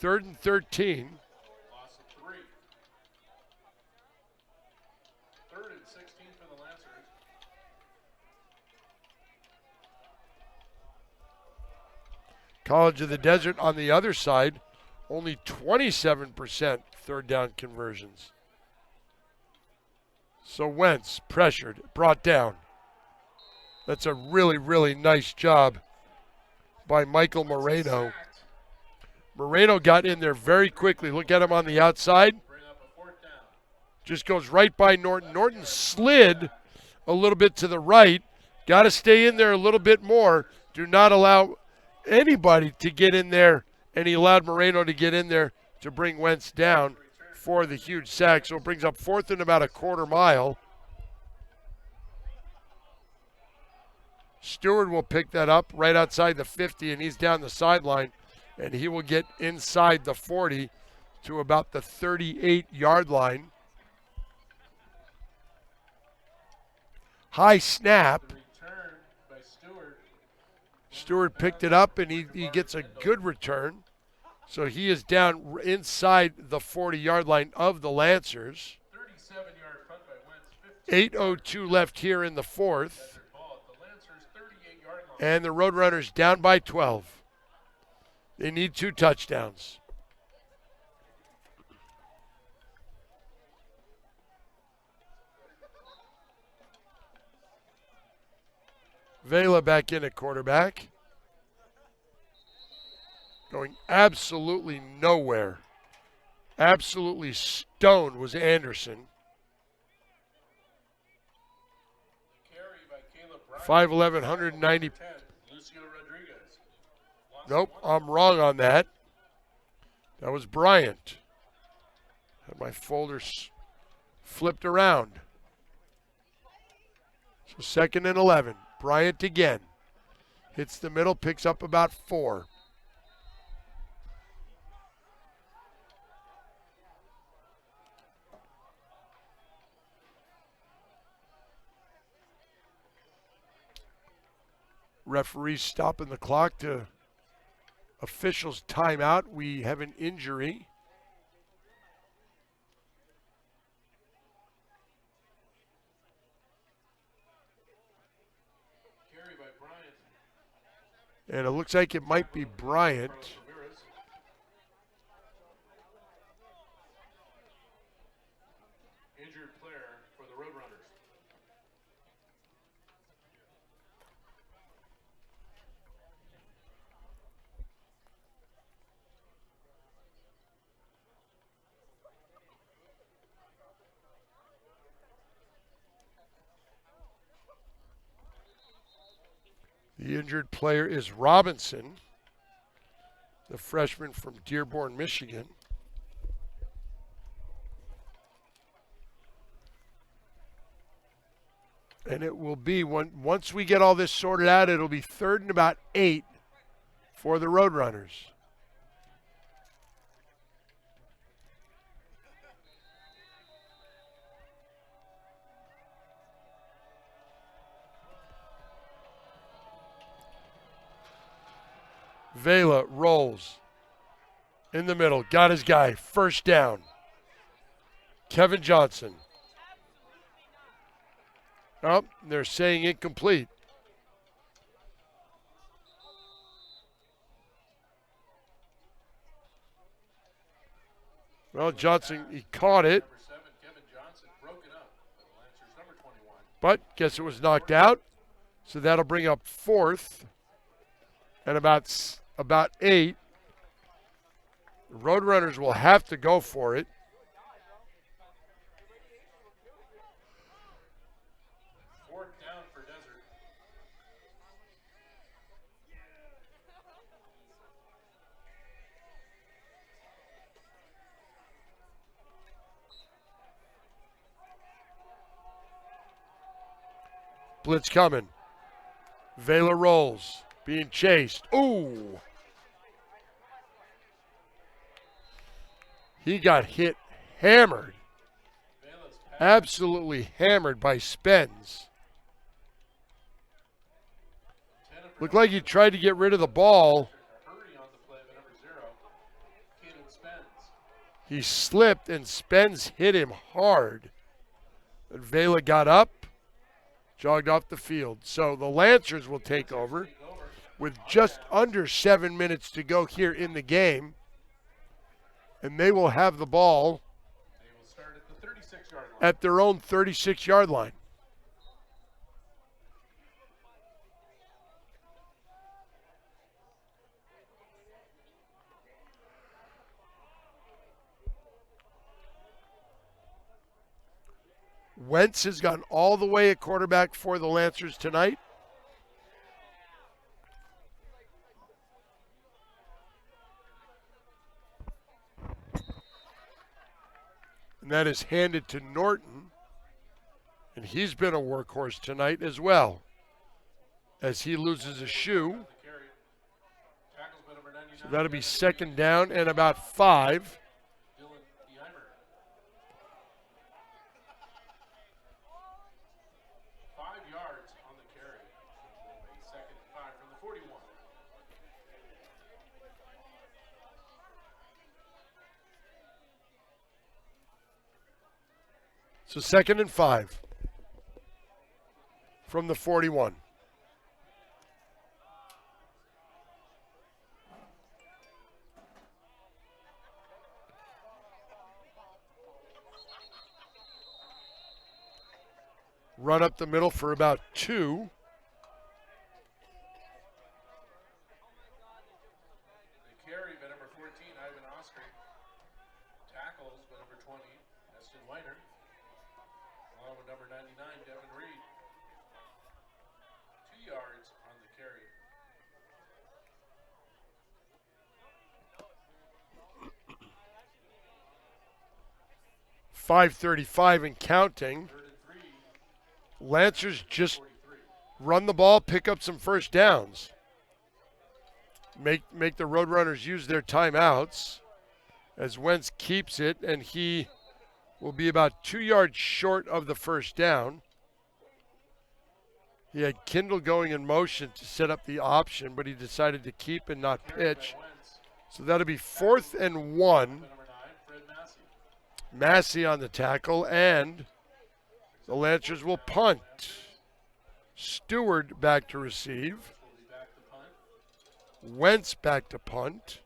3rd and 13. Loss of 3. 3rd and 16 for the Lancers. College of the Desert on the other side, only 27% 3rd down conversions. So Wentz pressured, brought down. That's a really, really nice job by Michael Moreno. Sacked. Moreno got in there very quickly. Look at him on the outside. Bring up a 4th down. Just goes right by Norton. Norton slid a little bit to the right. Got to stay in there a little bit more. Do not allow anybody to get in there. And he allowed Moreno to get in there to bring Wentz down for the huge sack. So it brings up 4th and about a quarter mile. Stewart will pick that up right outside the 50, and he's down the sideline. And he will get inside the 40 to about the 38-yard line. High snap. Return by Stewart. Stewart picked it up, and he gets a good return. So he is down inside the 40-yard line of the Lancers. 37-yard punt by Wentz. 8:02 left here in the 4th. Desert ball at the Lancers' 38-yard line. And the Roadrunners down by 12. They need 2 touchdowns. Vela back in at quarterback. Going absolutely nowhere. Absolutely stoned was Anderson. Carry by Caleb Bryant. 5'11", 190 Lucio Rodriguez. Lost Nope, one. I'm wrong on that. That was Bryant. Had my folders flipped around. So 2nd and 11. Bryant again. Hits the middle, picks up about 4. Referees stopping the clock to officials timeout. We have an injury. Carry by Bryant. And it looks like it might be Bryant. Carlos Ramirez. Injured player for the Roadrunners. The injured player is Robinson, the freshman from Dearborn, Michigan. And it will be, once we get all this sorted out, it'll be 3rd and about 8 for the Roadrunners. Vela rolls in the middle, got his guy, 1st down. Kevin Johnson. Oh, they're saying incomplete. Well, Johnson, he caught it, Number 7, Kevin Johnson, broke it up. But the Lancers, number 21. but guess it was knocked out. So that'll bring up 4th and about 8. The Roadrunners will have to go for it. Fourth down for Desert. Blitz coming. Vela rolls, being chased. Ooh! He got hit hammered. Vela's pass. Absolutely hammered by Spence. 10 of Looked like he tried to get rid of the ball. Hurry on the play by number 0. Caden Spence. He slipped and Spence hit him hard. And Vela got up, jogged off the field. So the Lancers will take over Take over. with just under 7 minutes to go here in the game. And they will have the ball They will start at the 36-yard line. at their own 36-yard line. Wentz has gone all the way at quarterback for the Lancers tonight. And that is handed to Norton. And he's been a workhorse tonight as well, as he loses a shoe. The carry. Tackles by number 99. So that'll be 2nd down and about 5. Dylan Deimer. 5 yards on the carry. A 2nd and 5 from the 41. So 2nd and 5 from the 41. Run up the middle for about 2. The carry by number 14, Ivan Oscar. Tackles by number 20, Eston Weiner. Along with number 99, Devin Reed. 2 yards on the carry. 5:35 and counting. Third and 3, Lancers just 43. run the ball, pick up some first downs. Make the Roadrunners use their timeouts as Wentz keeps it, and he will be about 2 yards short of the first down. He had Kindle going in motion to set up the option, but he decided to keep and not Carried pitch. by Wentz. So that'll be 4th and 1. By number 9, Fred Massey. Massey on the tackle, and the Lancers will punt. Stewart back to receive. Will be back to punt. Wentz back to punt.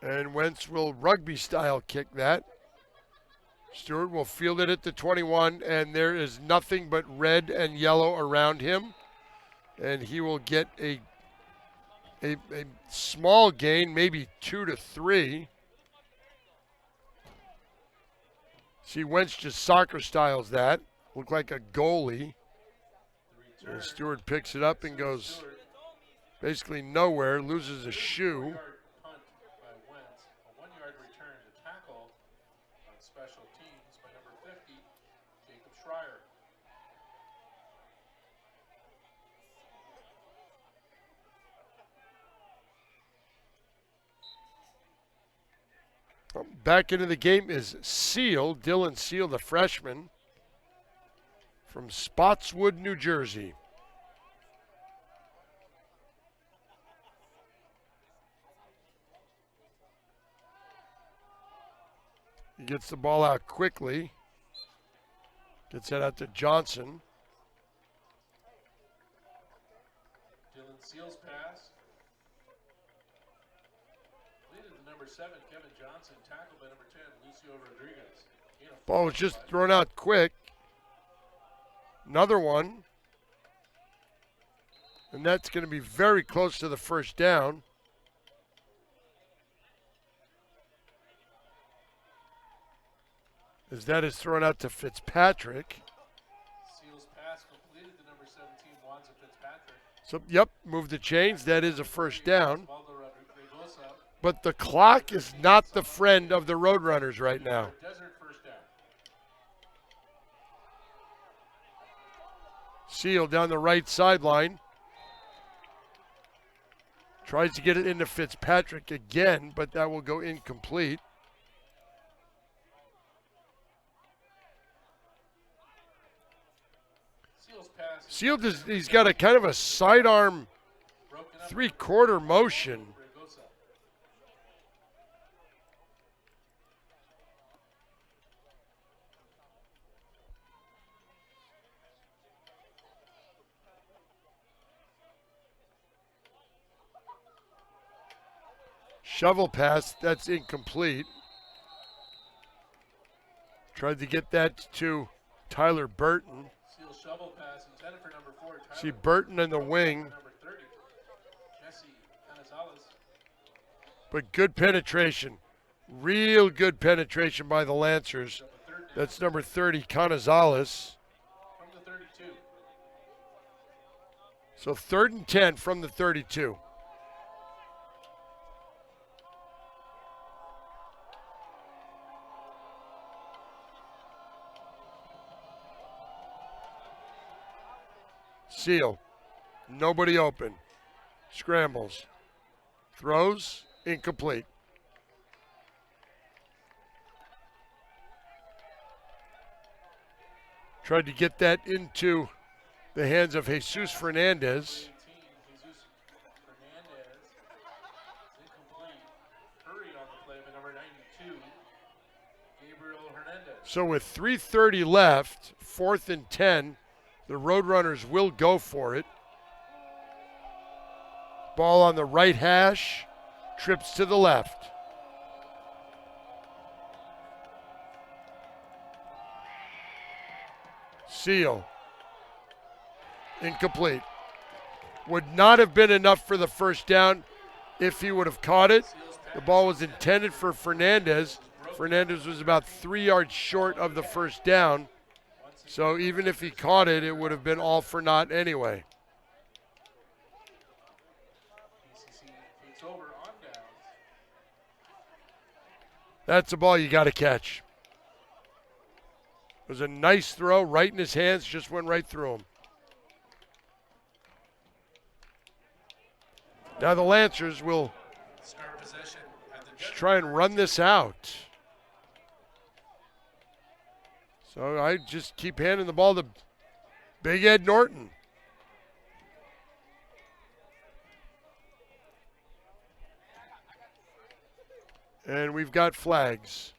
And Wentz will rugby style kick that. Stewart will field it at the 21, and there is nothing but red and yellow around him. And he will get a small gain, maybe 2 to 3. See, Wentz just soccer styles that. Look like a goalie. The And return. Stewart picks it up and goes Stewart. basically nowhere, loses a shoe. 4-yard punt by Wentz. A 1-yard return to tackle on special teams by number 50, Jacob Schreier. Back into the game is Seal, Dylan Seal, the freshman from Spotswood, New Jersey. He gets the ball out quickly. Gets that out to Johnson. Dylan Seals pass. Leading to number 7, Kevin Johnson. Tackled by number 10, Lucio Rodriguez. Gain of Ball was 4 just by thrown out quick. Another one. And that's going to be very close to the first down. As that is thrown out to Fitzpatrick. Seals pass completed to number 17, Wanza Fitzpatrick. So, yep, move the chains. That is a first down. Osvaldo Rodriguez. But the clock is not the friend of the Roadrunners right now. Desert first down. Seal down the right sideline. Tries to get it into Fitzpatrick again, but that will go incomplete. Seals pass Seal, he's got a kind of a sidearm broken up. three-quarter motion. Regosa. Shovel pass, that's incomplete. Tried to get that to Tyler Burton. Seals shovel pass intended for number 4. Tyler See Burton in the wing, number 30. Jesse Canizales. but good penetration. Real good penetration by the Lancers. Up a third down That's number 30, Canizales. from the 32. So 3rd and 10 from the 32. Seal. Nobody open. Scrambles. Throws. Incomplete. Tried to get that into the hands of Jesus Fernandez. 18, Jesus Fernandez. It's incomplete. Hurried on the play by number 92, Gabriel Hernandez. So with 3:30 left, 4th and 10, the Roadrunners will go for it. Ball on the right hash, trips to the left. Seal. Incomplete. Would not have been enough for the first down if he would have caught it. Seals The pass. ball was intended for Fernandez. Fernandez was about 3 yards short of the first down. So even if he caught it, it would have been all for naught anyway. PCC takes over That's a ball you got to catch. It was a nice throw, right in his hands, just went right through him. Now the Lancers will Start possession at the just Desert. try and run this out. So I just keep handing the ball to Big Ed Norton. And we've got flags.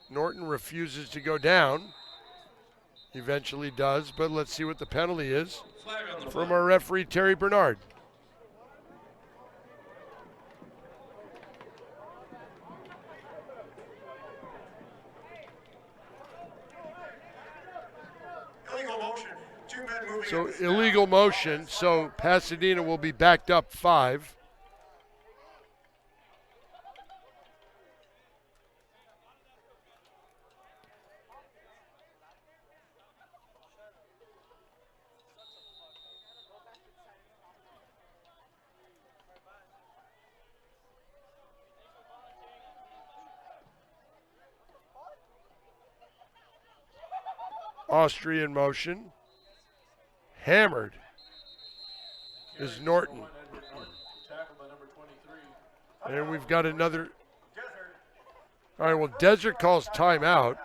Norton refuses to go down. Eventually does, but let's see what the penalty is Flag on the from play. our referee, Terry Bernard. Illegal motion. 2 men moving. So at the snap. illegal motion, so Pasadena will be backed up 5. Austrian motion. Hammered is Norton. Edward Norton. Tackled by number 23. And we've got another. Desert. All right, well, Desert calls timeout.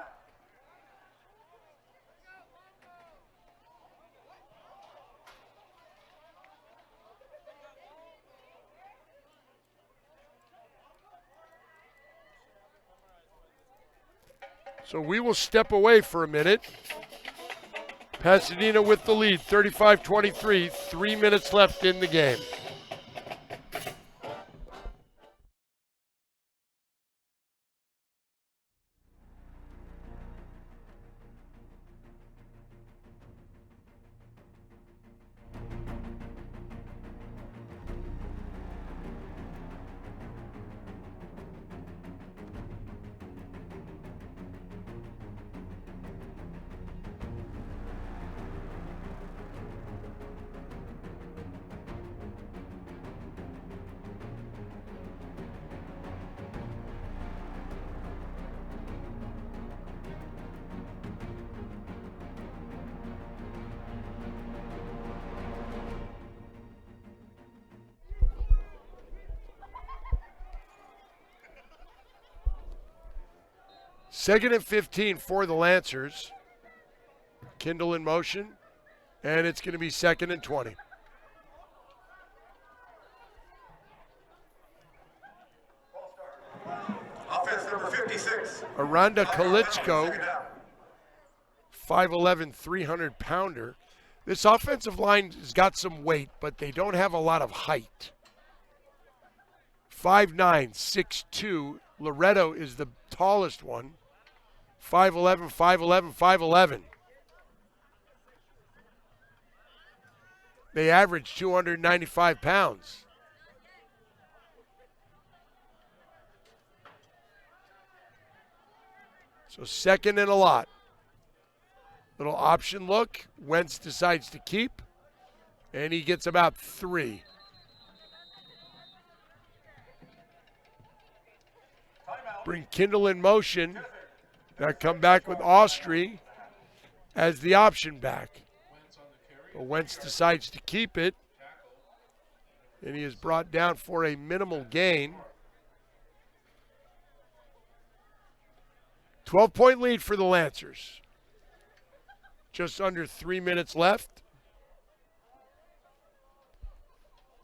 So we will step away for a minute. Pasadena with the lead, 35-23, 3 minutes left in the game. Second and 15 for the Lancers. Kindle in motion, and it's going to be 2nd and 20. Offense number 56. Aranda Kalichko, Second down. 5'11", 300-pounder. This offensive line has got some weight, but they don't have a lot of height. 5'9", 6'2". Loretto is the tallest one. 5'11", 5'11", 5'11". They average 295 pounds. So 2nd and a lot. Little option look. Wentz decides to keep, and he gets about 3. Bring Kindle in motion. Now come back with Austri as the option back. Wentz on the carry. But Wentz decides to keep it, and he is brought down for a minimal gain. 12-point lead for the Lancers. Just under 3 minutes left.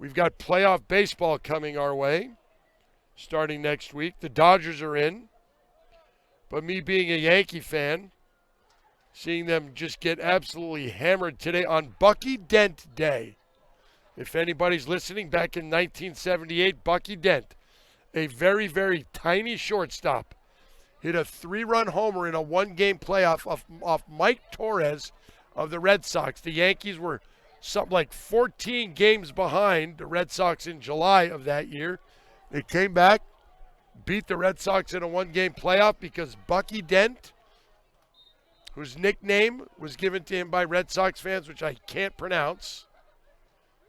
We've got playoff baseball coming our way starting next week. The Dodgers are in. But me being a Yankee fan, seeing them just get absolutely hammered today on Bucky Dent Day. If anybody's listening, back in 1978, Bucky Dent, a very, very tiny shortstop, hit a 3-run homer in a 1-game playoff off Mike Torres of the Red Sox. The Yankees were something like 14 games behind the Red Sox in July of that year. They came back, beat the Red Sox in a 1-game playoff because Bucky Dent, whose nickname was given to him by Red Sox fans, which I can't pronounce,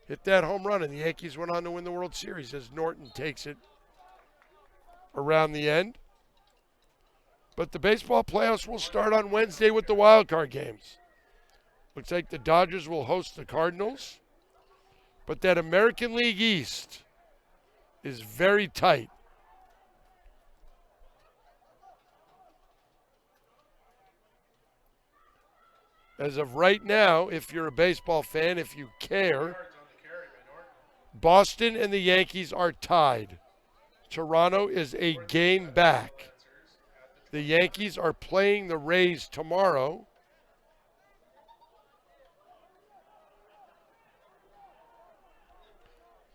hit that home run, and the Yankees went on to win the World Series as Norton takes it around the end. But the baseball playoffs will start on Wednesday with the wild card games. Looks like the Dodgers will host the Cardinals. But that American League East is very tight. As of right now, if you're a baseball fan, if you care, Yards on the carry by Norton. Boston and the Yankees are tied. Toronto is a game back. The Yankees are playing the Rays tomorrow.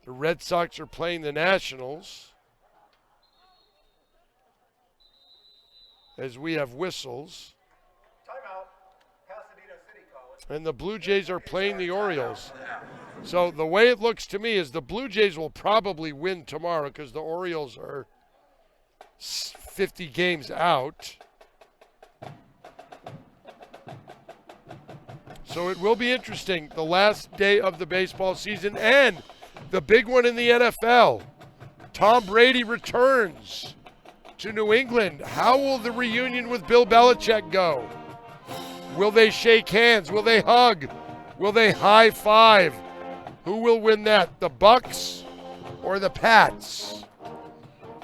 The Red Sox are playing the Nationals. As we have whistles. Timeout, Pasadena City College. And the Blue Jays are playing the Orioles. So the way it looks to me is the Blue Jays will probably win tomorrow because the Orioles are 50 games out. So it will be interesting. The last day of the baseball season and the big one in the NFL. Tom Brady returns to New England. How will the reunion with Bill Belichick go? Will they shake hands? Will they hug? Will they high five? Who will win that? The Bucks or the Pats?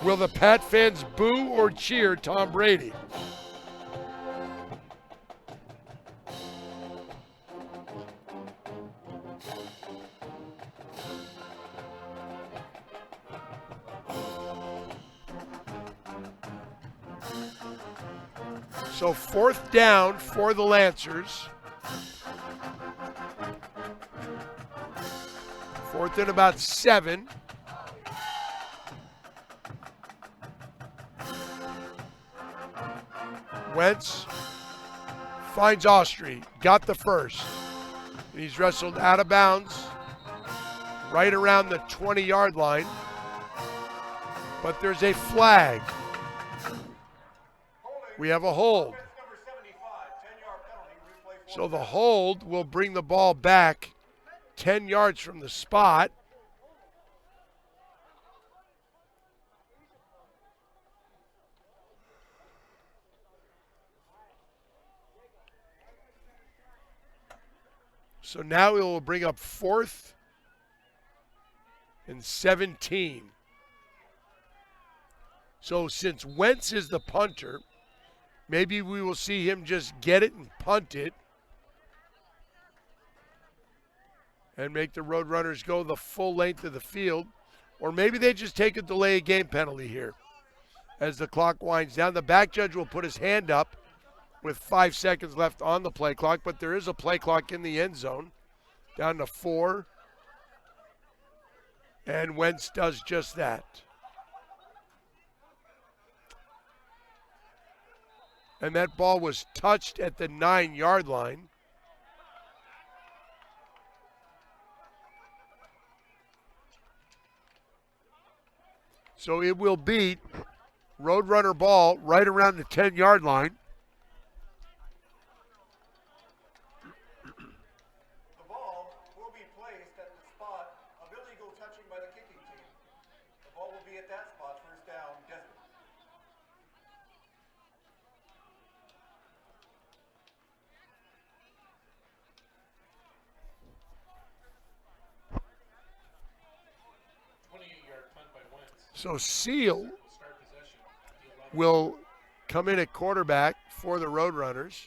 Will the Pat fans boo or cheer Tom Brady? So 4th down for the Lancers. 4th and about 7. Wentz finds Austrie, got the first. He's wrestled out of bounds right around the 20-yard line. But there's a flag. We have a hold. Number 75, 10-yard penalty, replay So the hold will bring the ball back 10 yards from the spot. So now it will bring up 4th and 17. So since Wentz is the punter, maybe we will see him just get it and punt it and make the Roadrunners go the full length of the field. Or maybe they just take a delay of game penalty here. As the clock winds down, the back judge will put his hand up with 5 seconds left on the play clock, but there is a play clock in the end zone, down to 4. And Wentz does just that. And that ball was touched at the 9-yard line. So it will beat Roadrunner ball right around the 10-yard line. The ball will be placed at the spot of illegal touching by the kicking team. The ball will be at that spot, first down, Desert. So Seal Start possession. will come in at quarterback for the Roadrunners.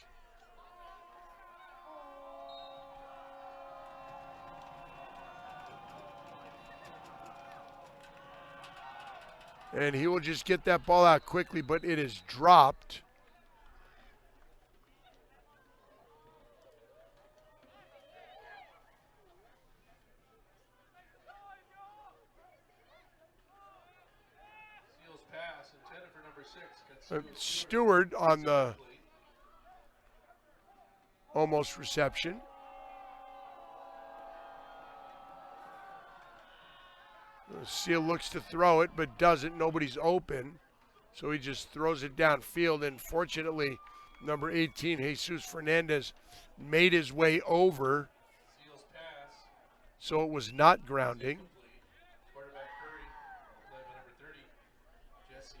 And he will just get that ball out quickly, but it is dropped. Seals pass intended for number 6. Gets Stewart on the almost reception. Seal looks to throw it, but doesn't. Nobody's open. So he just throws it downfield. And fortunately, number 18, Jesus Fernandez, made his way over. Seals pass. So it was not grounding. Complete. Quarterback Curry. Play by number 30. Jesse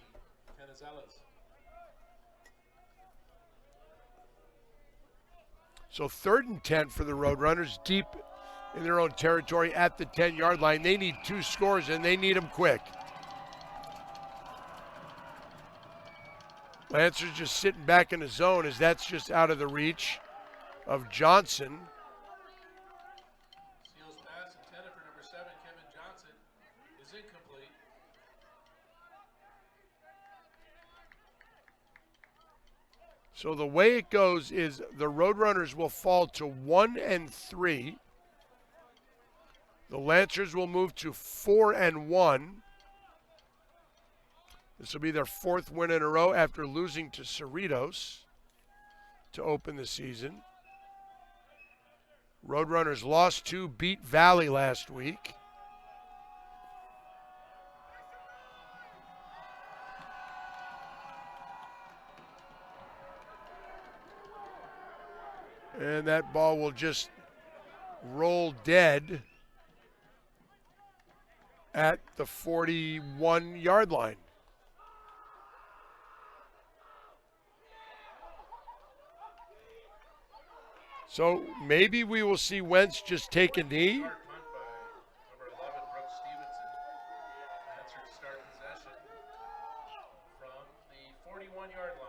So 3rd and 10 for the Roadrunners, deep in their own territory at the 10-yard line. They need 2 scores, and they need them quick. Lancers just sitting back in the zone as that's just out of the reach of Johnson. Seals pass intended for number 7, Kevin Johnson, is incomplete. So the way it goes is the Roadrunners will fall to 1 and 3. The Lancers will move to 4 and 1. This will be their 4th win in a row after losing to Cerritos to open the season. Roadrunners lost 2, beat Valley last week. And that ball will just roll dead at the 41-yard line. So maybe we will see Wentz just take a knee. Hard punt by number 11, Brooks Stevenson. Lancers start possession from the 41-yard line.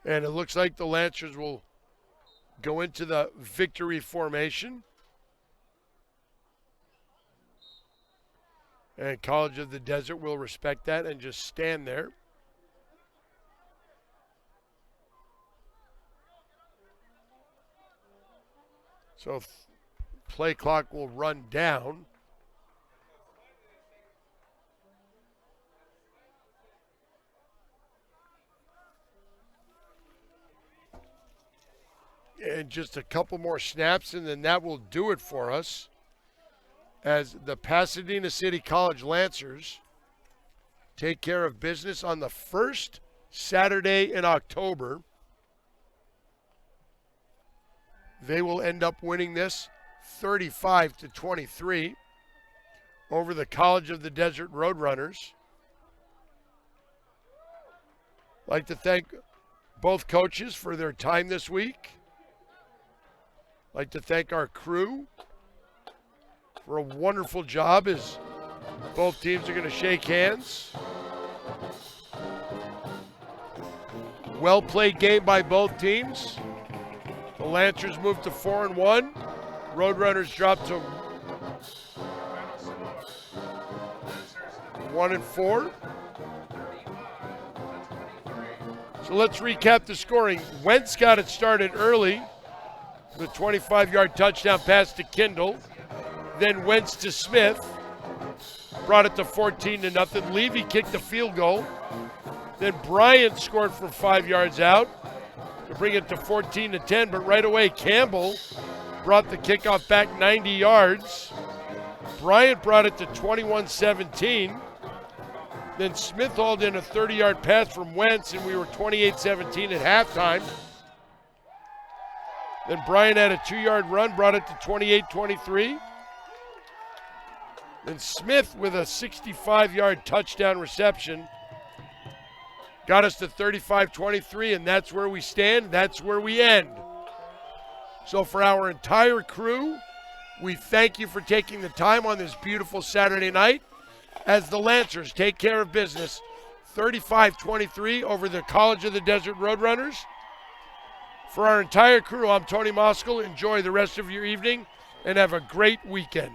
And it looks like the Lancers will go into the victory formation. And College of the Desert will respect that and just stand there. So play clock will run down. And just a couple more snaps, and then that will do it for us as the Pasadena City College Lancers take care of business on the first Saturday in October. They will end up winning this 35-23 over the College of the Desert Roadrunners. I'd like to thank both coaches for their time this week. I'd like to thank our crew for a wonderful job as both teams are going to shake hands. Well played game by both teams. The Lancers moved to 4 and 1. Roadrunners dropped to 1 and 4. So let's recap the scoring. Wentz got it started early. The 25-yard touchdown pass to Kindle. Then Wentz to Smith. Brought it to 14-0. Levy kicked the field goal. Then Bryant scored from 5 yards out to bring it to 14-10. But right away, Campbell brought the kickoff back 90 yards. Bryant brought it to 21-17. Then Smith hauled in a 30-yard pass from Wentz, and we were 28-17 at halftime. Then Bryant had a 2-yard run, brought it to 28-23. Then Smith with a 65-yard touchdown reception got us to 35-23, and that's where we stand. That's where we end. So for our entire crew, we thank you for taking the time on this beautiful Saturday night as the Lancers take care of business 35-23 over the College of the Desert Roadrunners. For our entire crew, I'm Tony Moskal. Enjoy the rest of your evening and have a great weekend.